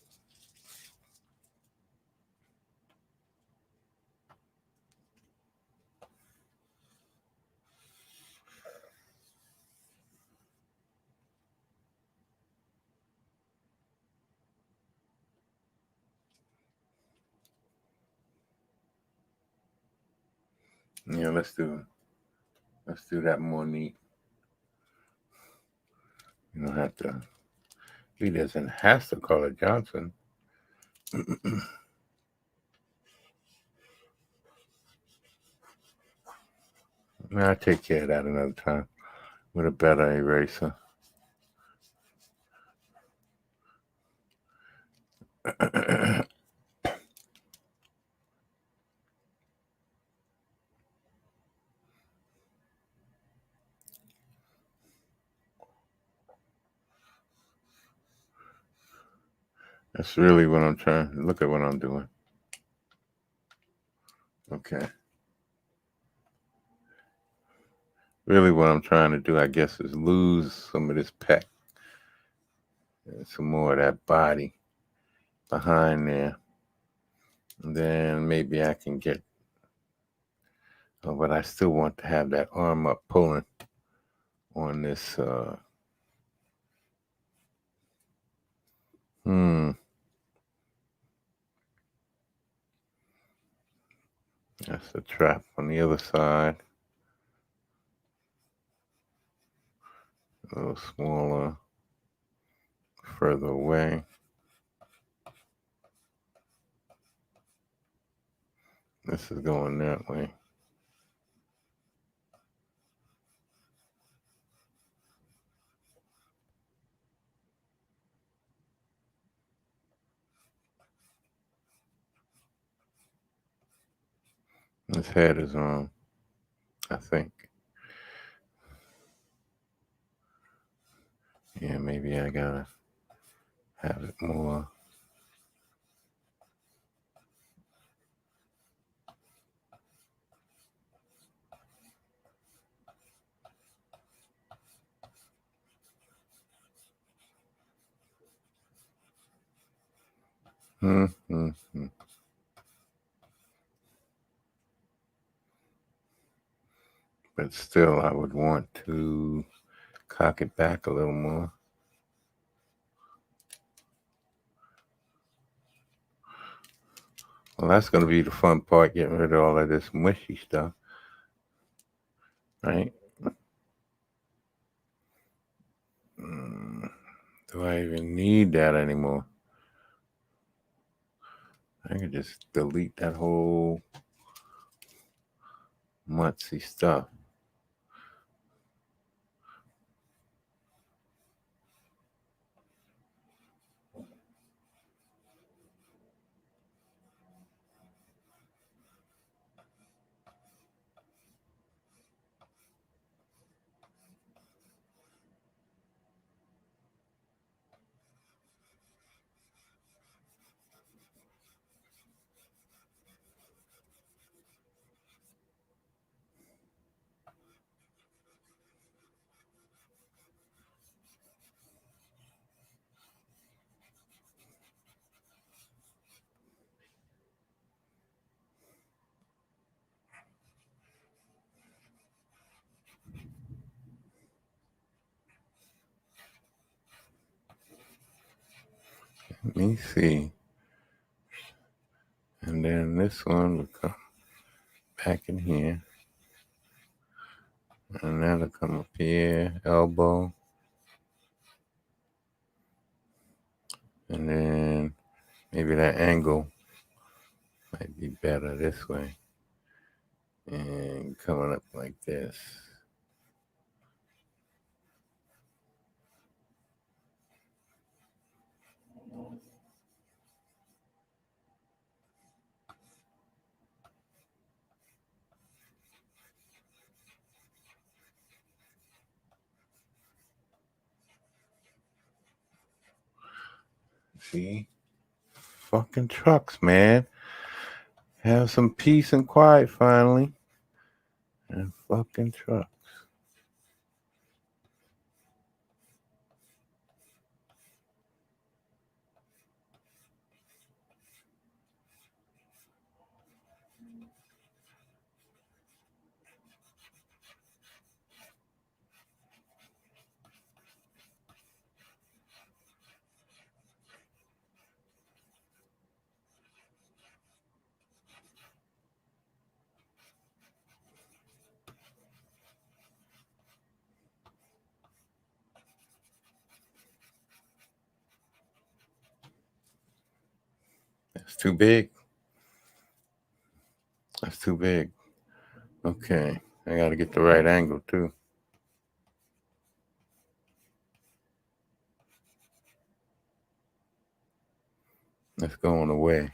yeah, let's do that more neat. You don't have to. He doesn't have to call it Johnson. I'll take care of that another time with a better eraser. That's really what I'm trying. Look at what I'm doing. Okay. Really what I'm trying to do, I guess, is lose some of this pec and some more of that body behind there. And then maybe I can get, but I still want to have that arm up pulling on this. That's the trap on the other side. A little smaller, further away. This is going that way. His head is on, I think. Yeah, maybe I gotta have it more. But still, I would want to cock it back a little more. Well, that's going to be the fun part, getting rid of all of this mushy stuff, right? Do I even need that anymore? I can just delete that whole muncy stuff. Let me see. And then this one will come back in here. And that'll come up here, elbow. And then maybe that angle might be better this way. And coming up like this. See? Fucking trucks, man. Have some peace and quiet finally. And fucking trucks. That's too big. That's too big. Okay. I gotta get the right angle too. That's going away.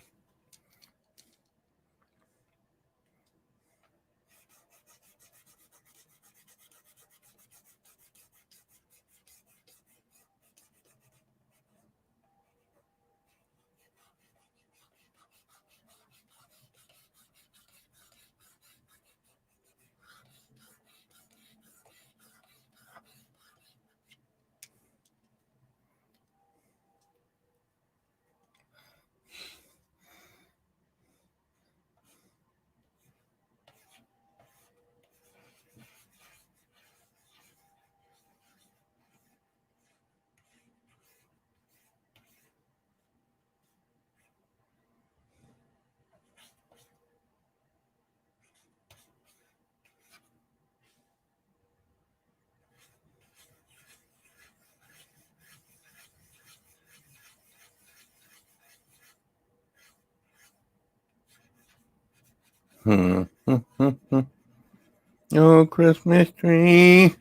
Oh, Christmas tree.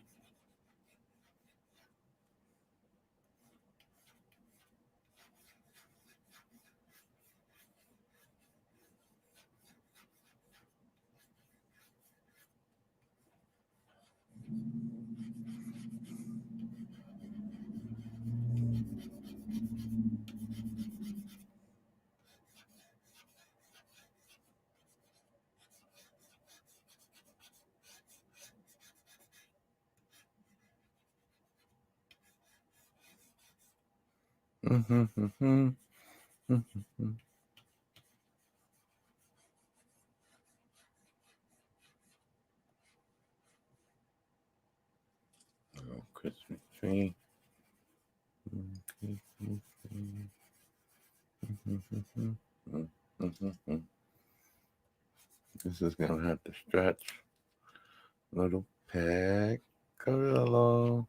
Oh, Christmas tree. This is gonna have to stretch. Little peccadillo.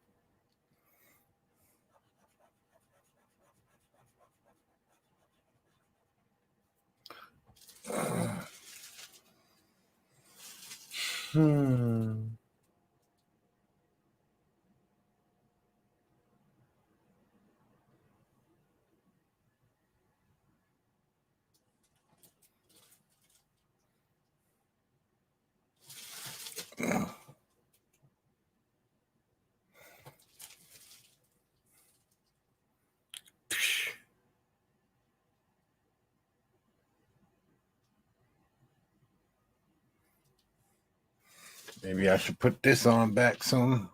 Maybe I should put this on back soon.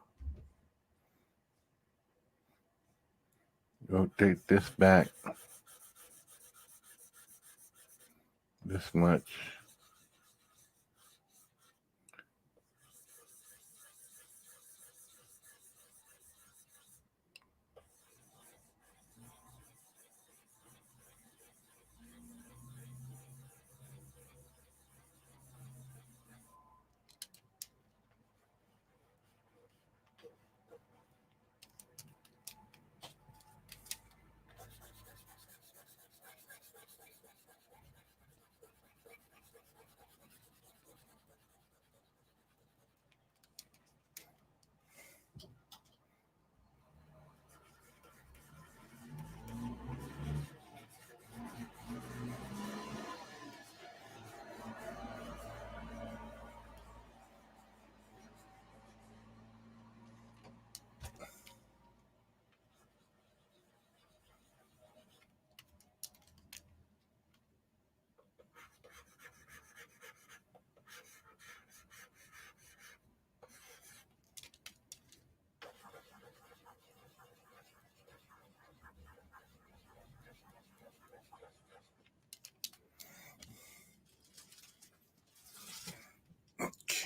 Rotate this back this much.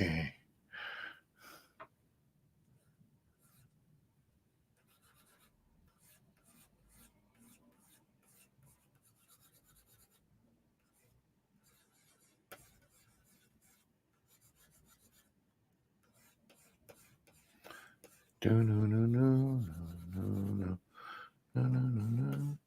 Okay. Do no no no no no no no no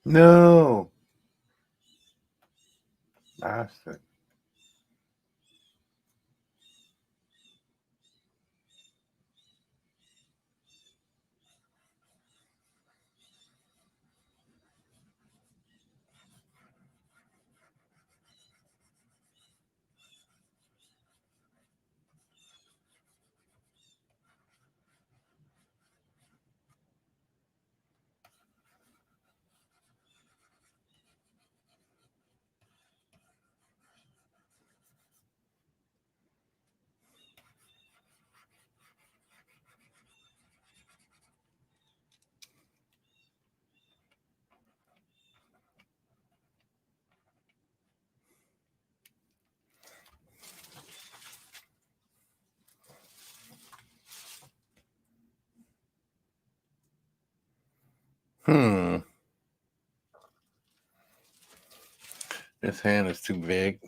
No, bastard. Hmm. This hand is too big.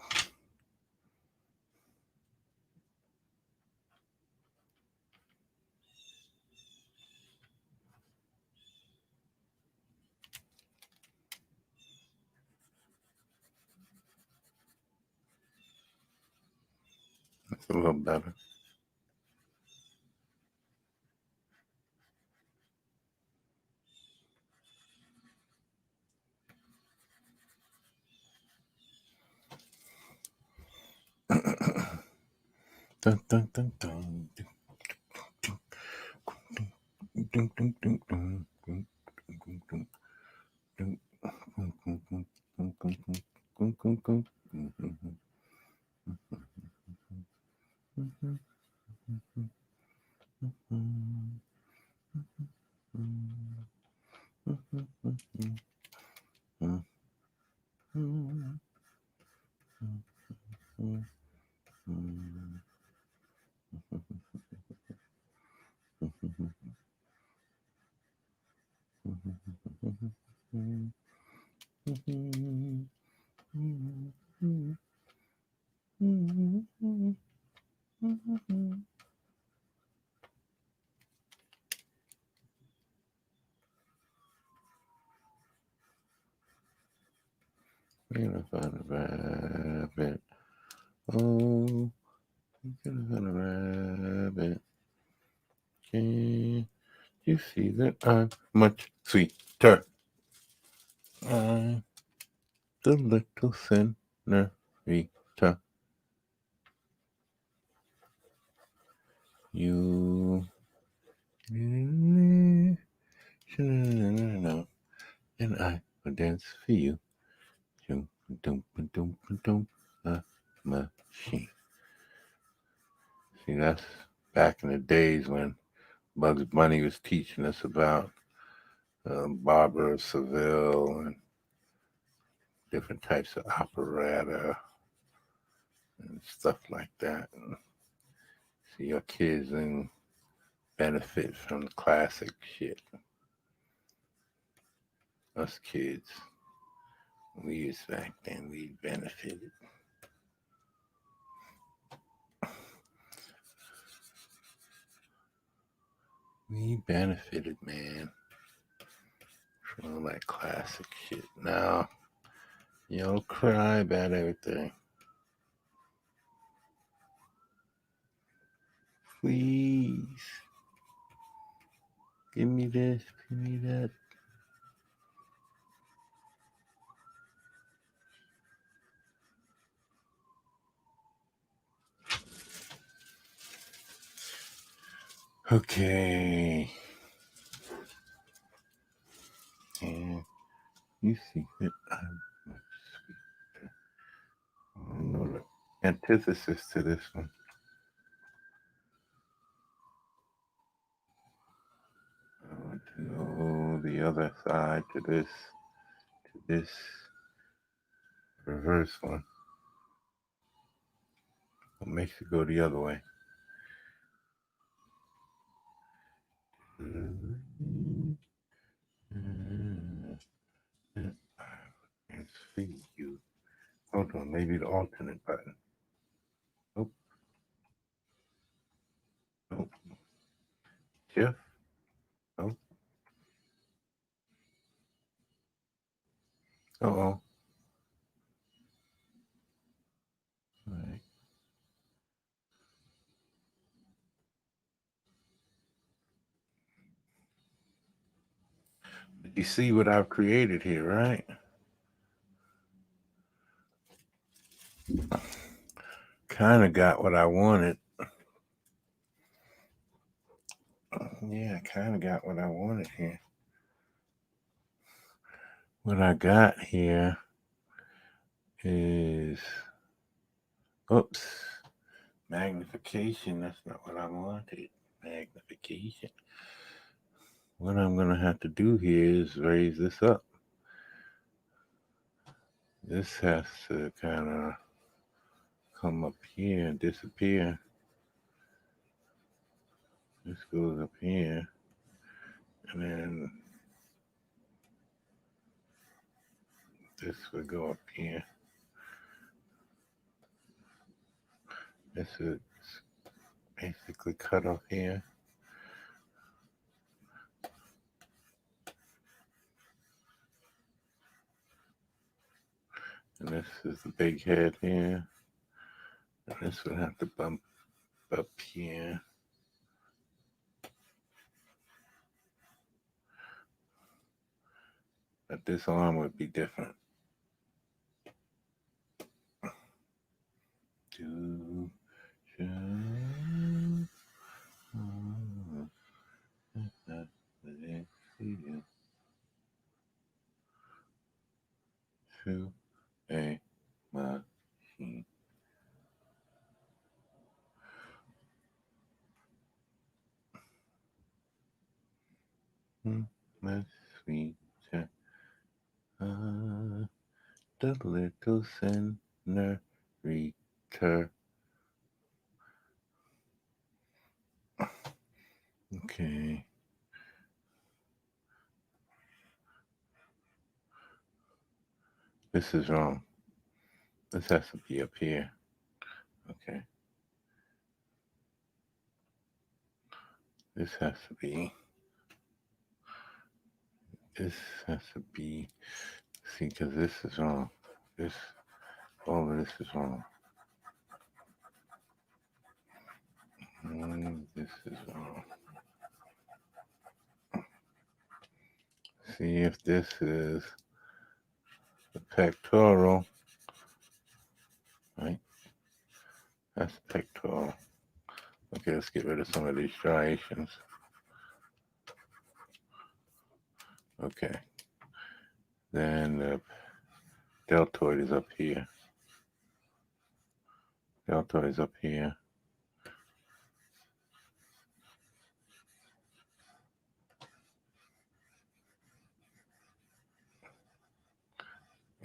It's a little better. Dun, dun, dun, dun. Dun, dun, dun, dun. Dun, dun, dun. Dun, dun, dun, dun. Dun, dun, dun. Dun, dun, dun. Dun, dun, dun. Gonna find a rabbit. Oh, I'm gonna find a rabbit. Can you see that I'm much sweeter? I'm the little senorita. You and I will dance for you. Dum, dum, dum, dum, a machine. See, that's back in the days when Bugs Bunny was teaching us about Barber of Seville and different types of operetta and stuff like that. And see, your kids and benefit from the classic shit. Us kids, we was back then, we benefited. We benefited, man, from all that classic shit. Now, y'all cry about everything. Please. Give me this, give me that. Okay. And you see that I'm much sweeter. I know the antithesis to this one. I want to know the other side to this reverse one. What makes it go the other way? Let's feed you. Hold on, maybe the alternate button. Nope. Nope. Jeff? Nope. Uh-oh. All right. You see what I've created here, right? Kind of got what I wanted. Yeah, kind of got what I wanted here. What I got here is, oops, magnification. That's not what I wanted. Magnification. What I'm going to have to do here is raise this up. This has to kind of come up here and disappear. This goes up here. And then this would go up here. This is basically cut off here. And this is the big head here. And this would have to bump up here. But this arm would be different. to a machine. Let's sweet the little senorita. Okay. This is wrong. This has to be up here. Okay. This has to be. This has to be. See, because this is wrong. This, all of this is wrong. This is wrong. See if this is the pectoral. Right? That's the pectoral. Okay, let's get rid of some of these striations. Okay. Then the deltoid is up here. Deltoid is up here.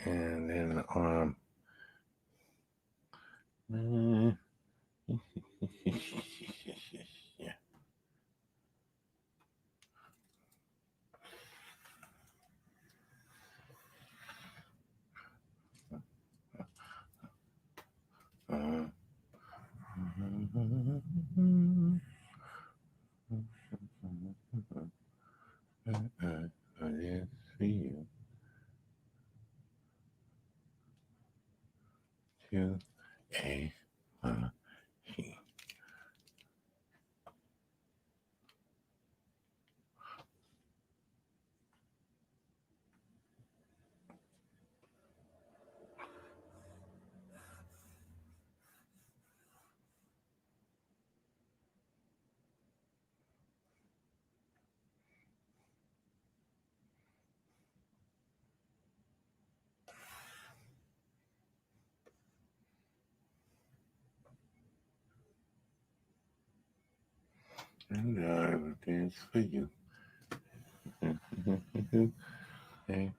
And then the arm. Yeah. To a machine. And I will dance for you. Hey,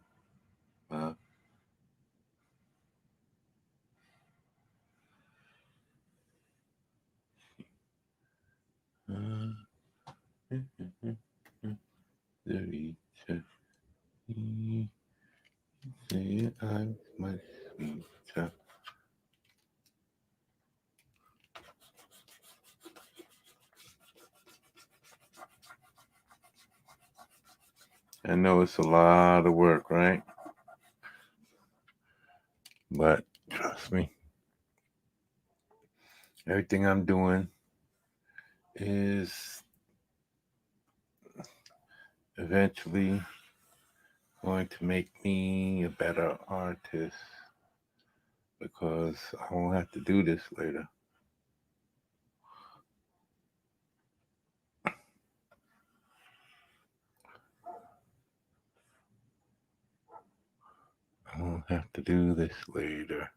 say I'm my sweet child. I know it's a lot of work, right? But trust me, everything I'm doing is eventually going to make me a better artist because I won't have to do this later. I won't have to do this later.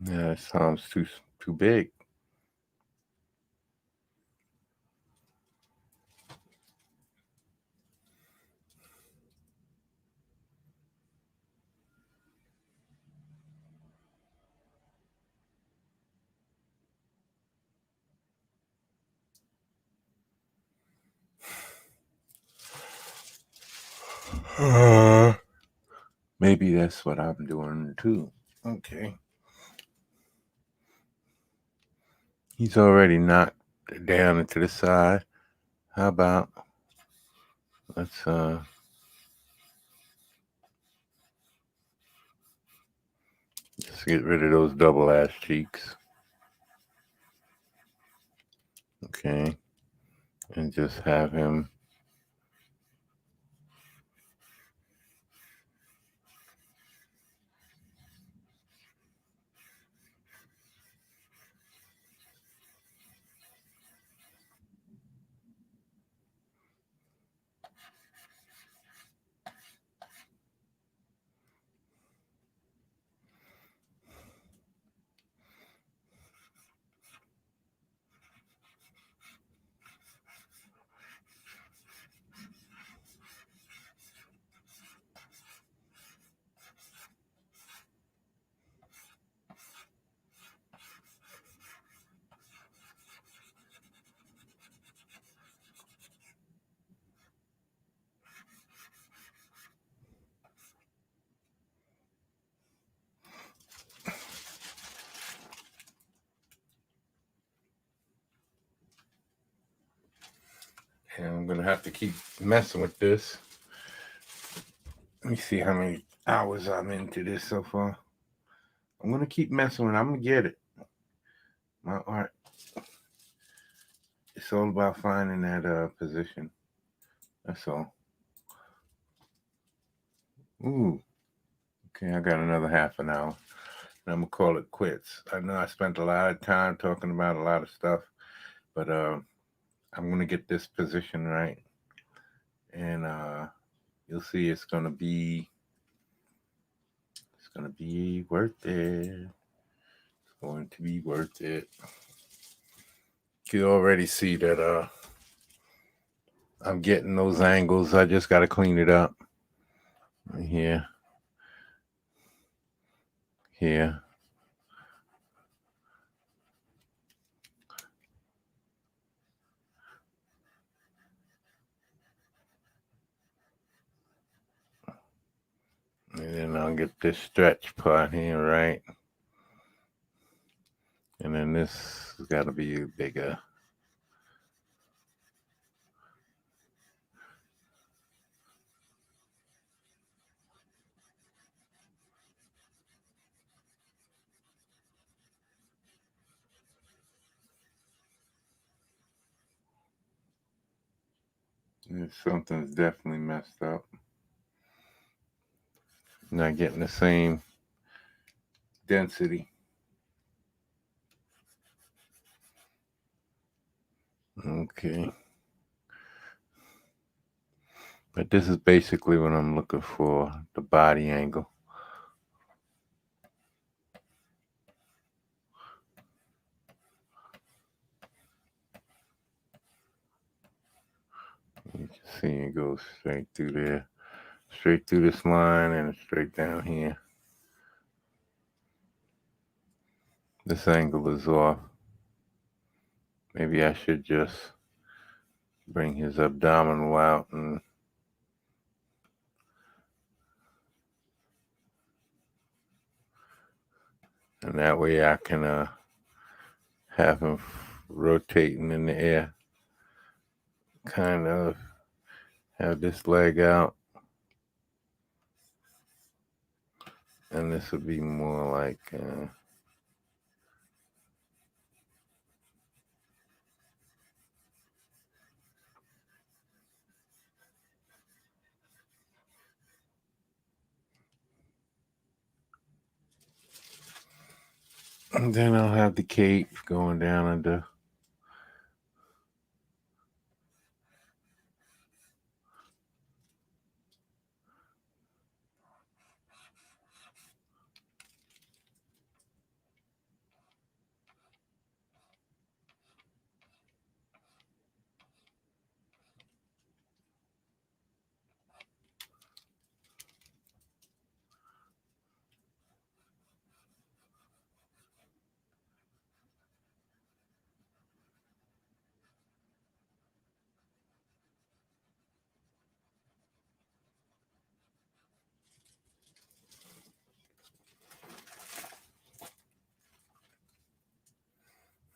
Yeah, it sounds too big. Maybe that's what I'm doing too. Okay. He's already knocked down into the side. How about let's just get rid of those double ass cheeks. Okay. And just have him and I'm gonna have to keep messing with this. Let me see how many hours I'm into this so far. I'm gonna keep messing with it. I'm gonna get it. My art. It's all about finding that position. That's all. Ooh. Okay, I got another half an hour. And I'm gonna call it quits. I know I spent a lot of time talking about a lot of stuff, but I'm gonna get this position right, and you'll see it's gonna be worth it. It's going to be worth it. You already see that I'm getting those angles. I just gotta clean it up. Here. Here. And then I'll get this stretch part here right. And then this has got to be bigger. And something's definitely messed up. Not getting the same density. Okay. But this is basically what I'm looking for, the body angle. You can see it goes straight through there, straight through this line and straight down here. This angle is off. Maybe I should just bring his abdominal out and that way I can have him rotating in the air. Kind of have this leg out. And this would be more like and then I'll have the cape going down under.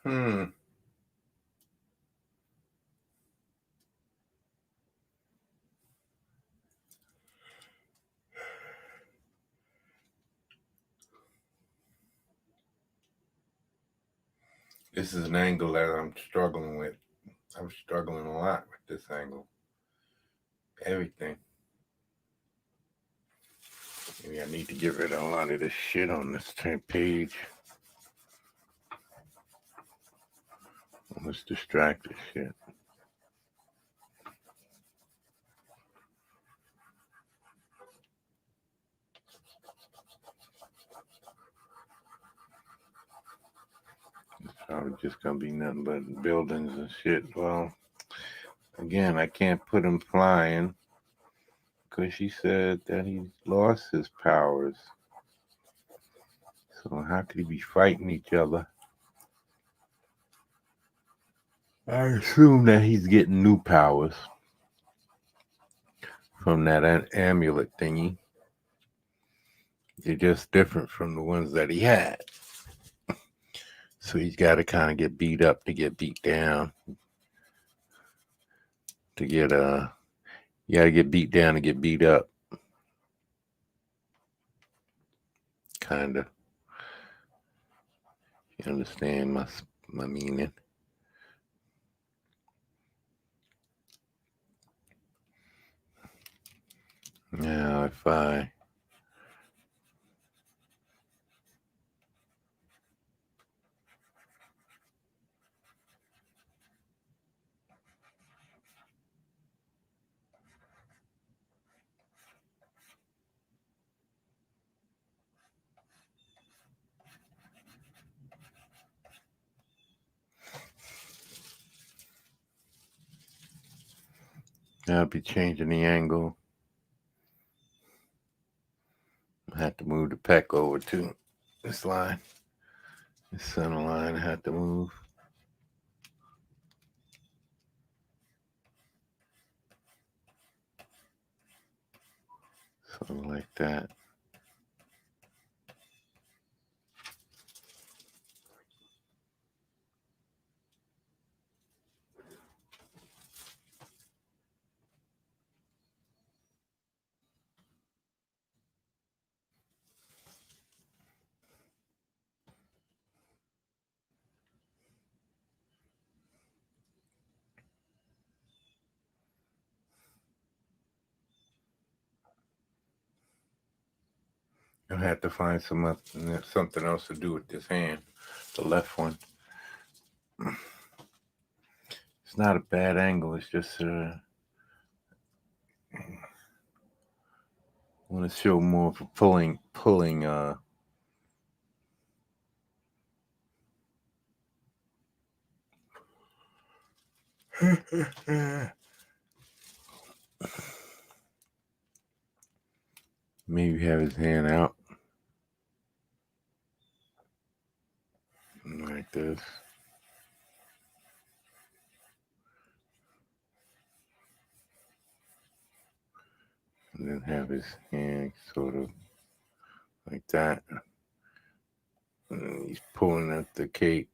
This is an angle that I'm struggling with. I'm struggling a lot with this angle. Everything. Maybe I need to get rid of a lot of this shit on this page. Let's distract this shit. It's probably just gonna be nothing but buildings and shit. Well, again, I can't put him flying because she said that he's lost his powers. So how could he be fighting each other? I assume that he's getting new powers from that amulet thingy. They're just different from the ones that he had. So he's got to kind of get beat up to get beat down. You got to get beat down to get beat up. Kind of. You understand my meaning? Now if I I'll be changing the angle. I have to move the peck over to this line. This center line I have to move. Something like that. I'll have to find something else to do with this hand, the left one. It's not a bad angle. It's just I want to show more for pulling. Maybe have his hand out like this. And then have his hand sort of like that. And he's pulling at the cape.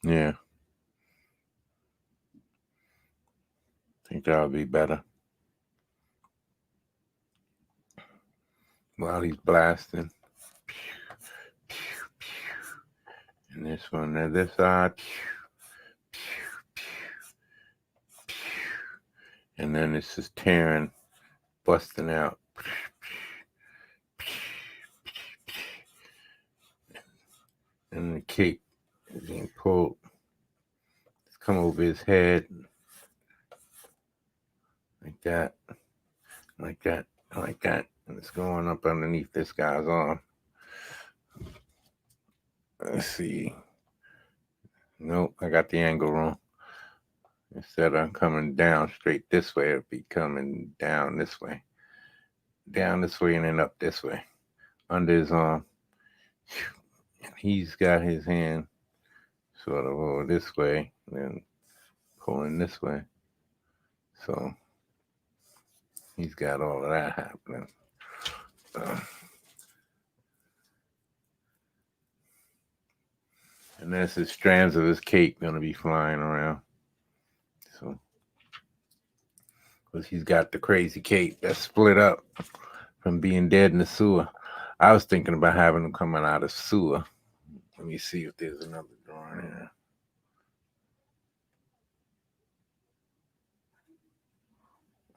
Yeah. I think that'll be better. While he's blasting. And this one, now this side. And then it's just tearing, busting out. And the cape is being pulled. It's come over his head. Like that. Like that. Like that. And it's going up underneath this guy's arm. Let's see. Nope, I got the angle wrong. Instead of coming down straight this way, it'll be coming down this way. Down this way and then up this way. Under his arm. And he's got his hand sort of over this way and then pulling this way. So he's got all of that happening. And there's his strands of his cape gonna be flying around. So, because he's got the crazy cape that's split up from being dead in the sewer. I was thinking about having him coming out of sewer. Let me see if there's another drawing here.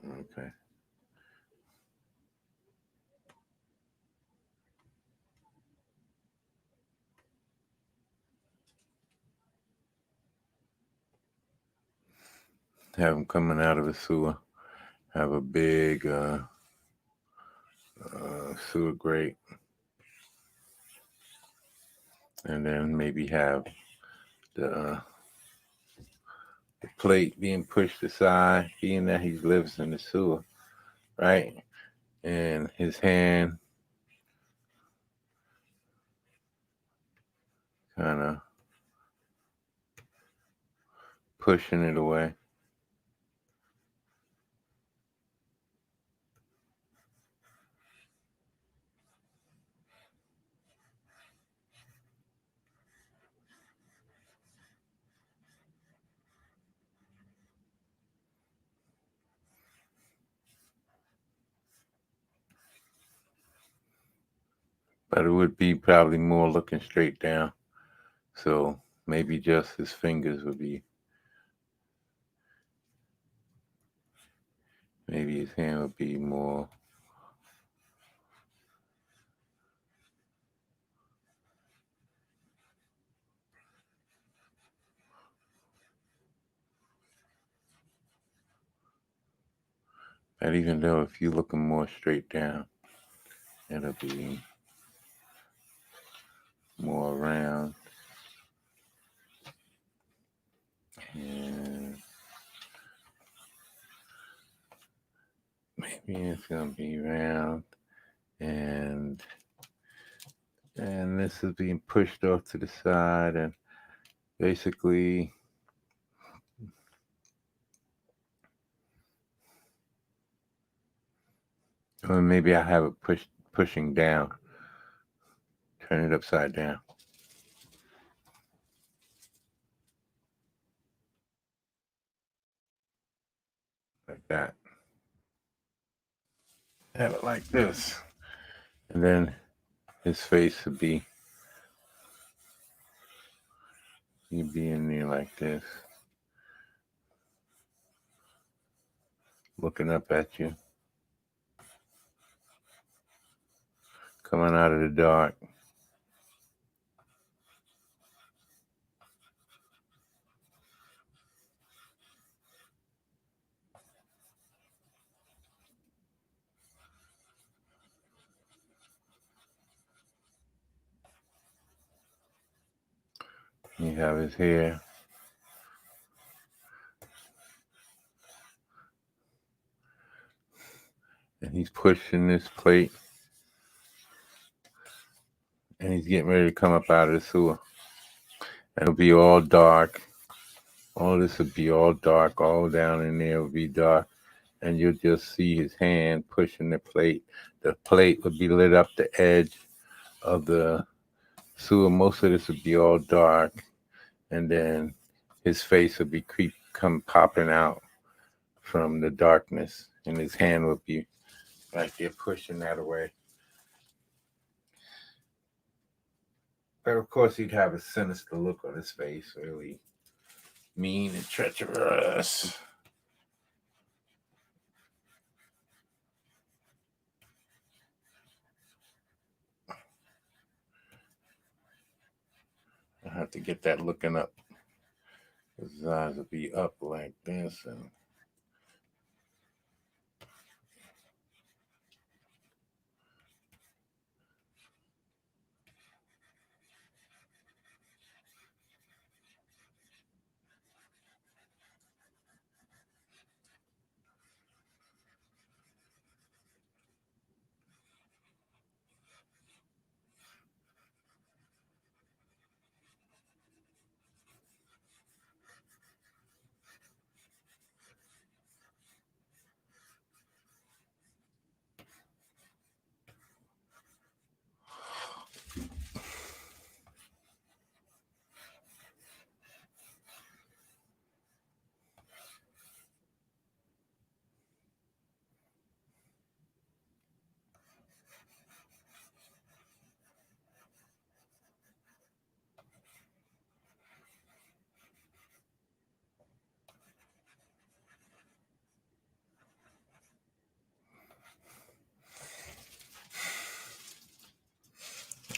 Okay. Have him coming out of the sewer. Have a big sewer grate. And then maybe have the plate being pushed aside, being that he lives in the sewer, right? And his hand kind of pushing it away. But it would be probably more looking straight down. So maybe just his fingers would be, maybe his hand would be more. And even though if you're looking more straight down, it'll be more round. And maybe it's gonna be round, and this is being pushed off to the side, and basically or maybe I have it pushing down. Turn it upside down. Like that. Have it like this. And then his face would be, he'd be in there like this. Looking up at you. Coming out of the dark. You have his hair. And he's pushing this plate. And he's getting ready to come up out of the sewer. And it'll be all dark. All this would be all dark. All down in there would be dark. And you'll just see his hand pushing the plate. The plate would be lit up the edge of the sewer. Most of this would be all dark. And then his face would be come popping out from the darkness. And his hand would be like they're pushing that away. But of course, he'd have a sinister look on his face, really mean and treacherous. I have to get that looking up. His eyes will be up like this, and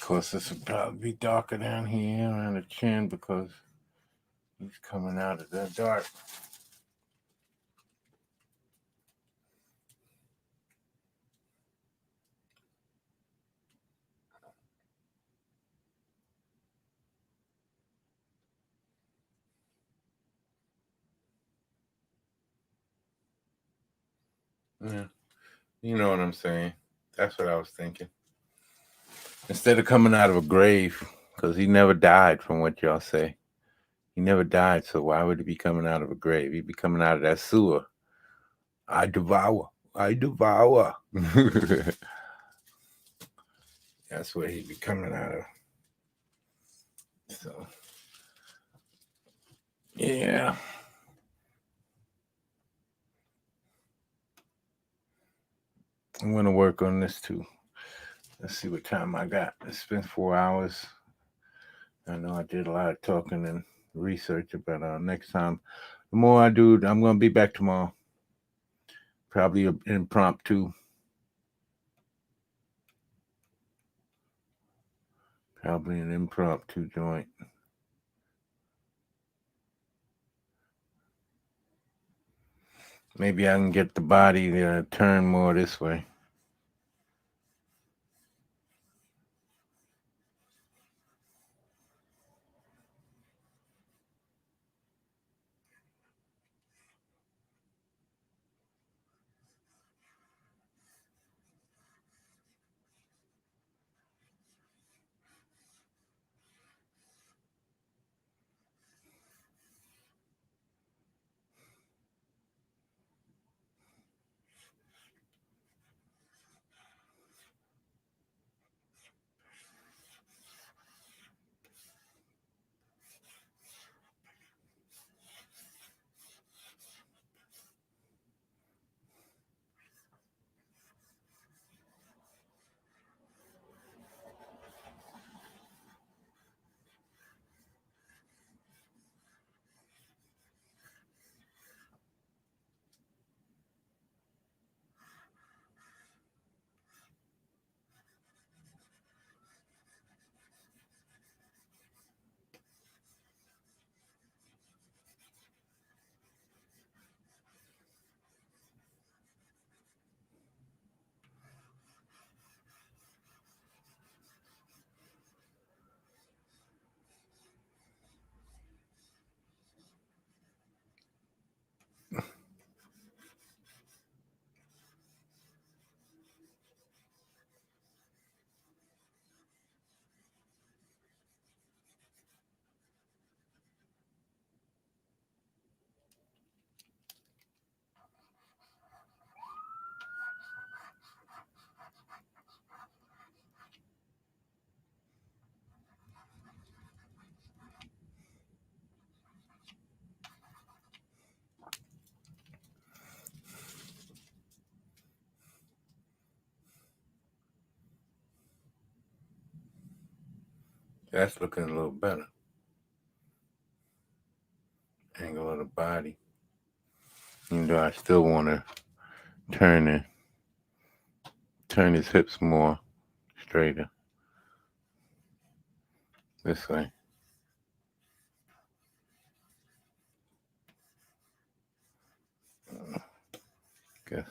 course, this will probably be darker down here around the chin because he's coming out of the dark. Yeah, you know what I'm saying. That's what I was thinking. Instead of coming out of a grave, because he never died, from what y'all say. He never died, so why would he be coming out of a grave? He'd be coming out of that sewer. I devour. I devour. That's where he'd be coming out of. So, yeah. I'm going to work on this too. Let's see what time I got. It's been 4 hours. I know I did a lot of talking and research, but next time, the more I do, I'm going to be back tomorrow. Probably an impromptu. Probably an impromptu joint. Maybe I can get the body to turn more this way. That's looking a little better. Angle of the body. Even though I still want to turn his hips more straighter. This way. Guess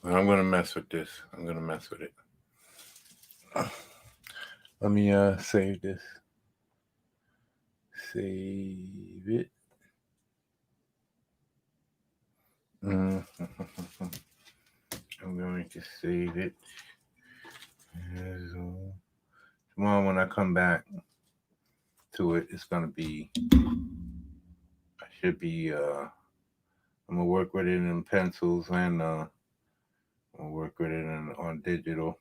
I'm gonna mess with this. I'm gonna mess with it. Let me save this. Save it. I'm going to save it. Tomorrow when I come back to it, it's gonna be. I should be. I'm gonna work with it in pencils and I'm gonna work with it on digital.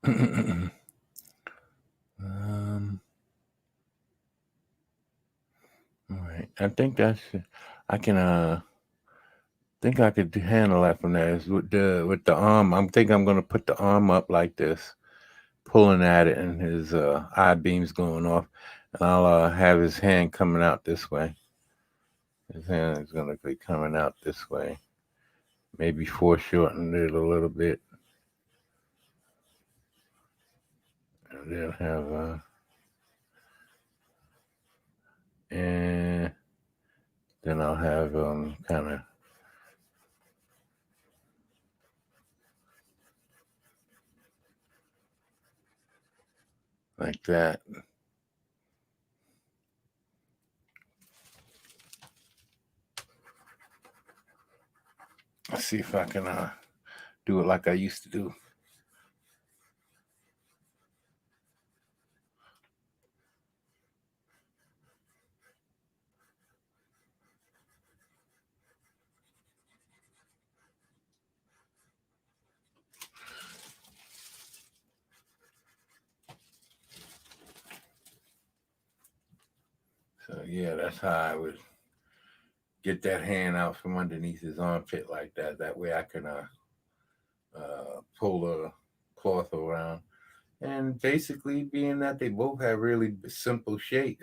All right. I think that's. I can. Think I could handle that from there. Is with the arm. I'm thinking I'm gonna put the arm up like this, pulling at it, and his eye beams going off. And I'll have his hand coming out this way. His hand is gonna be coming out this way. Maybe foreshorten it a little bit, and then have and then I'll have kind of like that. Let's see if I can do it like I used to do. So yeah, that's how I would get that hand out from underneath his armpit like that. That way I can pull the cloth around. And basically, being that they both have really simple shape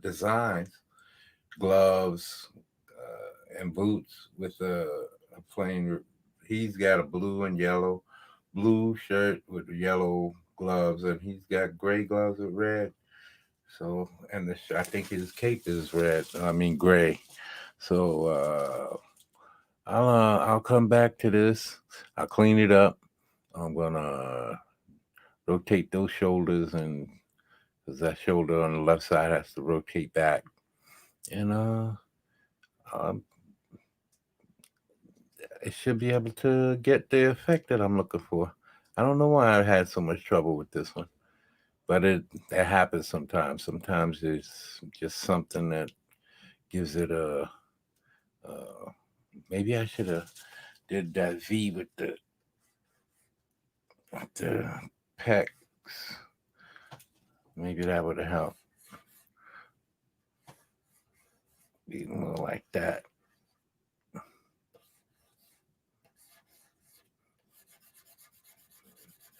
designs, gloves and boots with a plain. He's got a blue and yellow, blue shirt with yellow gloves, and he's got gray gloves with red. So, and I think his cape is red. I mean gray. So I'll come back to this. I'll clean it up. I'm gonna rotate those shoulders, and because that shoulder on the left side has to rotate back, and um, it should be able to get the effect that I'm looking for. I don't know why I had so much trouble with this one, but it happens sometimes. Sometimes it's just something that gives it a. Maybe I should have did that V with the pecs. Maybe that would have helped. Be more like that.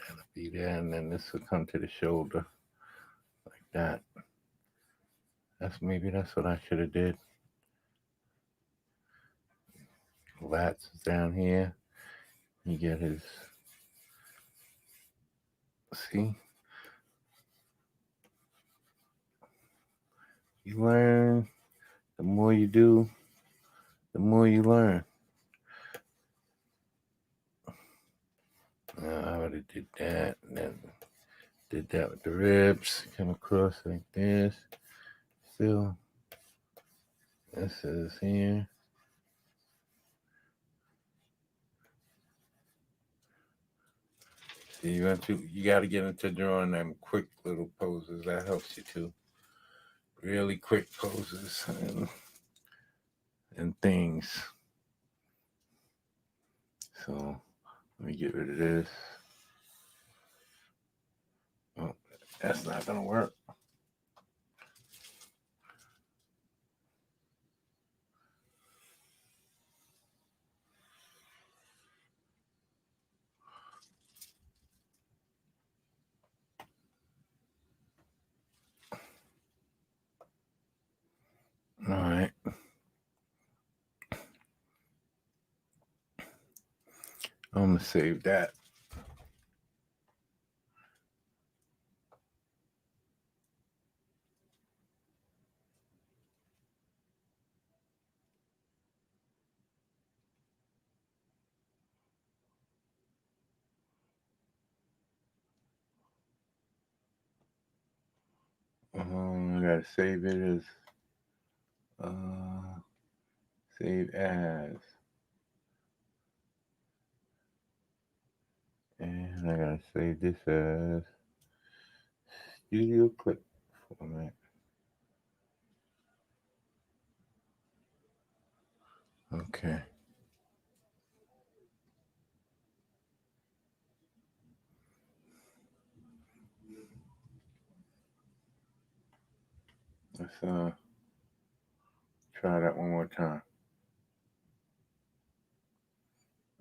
That'll be there, and then this will come to the shoulder like that. That's what I should have did. Lats is down here. You get his. See, you learn. The more you do, the more you learn. I would have did that, and then did that with the ribs. Come across like this. Still, this is here. See, you got to get into drawing them quick little poses. That helps you too. Really quick poses and things. So let me get rid of this. Oh, that's not gonna work. All right. I'm gonna save that. I gotta save it as save as, and I gotta save this as studio clip format. Okay. Let's try that one more time.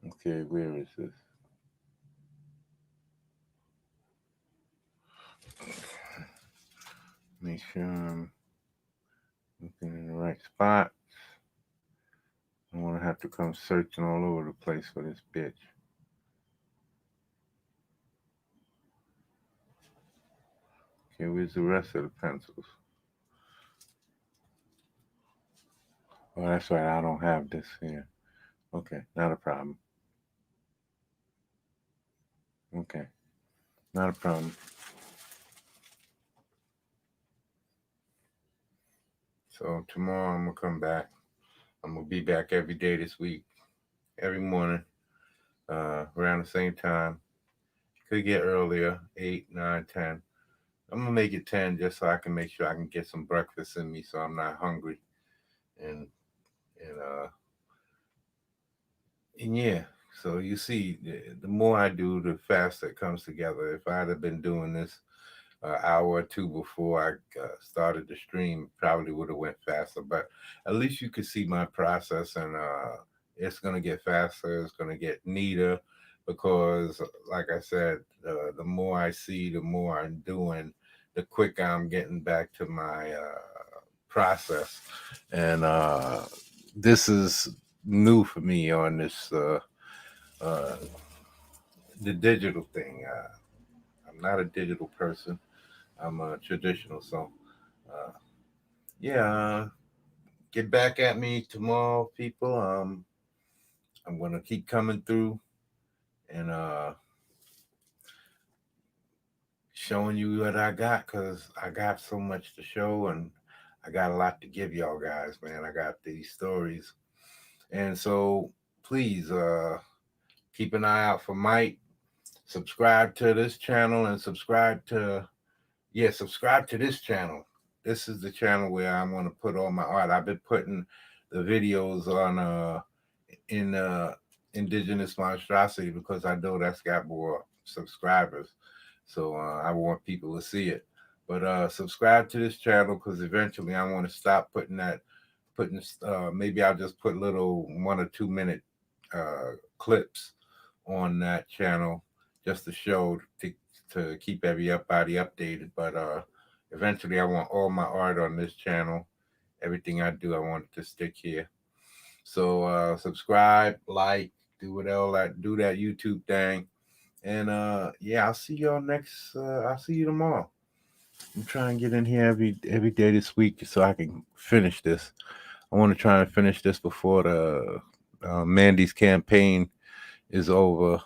Okay, where is this? Make sure I'm looking in the right spot. I don't want to have to come searching all over the place for this bitch. Okay, where's the rest of the pencils? Oh, that's right, I don't have this here. Okay, not a problem. Okay, not a problem. So tomorrow I'm gonna come back. I'm gonna be back every day this week, every morning, around the same time. Could get earlier, 8, 9, 10. I'm gonna make it 10 just so I can make sure I can get some breakfast in me, so I'm not hungry. And and uh and yeah. So you see, the more I do, the faster it comes together. If I'd have been doing this an hour or two before I started the stream, probably would have went faster. But at least you could see my process, and it's gonna get faster. It's gonna get neater because, like I said, the more I see, the more I'm doing, the quicker I'm getting back to my process. And this is new for me on this the digital thing. I'm not a digital person. I'm traditional. So, yeah, get back at me tomorrow, people. I'm gonna keep coming through and showing you what I got, because I got so much to show, and I got a lot to give y'all guys, man. I got these stories, and so please keep an eye out for Mike. Subscribe to this channel and subscribe to this channel. This is the channel where I'm going to put all my art. I've been putting the videos on in Indigenous Monstrosity because I know that's got more subscribers. So I want people to see it. But subscribe to this channel, because eventually I want to stop putting maybe I'll just put little 1 or 2 minute clips on that channel just to show, to keep everybody updated. But eventually I want all my art on this channel. Everything I do, I want it to stick here. So subscribe, like, do that YouTube thing. And yeah, I'll see y'all I'll see you tomorrow. I'm trying to get in here every day this week so I can finish this. I want to try and finish this before the Mandy's campaign is over.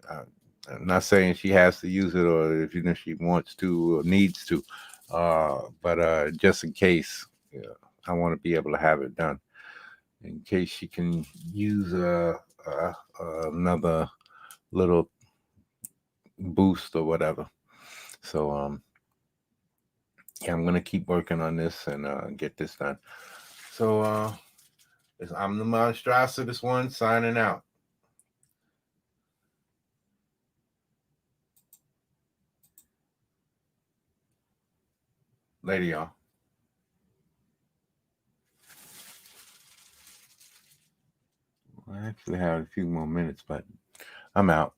I'm not saying she has to use it, or if she wants to or needs to, but just in case, I want to be able to have it done in case she can use another little boost or whatever. So yeah, I'm gonna keep working on this and get this done. So I'm the Monstrositus one signing out. Later, y'all. I actually have a few more minutes, but I'm out.